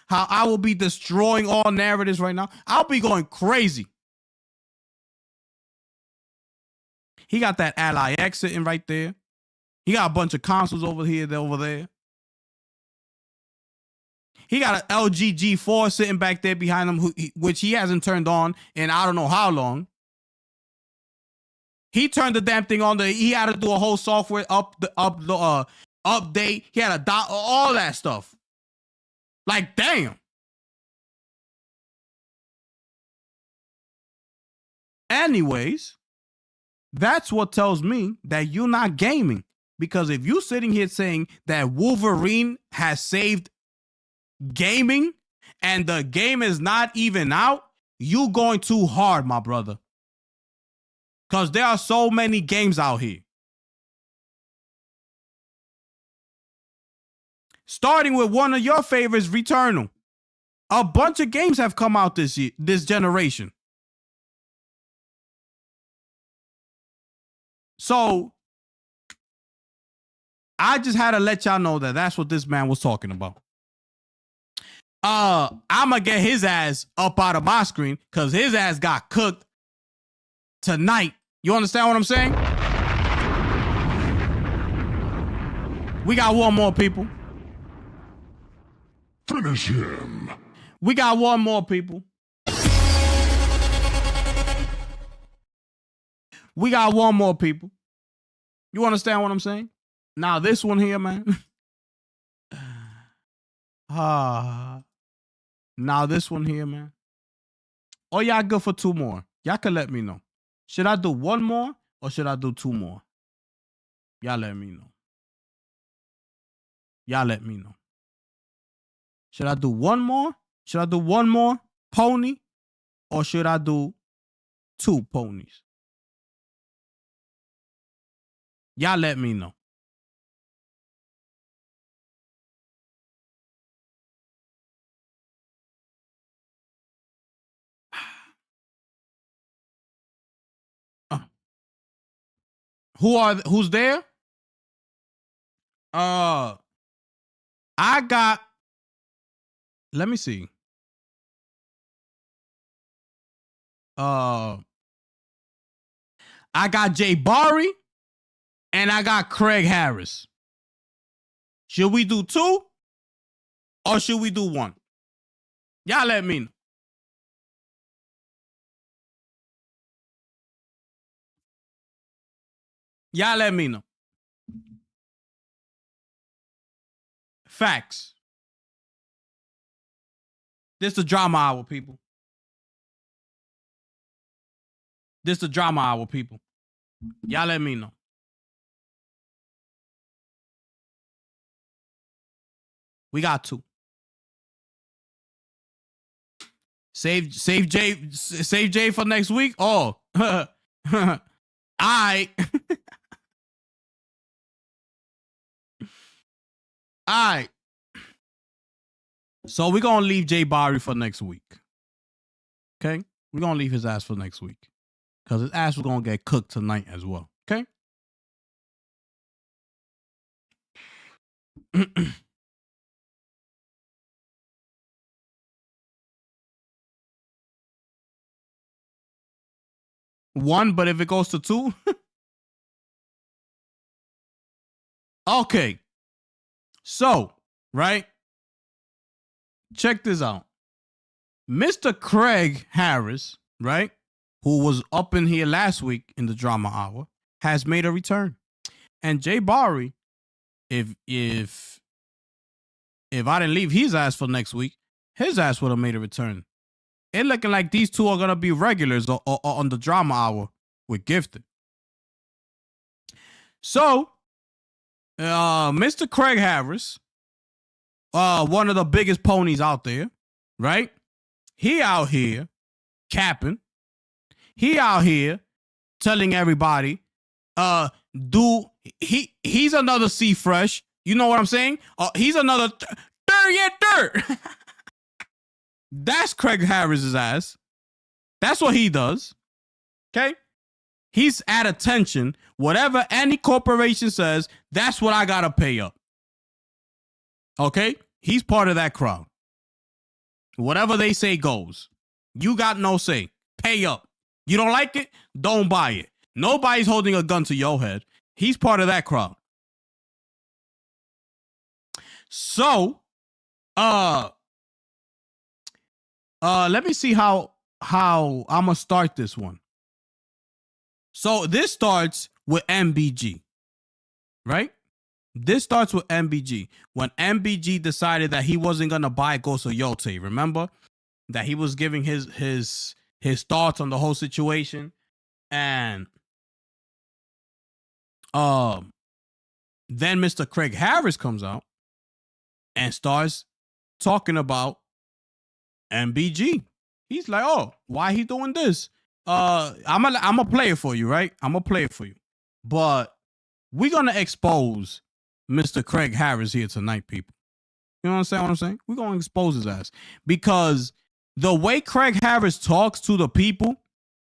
How I will be destroying all narratives right now. I'll be going crazy. He got that Ally X sitting right there. He got a bunch of consoles over here, over there. He got an LG G4 sitting back there behind him, which he hasn't turned on in I don't know how long. He turned the damn thing on. He had to do a whole software update. He had all that stuff. Like, damn. Anyways, that's what tells me that you're not gaming. Because if you're sitting here saying that Wolverine has saved gaming and the game is not even out, you going too hard, my brother. Because there are so many games out here. Starting with one of your favorites, Returnal. A bunch of games have come out this generation. So, I just had to let y'all know that that's what this man was talking about. I'ma get his ass up out of my screen because his ass got cooked tonight. You understand what I'm saying? We got one more, people. Finish him. We got one more, people. We got one more, people. You understand what I'm saying? Now, this one here, man. Now, this one here, man. Oh, y'all good for two more. Y'all can let me know. Should I do one more or should I do two more? Y'all let me know. Y'all let me know. Should I do one more? Should I do one more pony or should I do two ponies? Y'all let me know. Who's there? I got, let me see. I got Jay Barry and I got Craig Harris. Should we do two or should we do one? Y'all let me know. Y'all let me know. Facts. This the drama hour, people. This the drama hour, people. Y'all let me know. We got two. Save Jay for next week. Oh, I. All right. So we're going to leave Jay Barry for next week. Okay? We're going to leave his ass for next week. Because his ass was going to get cooked tonight as well. Okay? One, but if it goes to two? Okay. So, right? Check this out. Mr. Craig Harris, right? Who was up in here last week in the drama hour, has made a return. And Jay Barry, if I didn't leave his ass for next week, his ass would have made a return. It looking like these two are gonna be regulars on the drama hour with Gifted. So, Mr. Craig Harris, one of the biggest ponies out there, right? He out here capping. He out here telling everybody, he's another C Fresh. You know what I'm saying? He's another third. That's Craig Harris's ass. That's what he does. Okay? He's at attention. Whatever any corporation says, that's what I gotta pay up. Okay? He's part of that crowd. Whatever they say goes. You got no say. Pay up. You don't like it? Don't buy it. Nobody's holding a gun to your head. He's part of that crowd. So, let me see how I'm gonna start this one. So this starts with MBG, right? This starts with MBG. When MBG decided that he wasn't gonna buy Ghost of Yote, remember that he was giving his thoughts on the whole situation, and then Mr. Craig Harris comes out and starts talking about MBG. He's like, oh, why he doing this? I'm gonna play it for you, right? I'm gonna play it for you. But we're gonna expose Mr. Craig Harris here tonight, people. You know what I'm saying? We're gonna expose his ass. Because the way Craig Harris talks to the people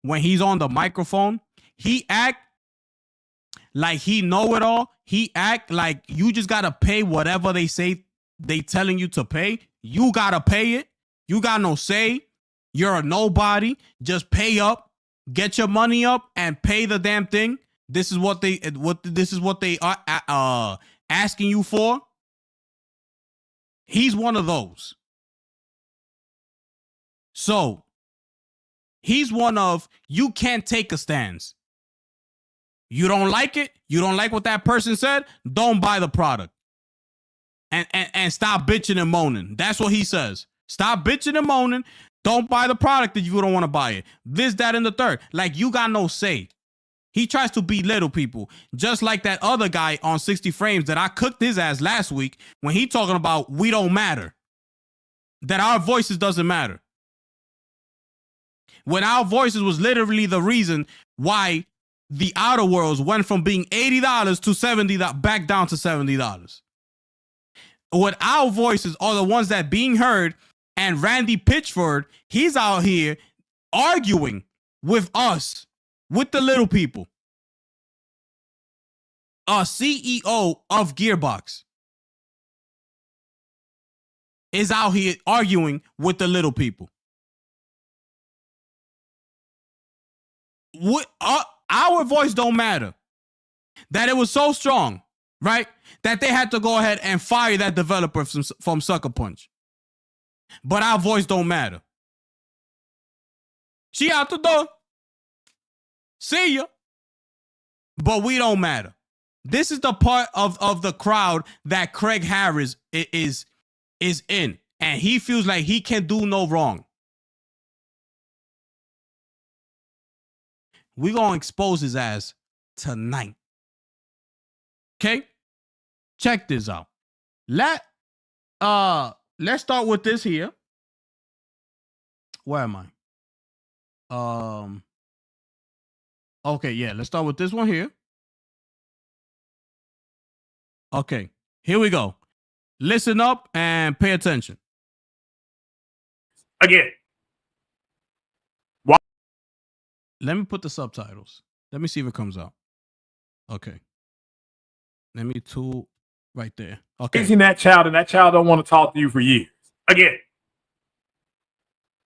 when he's on the microphone, he act like he know it all. He act like you just gotta pay whatever they say they telling you to pay. You gotta pay it. You got no say. You're a nobody. Just pay up, get your money up, and pay the damn thing. This is what they are asking you for. He's one of those. So he's one of, you can't take a stance. You don't like it. You don't like what that person said. Don't buy the product. And stop bitching and moaning. That's what he says. Stop bitching and moaning. Don't buy the product if you don't want to buy it. This, that, and the third. Like, you got no say. He tries to belittle people. Just like that other guy on 60 Frames that I cooked his ass last week when he talking about we don't matter. That our voices doesn't matter. When our voices was literally the reason why the Outer Worlds went from being $80 to $70, back down to $70. When our voices are the ones that being heard, and Randy Pitchford, he's out here arguing with us, with the little people. A CEO of Gearbox is out here arguing with the little people. Our voice don't matter. That it was so strong, right? That they had to go ahead and fire that developer from Sucker Punch. But our voice don't matter. She out the door. See ya. But we don't matter. This is the part of the crowd that Craig Harris is in. And he feels like he can do no wrong. We're going to expose his ass tonight. Okay? Check this out. Let's start with this here. Where am I? Okay, yeah, let's start with this one here. Okay, here we go. Listen up and pay attention. Again. Let me put the subtitles. Let me see if it comes out. Okay. Let me tool right there. Okay. Raising that child, and that child don't want to talk to you for years. Again.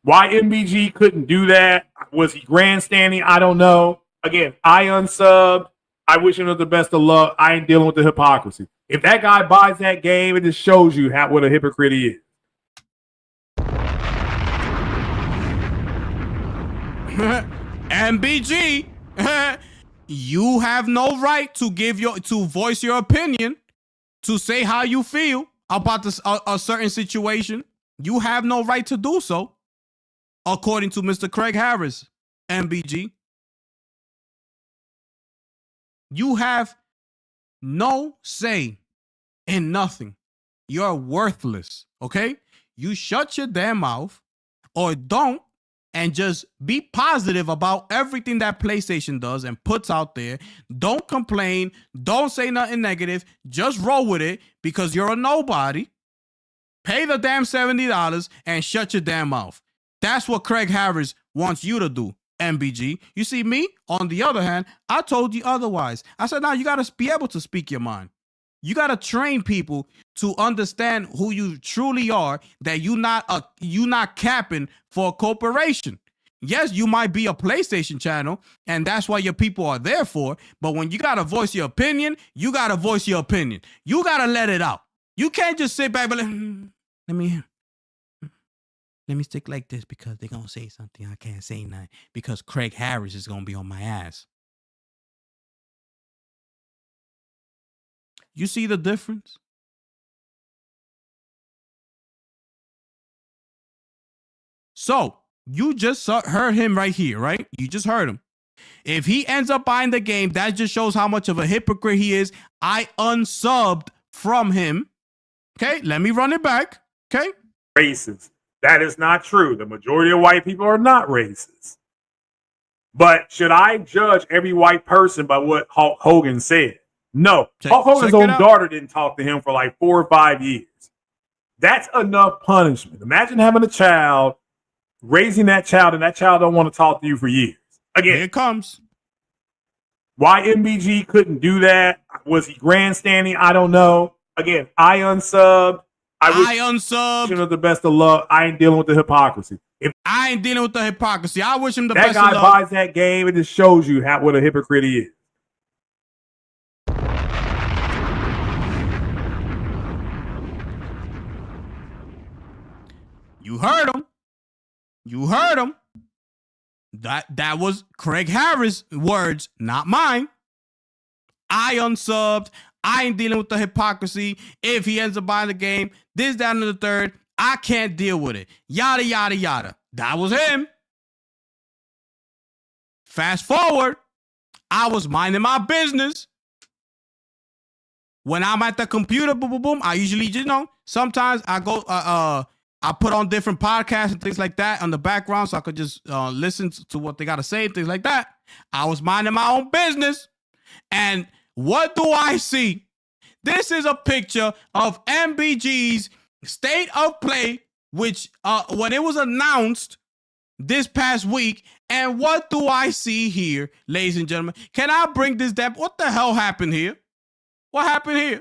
Why MBG couldn't do that? Was he grandstanding? I don't know. Again, I unsubbed. I wish him the best of luck. I ain't dealing with the hypocrisy. If that guy buys that game, it just shows you what a hypocrite he is. MBG, you have no right to voice your opinion, to say how you feel about a certain situation. You have no right to do so, according to Mr. Craig Harris, MBG. You have no say in nothing. You're worthless, okay? You shut your damn mouth or don't, and just be positive about everything that PlayStation does and puts out there. Don't complain. Don't say nothing negative. Just roll with it because you're a nobody. Pay the damn $70 and shut your damn mouth. That's what Craig Harris wants you to do, MBG. You see me, on the other hand, I told you otherwise. I said, now you got to be able to speak your mind. You got to train people to understand who you truly are, that you not capping for a corporation. Yes, you might be a PlayStation channel, and that's what your people are there for. But when you got to voice your opinion, you got to voice your opinion. You got to let it out. You can't just sit back and let me stick like this because they're going to say something. I can't say nothing because Craig Harris is going to be on my ass. You see the difference? So, you just heard him right here, right? You just heard him. If he ends up buying the game, that just shows how much of a hypocrite he is. I unsubbed from him. Okay, let me run it back. Okay. Racist. That is not true. The majority of white people are not racist. But should I judge every white person by what Hulk Hogan said? No. Hulk Hogan's own daughter didn't talk to him for like 4 or 5 years. That's enough punishment. Imagine having a child, raising that child, and that child don't want to talk to you for years. Again, here it comes. Why MBG couldn't do that? Was he grandstanding? I don't know. Again, I unsubbed. I unsubbed. The best of luck. I ain't dealing with the hypocrisy. If I ain't dealing with the hypocrisy, I wish him the that best of luck. That guy buys that game, it just shows you what a hypocrite he is. You heard him. You heard him. That was Craig Harris' words, not mine. I unsubbed. I ain't dealing with the hypocrisy. If he ends up buying the game, this, that, and the third, I can't deal with it. Yada, yada, yada. That was him. Fast forward, I was minding my business. When I'm at the computer, boom, boom, boom, I usually, sometimes I go, I put on different podcasts and things like that on the background so I could just listen to what they got to say, things like that. I was minding my own business. And what do I see? This is a picture of MBG's State of Play, which when it was announced this past week. And what do I see here, ladies and gentlemen? Can I bring this down? What the hell happened here? What happened here?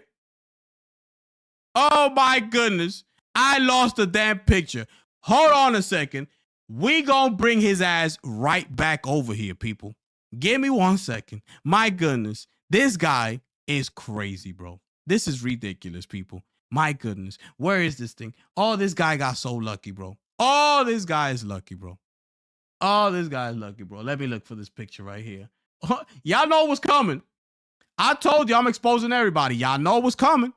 Oh, my goodness. I lost the damn picture. Hold on a second. We gonna bring his ass right back over here, people. Give me 1 second. My goodness. This guy is crazy, bro. This is ridiculous, people. My goodness. Where is this thing? Oh, this guy got so lucky, bro. Oh, this guy is lucky, bro. Oh, this guy is lucky, bro. Let me look for this picture right here. Y'all know what's coming. I told you I'm exposing everybody. Y'all know what's coming.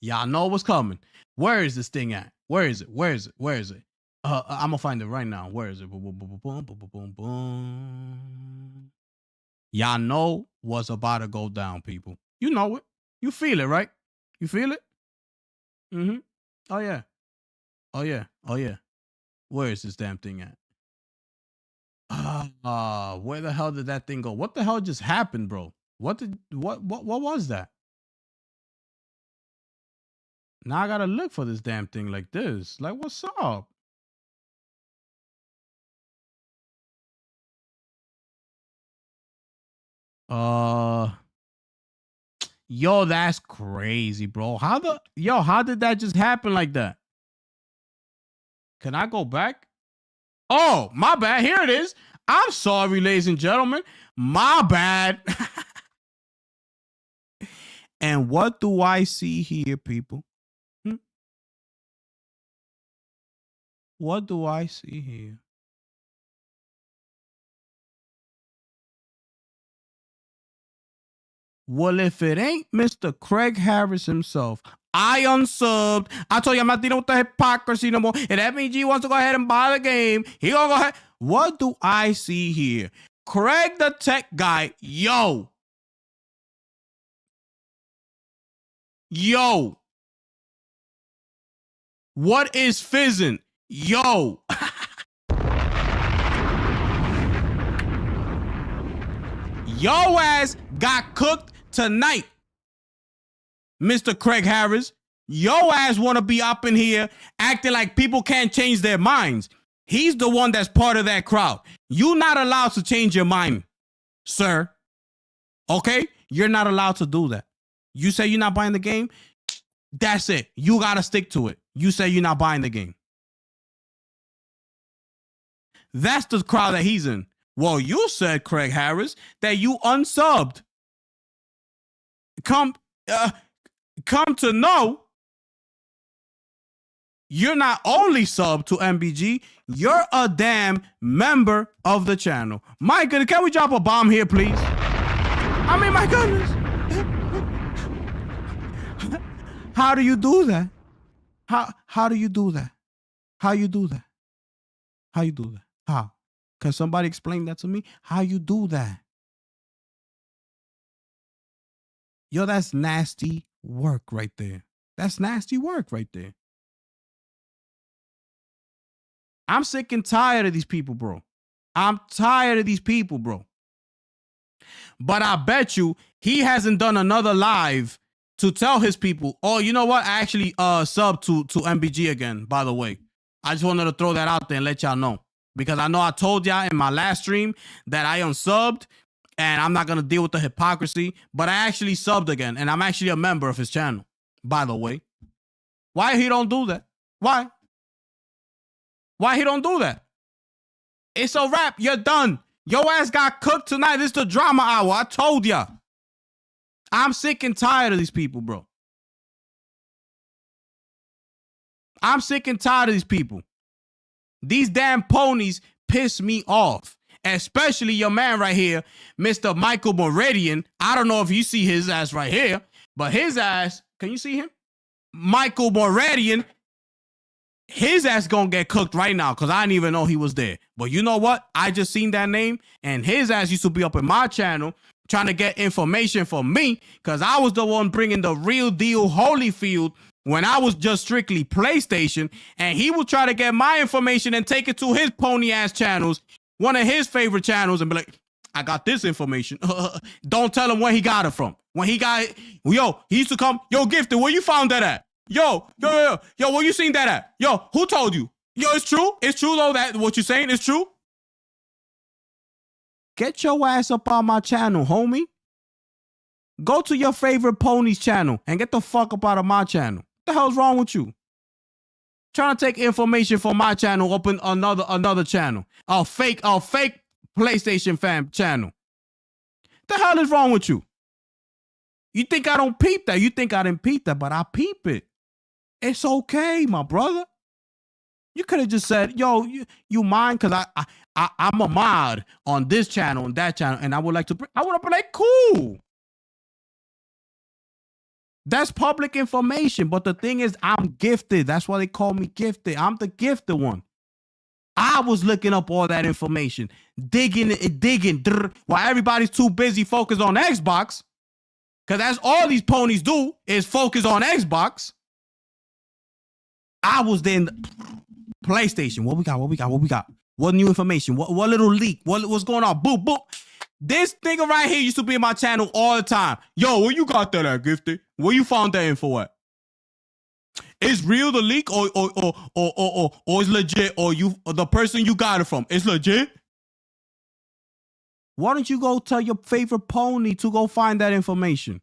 Y'all know what's coming. Where is this thing at? Where is it? Where is it? Where is it? I'm gonna find it right now. Where is it? Boom, boom, boom, boom, boom, boom, boom. Y'all know what's about to go down, people. You know it. You feel it, right? You feel it? Mm-hmm. Oh yeah. Oh yeah. Oh yeah. Where is this damn thing at? Where the hell did that thing go? What the hell just happened, bro? What was that? Now I gotta look for this damn thing like this. Like, what's up? Yo, that's crazy, bro. How did that just happen like that? Can I go back? Oh, my bad. Here it is. I'm sorry, ladies and gentlemen. My bad. And what do I see here, people? What do I see here? Well, if it ain't Mr. Craig Harris himself, I unsubbed. I told you I'm not dealing with the hypocrisy no more. If MG wants to go ahead and buy the game, he gonna go ahead. What do I see here? Craig the tech guy, yo. What is fizzing? Yo. Yo ass got cooked tonight, Mr. Craig Harris. Your ass want to be up in here acting like people can't change their minds. He's the one that's part of that crowd. You're not allowed to change your mind, sir. Okay? You're not allowed to do that. You say you're not buying the game? That's it. You got to stick to it. You say you're not buying the game. That's the crowd that he's in. Well, you said, Craig Harris, that you unsubbed. Come to know, you're not only sub to MBG, you're a damn member of the channel. My goodness, can we drop a bomb here, please? I mean, my goodness. How do you do that? How do you do that? How you do that? How you do that? How? Can somebody explain that to me? How you do that? Yo, that's nasty work right there. That's nasty work right there. I'm sick and tired of these people, bro. I'm tired of these people, bro. But I bet you he hasn't done another live to tell his people, oh, you know what? I actually subbed to MBG again, by the way. I just wanted to throw that out there and let y'all know. Because I know I told y'all in my last stream that I unsubbed and I'm not going to deal with the hypocrisy, but I actually subbed again and I'm actually a member of his channel, by the way. Why he don't do that? Why? Why he don't do that? It's a wrap. You're done. Your ass got cooked tonight. This is the drama hour. I told ya. I'm sick and tired of these people, bro. I'm sick and tired of these people. These damn ponies piss me off. Especially your man right here, Mr. Michael Meridian. I don't know if you see his ass right here, but his ass, can you see him? Michael Meridian, his ass gonna get cooked right now because I didn't even know he was there. But you know what? I just seen that name and his ass used to be up in my channel trying to get information from me because I was the one bringing the real deal Holyfield when I was just strictly PlayStation, and he would try to get my information and take it to his pony ass channels, one of his favorite channels, and be like, I got this information. Don't tell him where he got it from. When he got it, yo, he used to come, yo, Gifted, where you found that at? Yo, where you seen that at? Yo, who told you? Yo, it's true. It's true, though, that what you're saying is true. Get your ass up on my channel, homie. Go to your favorite pony's channel and get the fuck up out of my channel. What the hell's wrong with you? Trying to take information from my channel, open another channel. A fake PlayStation fan channel. What the hell is wrong with you? You think I don't peep that? You think I didn't peep that, but I peep it. It's okay, my brother. You could have just said, yo, you mind? Because I'm a mod on this channel and that channel, and I would like be like, cool. That's public information. But the thing is, I'm gifted. That's why they call me Gifted. I'm the gifted one. I was looking up all that information, digging, while everybody's too busy focused on Xbox. Because that's all these ponies do is focus on Xbox. I was then PlayStation. What we got? What new information? What little leak? What's going on? Boop, boop. This nigga right here used to be in my channel all the time. Yo, where you got that at, Gifted? Where you found that info at? Is real the leak or it's legit, or the person you got it from? It's legit? Why don't you go tell your favorite pony to go find that information?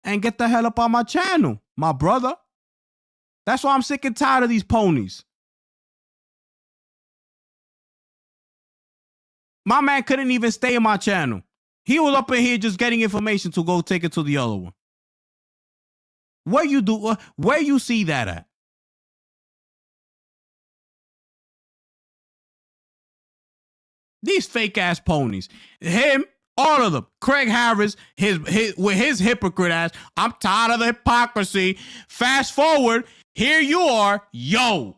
And get the hell up on my channel, my brother. That's why I'm sick and tired of these ponies. My man couldn't even stay in my channel. He was up in here just getting information to go take it to the other one. Where you see that at? These fake ass ponies. Him, all of them. Craig Harris, with his hypocrite ass. I'm tired of the hypocrisy. Fast forward, here you are. Yo.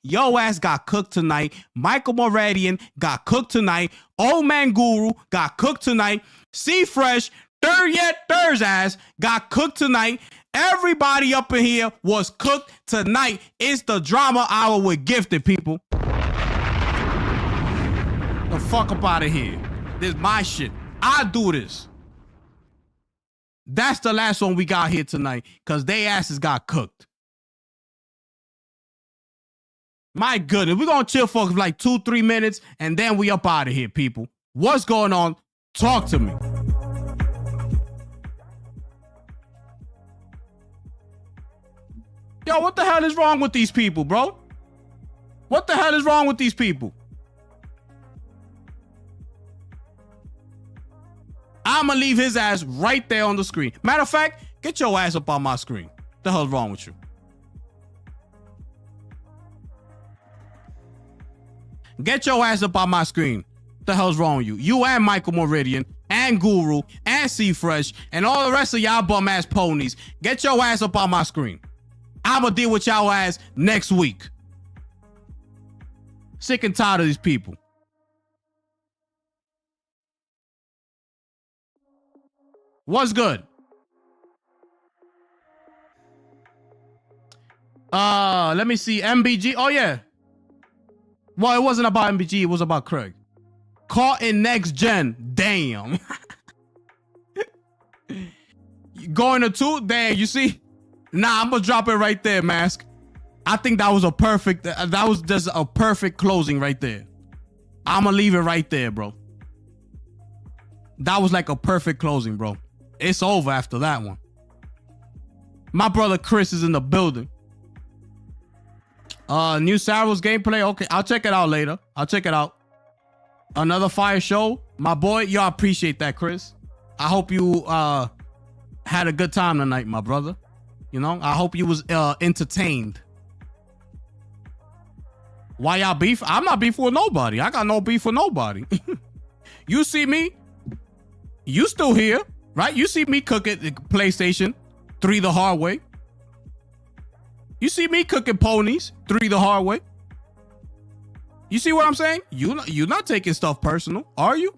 Yo ass got cooked tonight. Michael Meridian got cooked tonight. Old Man Guru got cooked tonight. C Fresh, Third ass got cooked tonight. Everybody up in here was cooked tonight. It's the drama hour with Gifted, people. The fuck up out of here. This is my shit. I do this. That's the last one we got here tonight because they asses got cooked. My goodness, we're going to chill for like 2-3 minutes and then we up out of here, people. What's going on? Talk to me. Yo, what the hell is wrong with these people, bro? What the hell is wrong with these people? I'ma leave his ass right there on the screen. Matter of fact, get your ass up on my screen. What the hell's wrong with you? Get your ass up on my screen. What the hell's wrong with you? You and Michael Meridian and Guru and C Fresh and all the rest of y'all bum ass ponies. Get your ass up on my screen. I'ma deal with y'all ass next week. Sick and tired of these people. What's good? Let me see. MBG. Oh, yeah. Well, it wasn't about MBG. It was about Craig. Caught in next gen. Damn. Going to 2? Damn, you see? Nah, I'm going to drop it right there, Mask. I think that was a perfect, that was just a perfect closing right there. I'm going to leave it right there, bro. That was like a perfect closing, bro. It's over after that one. My brother Chris is in the building. New Sarah's gameplay. Okay, I'll check it out later. I'll check it out. Another fire show. My boy, y'all appreciate that, Chris. I hope you had a good time tonight, my brother. You know, I hope you was entertained. Why y'all beef? I'm not beefing with nobody. I got no beef with nobody. You see me? You still here, right? You see me cooking PlayStation 3 the hard way. You see me cooking Ponies 3 the hard way. You see what I'm saying? You're not taking stuff personal, are you?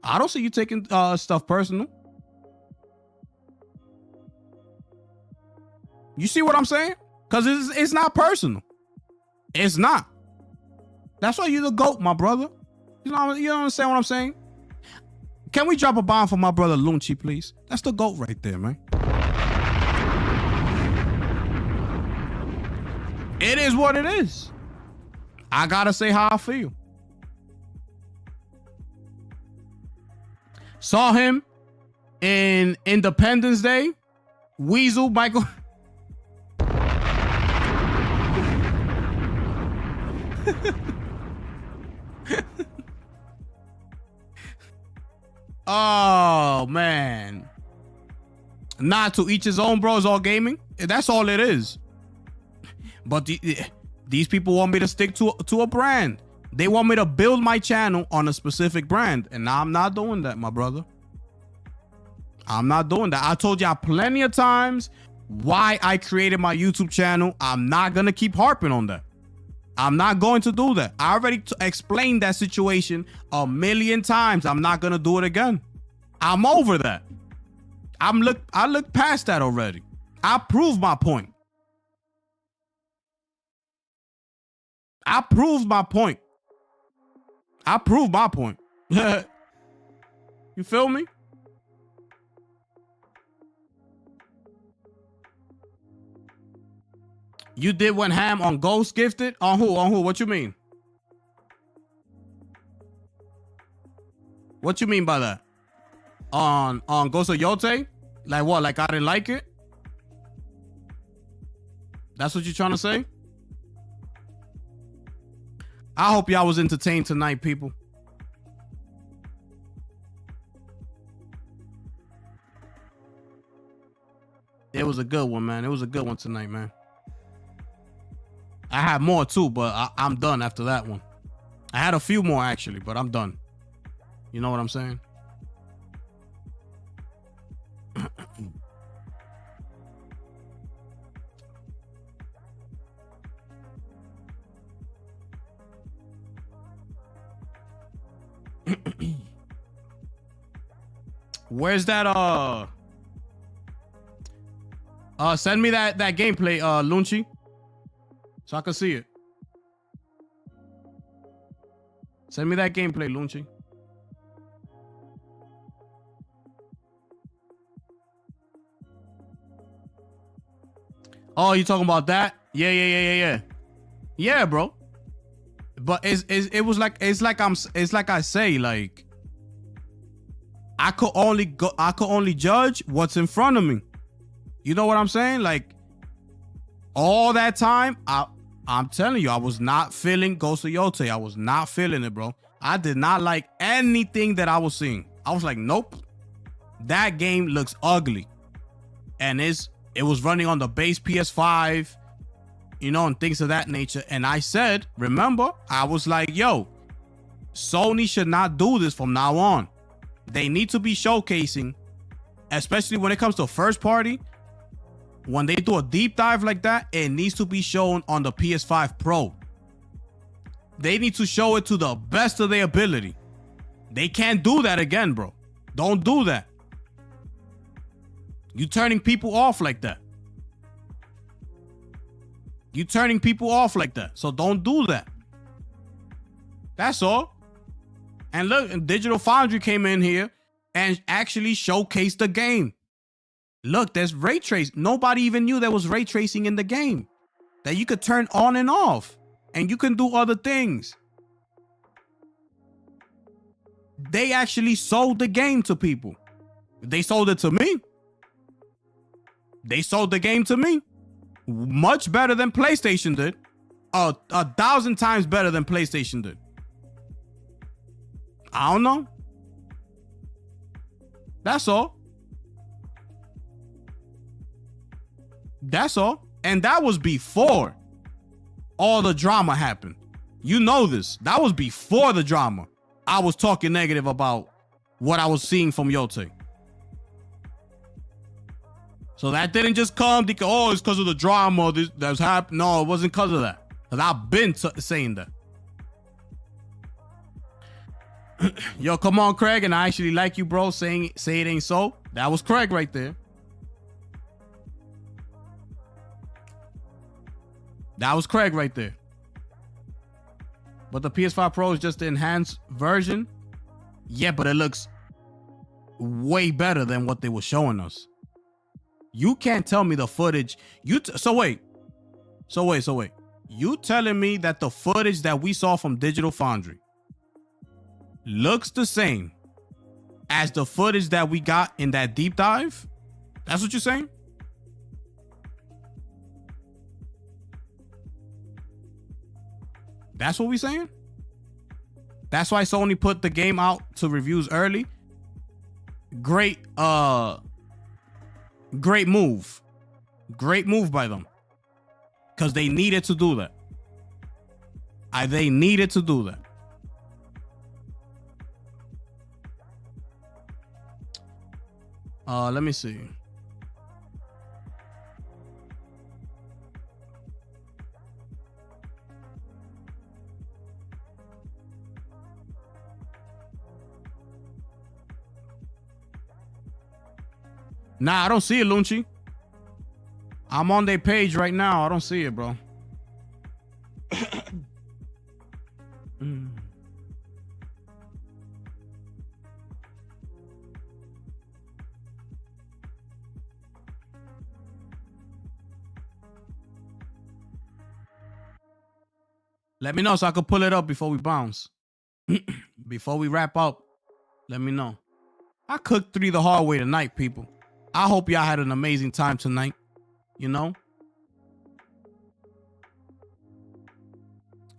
I don't see you taking stuff personal. You see what I'm saying? Because it's not personal. It's not. That's why you're the GOAT, my brother. You understand what I'm saying? Can we drop a bomb for my brother Lunchi, please? That's the GOAT right there, man. It is what it is. I gotta say how I feel. Saw him in Independence Day. Weasel, Michael. Oh, man. Not to each his own, bro. It's all gaming. That's all it is. But these people want me to stick to a brand. They want me to build my channel on a specific brand. And I'm not doing that, my brother. I'm not doing that. I told y'all plenty of times why I created my YouTube channel. I'm not going to keep harping on that. I'm not going to do that. I already explained that situation a million times. I'm not going to do it again. I'm over that. I looked past that already. I proved my point. I proved my point. I proved my point. You feel me? You did one ham on Ghost Gifted? On who? On who? What you mean? What you mean by that? On Ghost of Yote? Like what? Like I didn't like it? That's what you're trying to say? I hope y'all was entertained tonight, people. It was a good one, man. It was a good one tonight, man. I had more too, but I'm done after that one. I had a few more actually, but I'm done. You know what I'm saying? Where's that send me that gameplay, Lunchi, so I can see it. Send me that gameplay, Lunchi. Oh, you talking about that? Yeah. Yeah, bro. But it was like it's like I say, like I could only judge what's in front of me. You know what I'm saying? Like all that time, I'm telling you, I was not feeling Ghost of Yote. I was not feeling it, bro. I did not like anything that I was seeing. I was like, nope. That game looks ugly. And it was running on the base PS5, you know, and things of that nature. And I said, remember, I was like, yo, Sony should not do this from now on. They need to be showcasing, especially when it comes to first party. When they do a deep dive like that, it needs to be shown on the PS5 Pro. They need to show it to the best of their ability. They can't do that again, bro. Don't do that. You turning people off like that. So don't do that. That's all. And look, Digital Foundry came in here and actually showcased the game. Look, there's ray trace. Nobody even knew there was ray tracing in the game. That you could turn on and off. And you can do other things. They actually sold the game to people. They sold it to me. They sold the game to me. Much better than PlayStation did. 1,000 times better than PlayStation did. I don't know. That's all. And that was before all the drama happened. You know this. That was before the drama. I was talking negative about what I was seeing from Yote. So that didn't just come because, oh, it's because of the drama that's happened. No, it wasn't because of that. Because I've been saying that. Yo, come on, Craig. And I actually like you, bro, say it ain't so. That was Craig right there. That was Craig right there. But the PS5 Pro is just the enhanced version. Yeah, but it looks way better than what they were showing us. You can't tell me the footage. So wait. You telling me that the footage that we saw from Digital Foundry looks the same as the footage that we got in that deep dive? That's what you're saying? That's what we saying? That's why Sony put the game out to reviews early. Great move. Great move by them. Because they needed to do that. They needed to do that. Let me see. Nah, I don't see it, Lunchi. I'm on their page right now. I don't see it, bro. Let me know so I can pull it up before we bounce. Before we wrap up, let me know. I cooked 3 the hard way tonight, people. I hope y'all had an amazing time tonight. You know?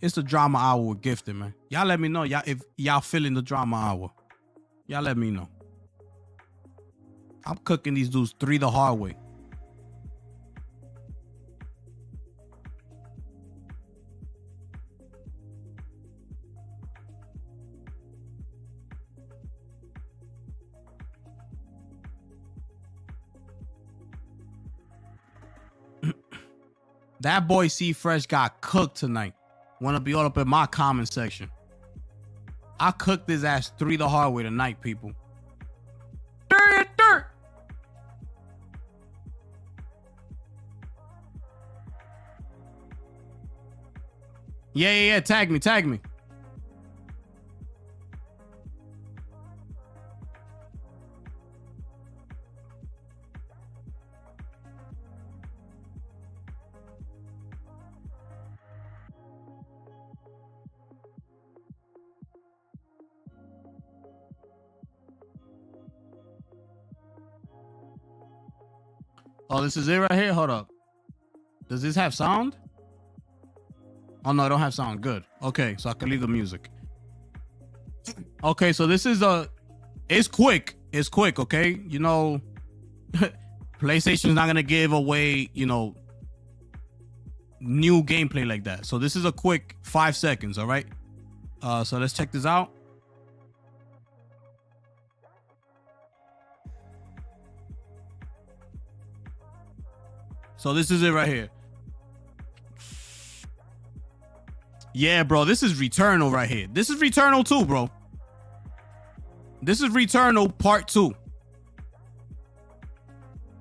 It's the drama hour with Gifted, man. Y'all let me know if y'all feeling the drama hour. Y'all let me know. I'm cooking these dudes 3 the hard way. That boy C Fresh got cooked tonight. Wanna be all up in my comment section. I cooked his ass 3 the hard way tonight, people. Dirt. Yeah. Tag me. Oh, this is it right here. Hold up. Does this have sound? Oh no, I don't have sound. Good. Okay, so I can leave the music. Okay, so this is it's quick. It's quick. Okay, you know, PlayStation's not gonna give away, you know, new gameplay like that. So this is a quick 5 seconds. All right. So let's check this out. So this is it right here. Yeah, bro, this is Returnal right here. This is Returnal 2, bro. This is Returnal Part 2.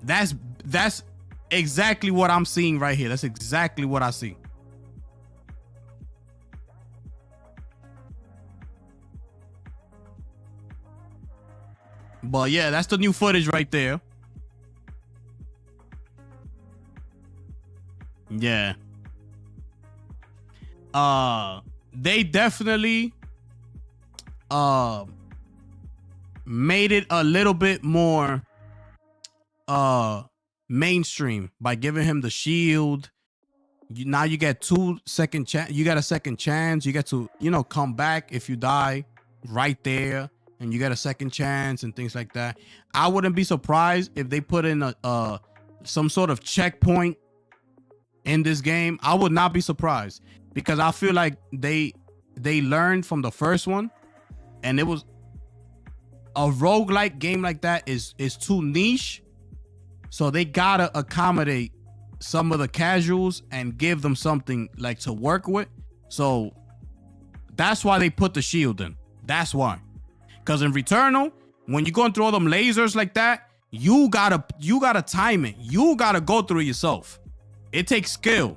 That's exactly what I'm seeing right here. That's exactly what I see. But yeah, that's the new footage right there. Yeah. They definitely made it a little bit more mainstream by giving him the shield. Now you get 2 second chance. You got a second chance. You get to, you know, come back if you die right there, and you get a second chance and things like that. I wouldn't be surprised if they put in a some sort of checkpoint in this game. I would not be surprised, because I feel like they learned from the first one, and it was a roguelike game like that is too niche. So they gotta accommodate some of the casuals and give them something like to work with. So that's why they put the shield in. That's why. Because in Returnal, when you're going through all them lasers like that, you gotta time it. You gotta go through it yourself. It takes skill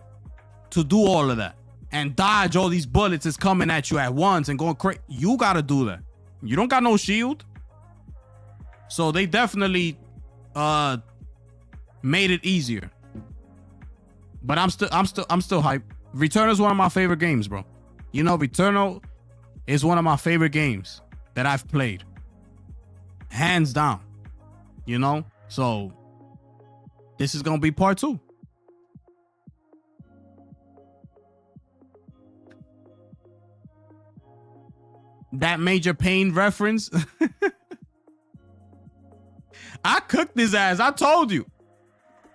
to do all of that and dodge all these bullets that's coming at you at once and going crazy. You gotta do that. You don't got no shield. So they definitely made it easier. But I'm still hyped. Returnal is one of my favorite games, bro. You know, Returnal is one of my favorite games that I've played. Hands down. You know? So this is gonna be part 2. That Major Pain reference. I cooked his ass. I told you.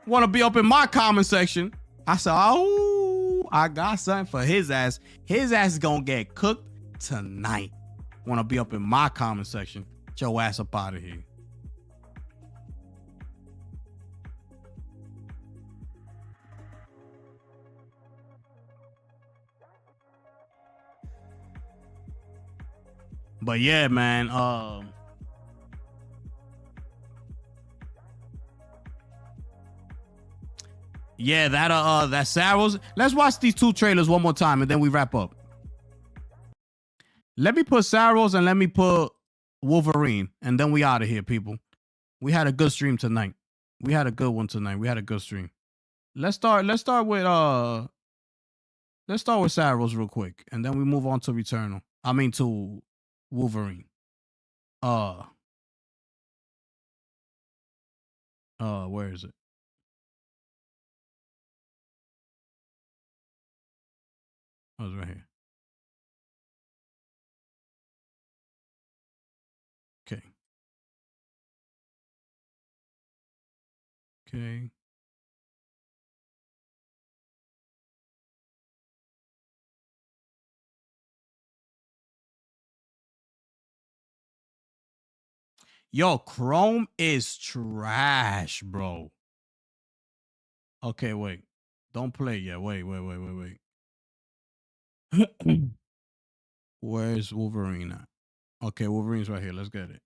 Want to be up in my comment section. I said, oh, I got something for his ass. His ass is going to get cooked tonight. Want to be up in my comment section. Get your ass up out of here. But yeah, man. Yeah, that Saros. Let's watch these 2 trailers one more time and then we wrap up. Let me put Saros and let me put Wolverine, and then we out of here, people. We had a good stream tonight. We had a good one tonight. We had a good stream. Let's start with Saros real quick, and then we move on to Returnal. I mean to Wolverine. Where is it? Oh, it's right here. Okay. Okay. Yo, Chrome is trash, bro. Okay, wait. Don't play yet. Wait. Where's Wolverine at? Okay, Wolverine's right here. Let's get it.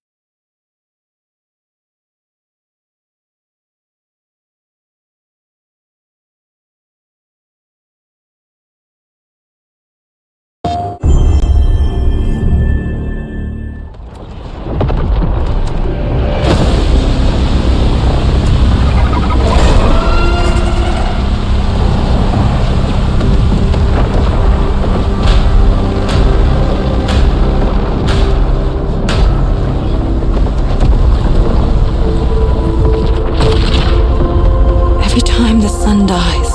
dies.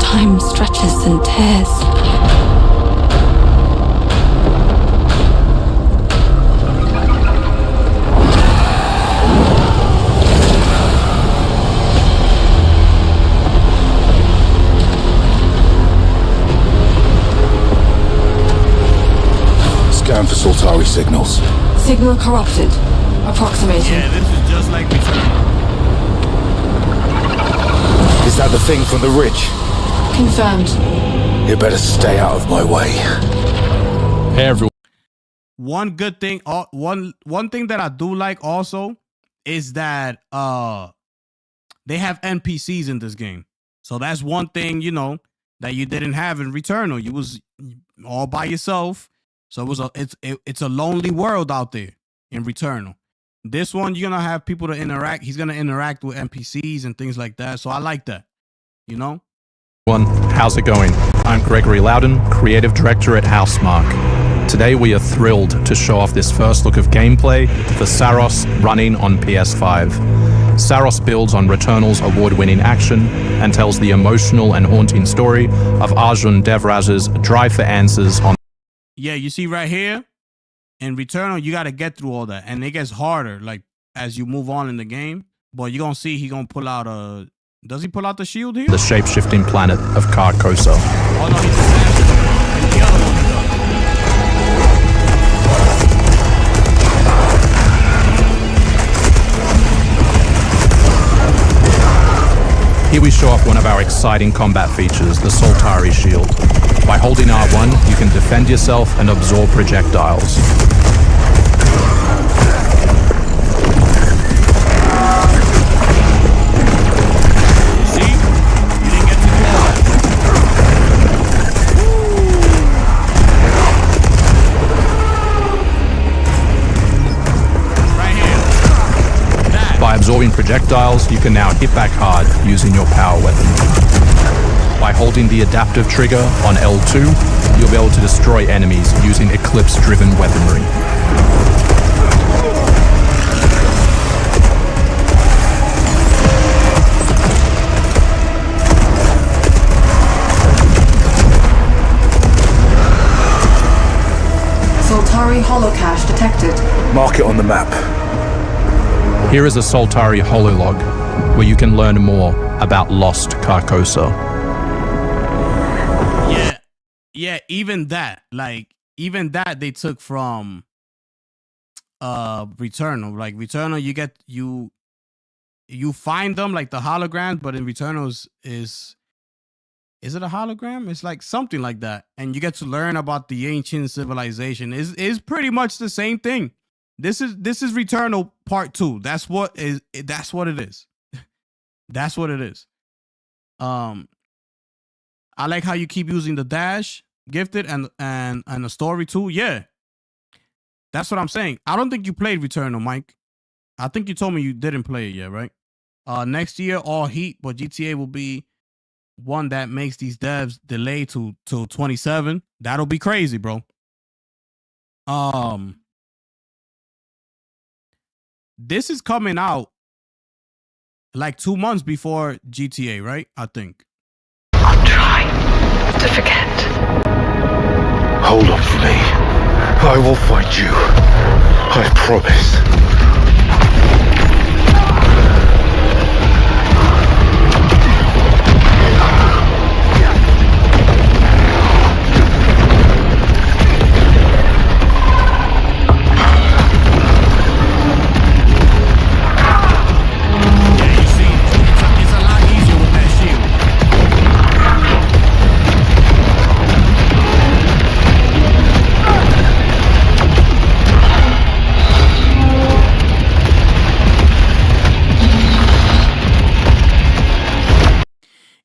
Time stretches and tears. Scan for Sultari signals. Signal corrupted. Approximating. Yeah, this is just like Returnal. Is that the thing from the ridge? Confirmed. You better stay out of my way. Hey, everyone. One good thing, one thing that I do like also is that they have NPCs in this game. So that's one thing, you know, that you didn't have in Returnal. You was all by yourself. So it's a lonely world out there in Returnal. This one, you're gonna have people to interact. He's gonna interact with NPCs and things like that. So I like that. You know? How's it going? I'm Gregory Loudon, Creative Director at Housemarque. Today we are thrilled to show off this first look of gameplay for Saros running on PS5. Saros builds on Returnal's award-winning action and tells the emotional and haunting story of Arjun Devraj's drive for answers on. Yeah, you see right here, in Returnal, you got to get through all that. And it gets harder, like, as you move on in the game. But you're going to see he going to pull out a... Does he pull out the shield here? The shape-shifting planet of Carcosa. Oh, no, he's the other one. Here we show off one of our exciting combat features, the Sultari shield. By holding R1, you can defend yourself and absorb projectiles. By absorbing projectiles, you can now hit back hard using your power weapon. By holding the adaptive trigger on L2, you'll be able to destroy enemies using Eclipse-driven weaponry. Sultari holocache detected. Mark it on the map. Here is a Sultari hololog, where you can learn more about lost Carcosa. Yeah, even that they took from Returnal. Like Returnal, you find them like the holograms, but in Returnal is it a hologram? It's like something like that, and you get to learn about the ancient civilization. Is pretty much the same thing. This is Returnal Part 2. That's what it is. That's what it is. I like how you keep using the dash, gifted, and the story too. Yeah. That's what I'm saying. I don't think you played Returnal, Mike. I think you told me you didn't play it yet, right? Next year, all heat, but GTA will be one that makes these devs delay till 27. That'll be crazy, bro. This is coming out like 2 months before GTA, right? I think. I'll try to forget. Hold on for me. I will find you. I promise.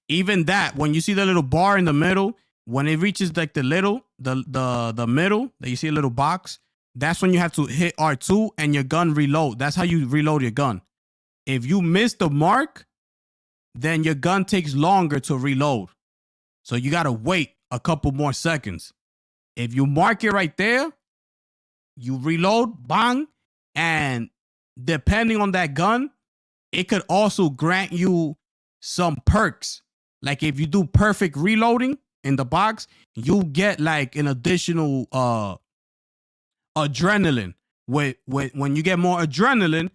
Even that, when you see the little bar in the middle, when it reaches like the middle, that you see a little box, that's when you have to hit R2 and your gun reload. That's how you reload your gun. If you miss the mark, then your gun takes longer to reload. So you got to wait a couple more seconds. If you mark it right there, you reload, bang, and depending on that gun, it could also grant you some perks Like if you do perfect reloading in the box, you get like an additional adrenaline. When you get more adrenaline,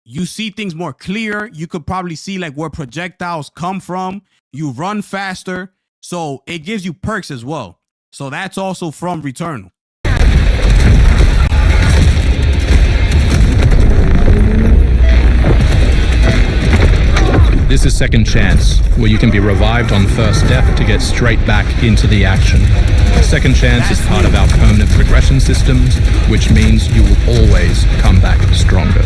you see things more clear. You could probably see like where projectiles come from. You run faster. So it gives you perks as well. So that's also from Returnal. This is Second Chance, where you can be revived on first death to get straight back into the action. Second Chance is part of our permanent progression systems, which means you will always come back stronger.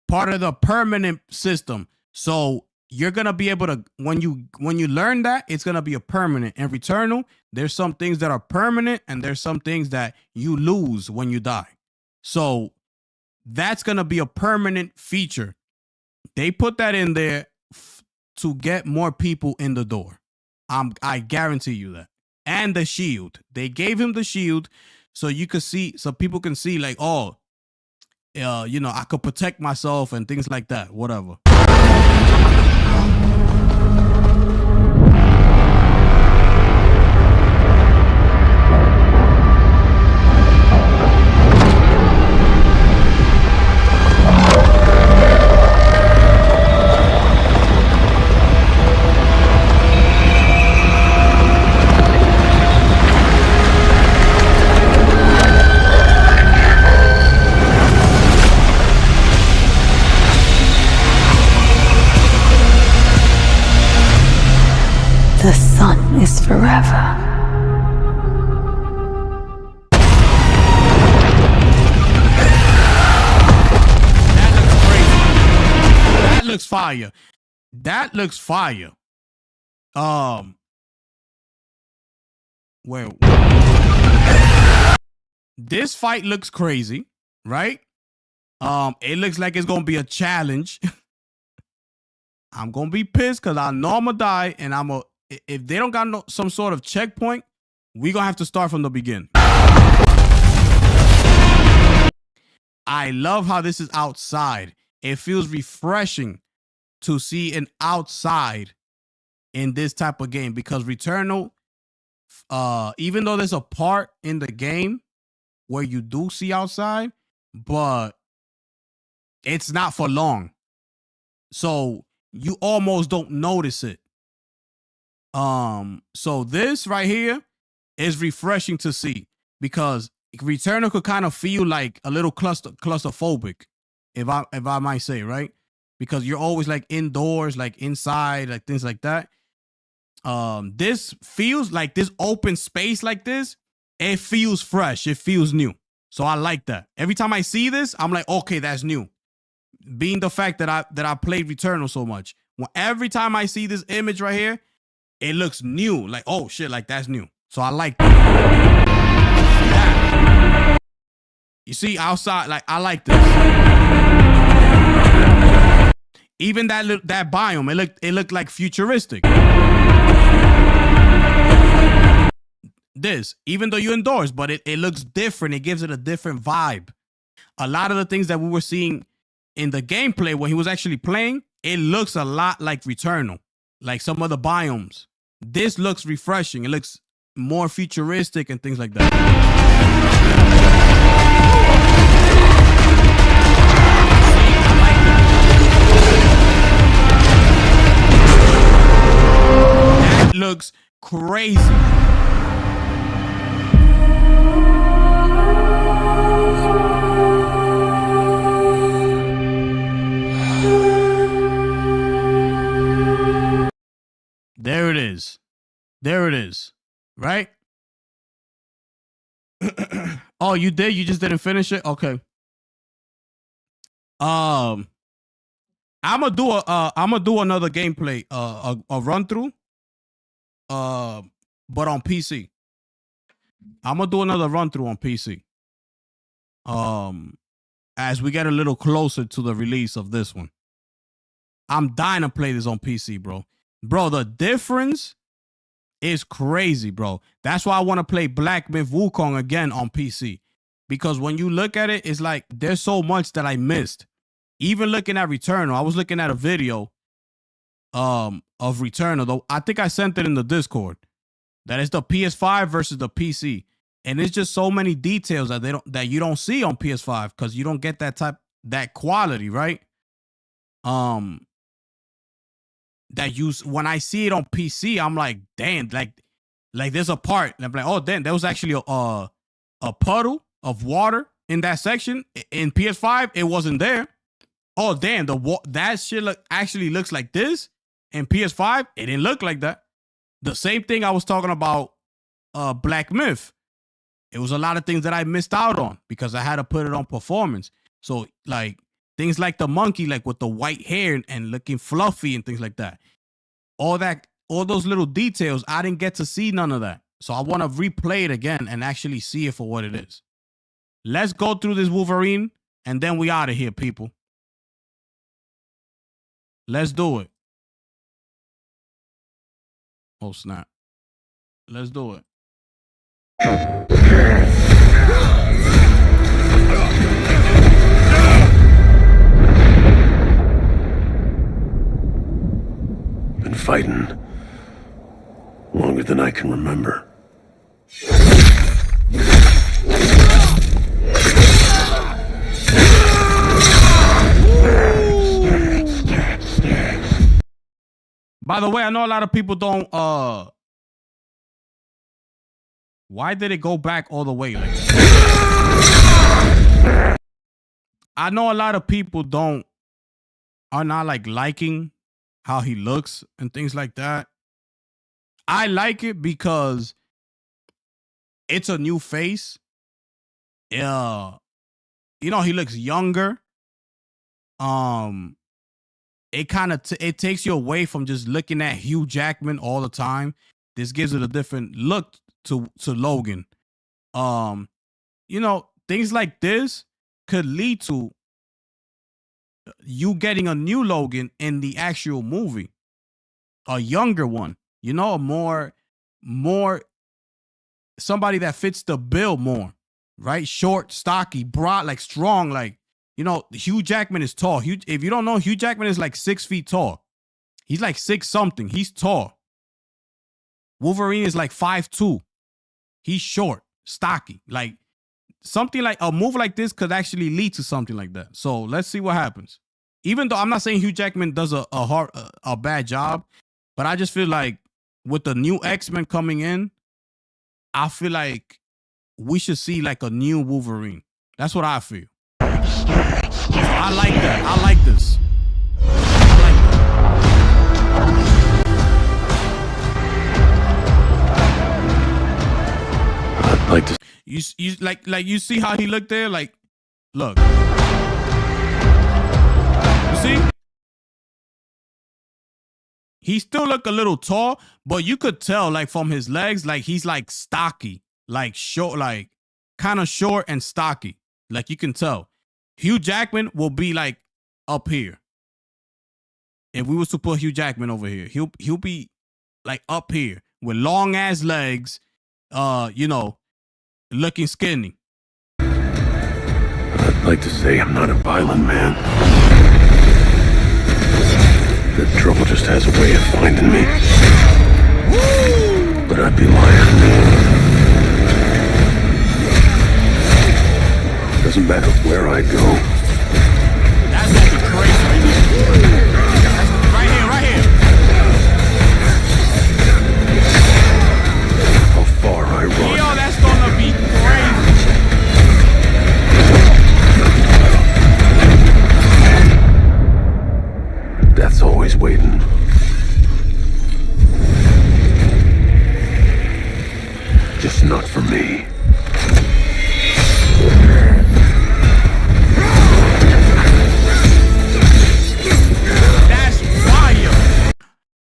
Part of the permanent system. So you're gonna be able to, when you learn that, it's gonna be a permanent. In Returnal, there's some things that are permanent and there's some things that you lose when you die. So that's gonna be a permanent feature. They put that in there to get more people in the door. I guarantee you that. And the shield. They gave him the shield so you could see, so people can see like, oh, I could protect myself and things like that. Whatever. The sun is forever. That looks fire. That looks fire. Where this fight looks crazy, right? It looks like it's gonna be a challenge. I'm gonna be pissed because I know I'm gonna die, and if they don't got some sort of checkpoint, we gonna have to start from the beginning. I love how this is outside. It feels refreshing to see an outside in this type of game because Returnal, even though there's a part in the game where you do see outside, but it's not for long. So you almost don't notice it. So this right here is refreshing to see because Returnal could kind of feel like a little claustrophobic, if I might say, right? Because you're always like indoors, like inside, like things like that. This feels like this open space like this, it feels fresh, it feels new. So I like that. Every time I see this, I'm like, okay, that's new. Being the fact that I played Returnal so much. Every time I see this image right here, it looks new. Like, oh shit, like that's new. So I like that. You see outside, like I like this. Even that biome, it looked like futuristic. This, even though you're indoors, but it looks different. It gives it a different vibe. A lot of the things that we were seeing in the gameplay when he was actually playing, it looks a lot like Returnal, like some of the biomes. This looks refreshing. It looks more futuristic and things like that. That looks crazy. There it is. There it is. Right? Oh, you did? You just didn't finish it? Okay. I'm gonna do another gameplay, a run through, but on PC. I'm gonna do another run through on PC. As we get a little closer to the release of this one. I'm dying to play this on PC, bro. Bro, the difference is crazy, bro. That's why I want to play Black Myth Wukong again on PC. Because when you look at it, it's like there's so much that I missed. Even looking at Returnal, I was looking at a video of Return. Although I think I sent it in the Discord. That is the PS5 versus the PC. And it's just so many details that you don't see on PS5 because you don't get that quality, right? When I see it on PC, I'm like, damn, like there's a part, and I'm like, oh damn, there was actually a puddle of water in that section. In PS5, it wasn't there. Oh damn, that shit actually looks like this. In PS5, it didn't look like that. The same thing I was talking about Black Myth. It was a lot of things that I missed out on because I had to put it on performance. So like things like the monkey, like with the white hair and looking fluffy and things like that. All those little details, I didn't get to see none of that. So I want to replay it again and actually see it for what it is. Let's go through this Wolverine and then we out of here, people. Let's do it. Oh, snap. Let's do it. Been fighting longer than I can remember. By the way, I know a lot of people don't why did it go back all the way like that? I know a lot of people are not liking how he looks and things like that. I like it because it's a new face. He looks younger. It kind of it takes you away from just looking at Hugh Jackman all the time. This gives it a different look to Logan. Things like this could lead to you getting a new Logan in the actual movie, a younger one. A more somebody that fits the bill more, right? Short, stocky, broad, like strong, like. Hugh Jackman is tall. If you don't know, Hugh Jackman is like 6 feet tall. He's like 6 something. He's tall. Wolverine is like 5'2". He's short, stocky. Like something like a move like this could actually lead to something like that. So let's see what happens. Even though I'm not saying Hugh Jackman does a bad job, but I just feel like with the new X-Men coming in, I feel like we should see like a new Wolverine. That's what I feel. I like that. I like this. I'd like to. You see how he looked there? Like, look. You see? He still look a little tall, but you could tell like from his legs, like he's like stocky, like short, like kind of short and stocky. Like you can tell. Hugh Jackman will be like up here. If we was to put Hugh Jackman over here, he'll be like up here with long ass legs, looking skinny. I'd like to say I'm not a violent man. The trouble just has a way of finding me. But I'd be lying. Doesn't matter where I go. That's gonna be crazy right here. Right here. How far I run. Yo, that's gonna be crazy. Death's always waiting. Just not for me.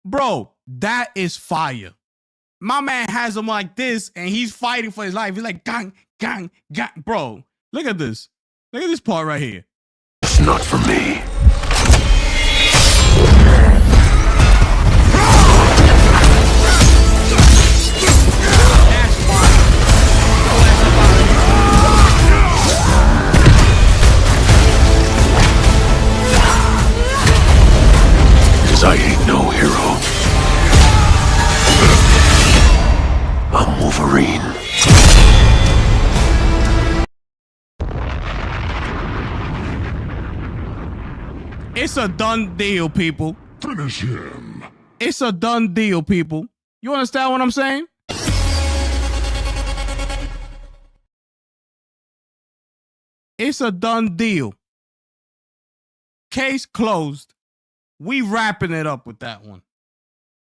Bro, that is fire. My man has him like this, and he's fighting for his life. He's like, gang, gang, gang. Bro, look at this. Look at this part right here. It's not for me. Cause I ain't no no hero. I'm Wolverine. It's a done deal, people. Finish him. It's a done deal, people. You understand what I'm saying? It's a done deal. Case closed. We wrapping it up with that one.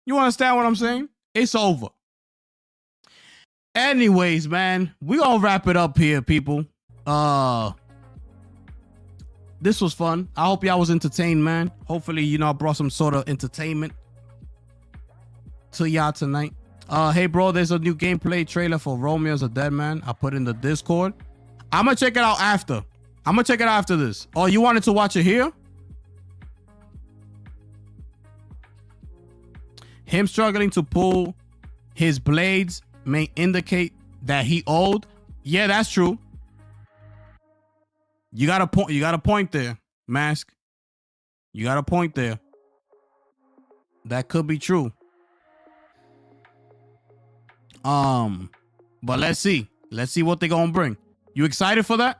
You understand what I'm saying? It's over. Anyways, man, we gonna wrap it up here, people. This was fun. I hope y'all was entertained, man. Hopefully, I brought some sort of entertainment to y'all tonight. Hey, bro, there's a new gameplay trailer for Romeo's a Dead Man. I put in the Discord. I'm gonna check it out after. I'm gonna check it out after this. Oh, you wanted to watch it here? Him struggling to pull his blades may indicate that he old. Yeah, that's true. You got a point. You got a point there, Mask. You got a point there. That could be true. But let's see. Let's see what they're gonna bring. You excited for that?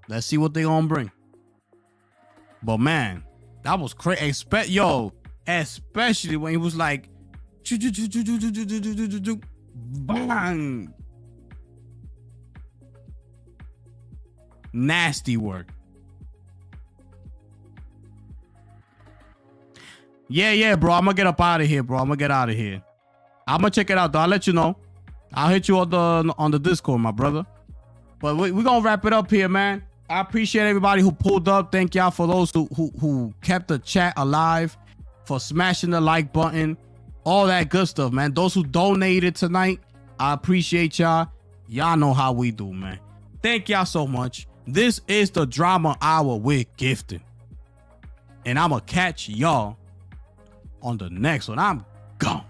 Let's see what they gonna bring. But man, that was crazy. Especially when he was like, bang. Nasty work. Yeah, bro. I'm gonna get up out of here, bro. I'm gonna get out of here. I'm gonna check it out, though. I'll let you know. I'll hit you on the Discord, my brother. But we're gonna wrap it up here, man. I appreciate everybody who pulled up. Thank y'all for those who kept the chat alive, for smashing the like button, all that good stuff, man. Those who donated tonight, I appreciate y'all. Y'all know how we do, man. Thank y'all so much. This is the Drama Hour with Gifted. And I'm gonna catch y'all on the next one. I'm gone.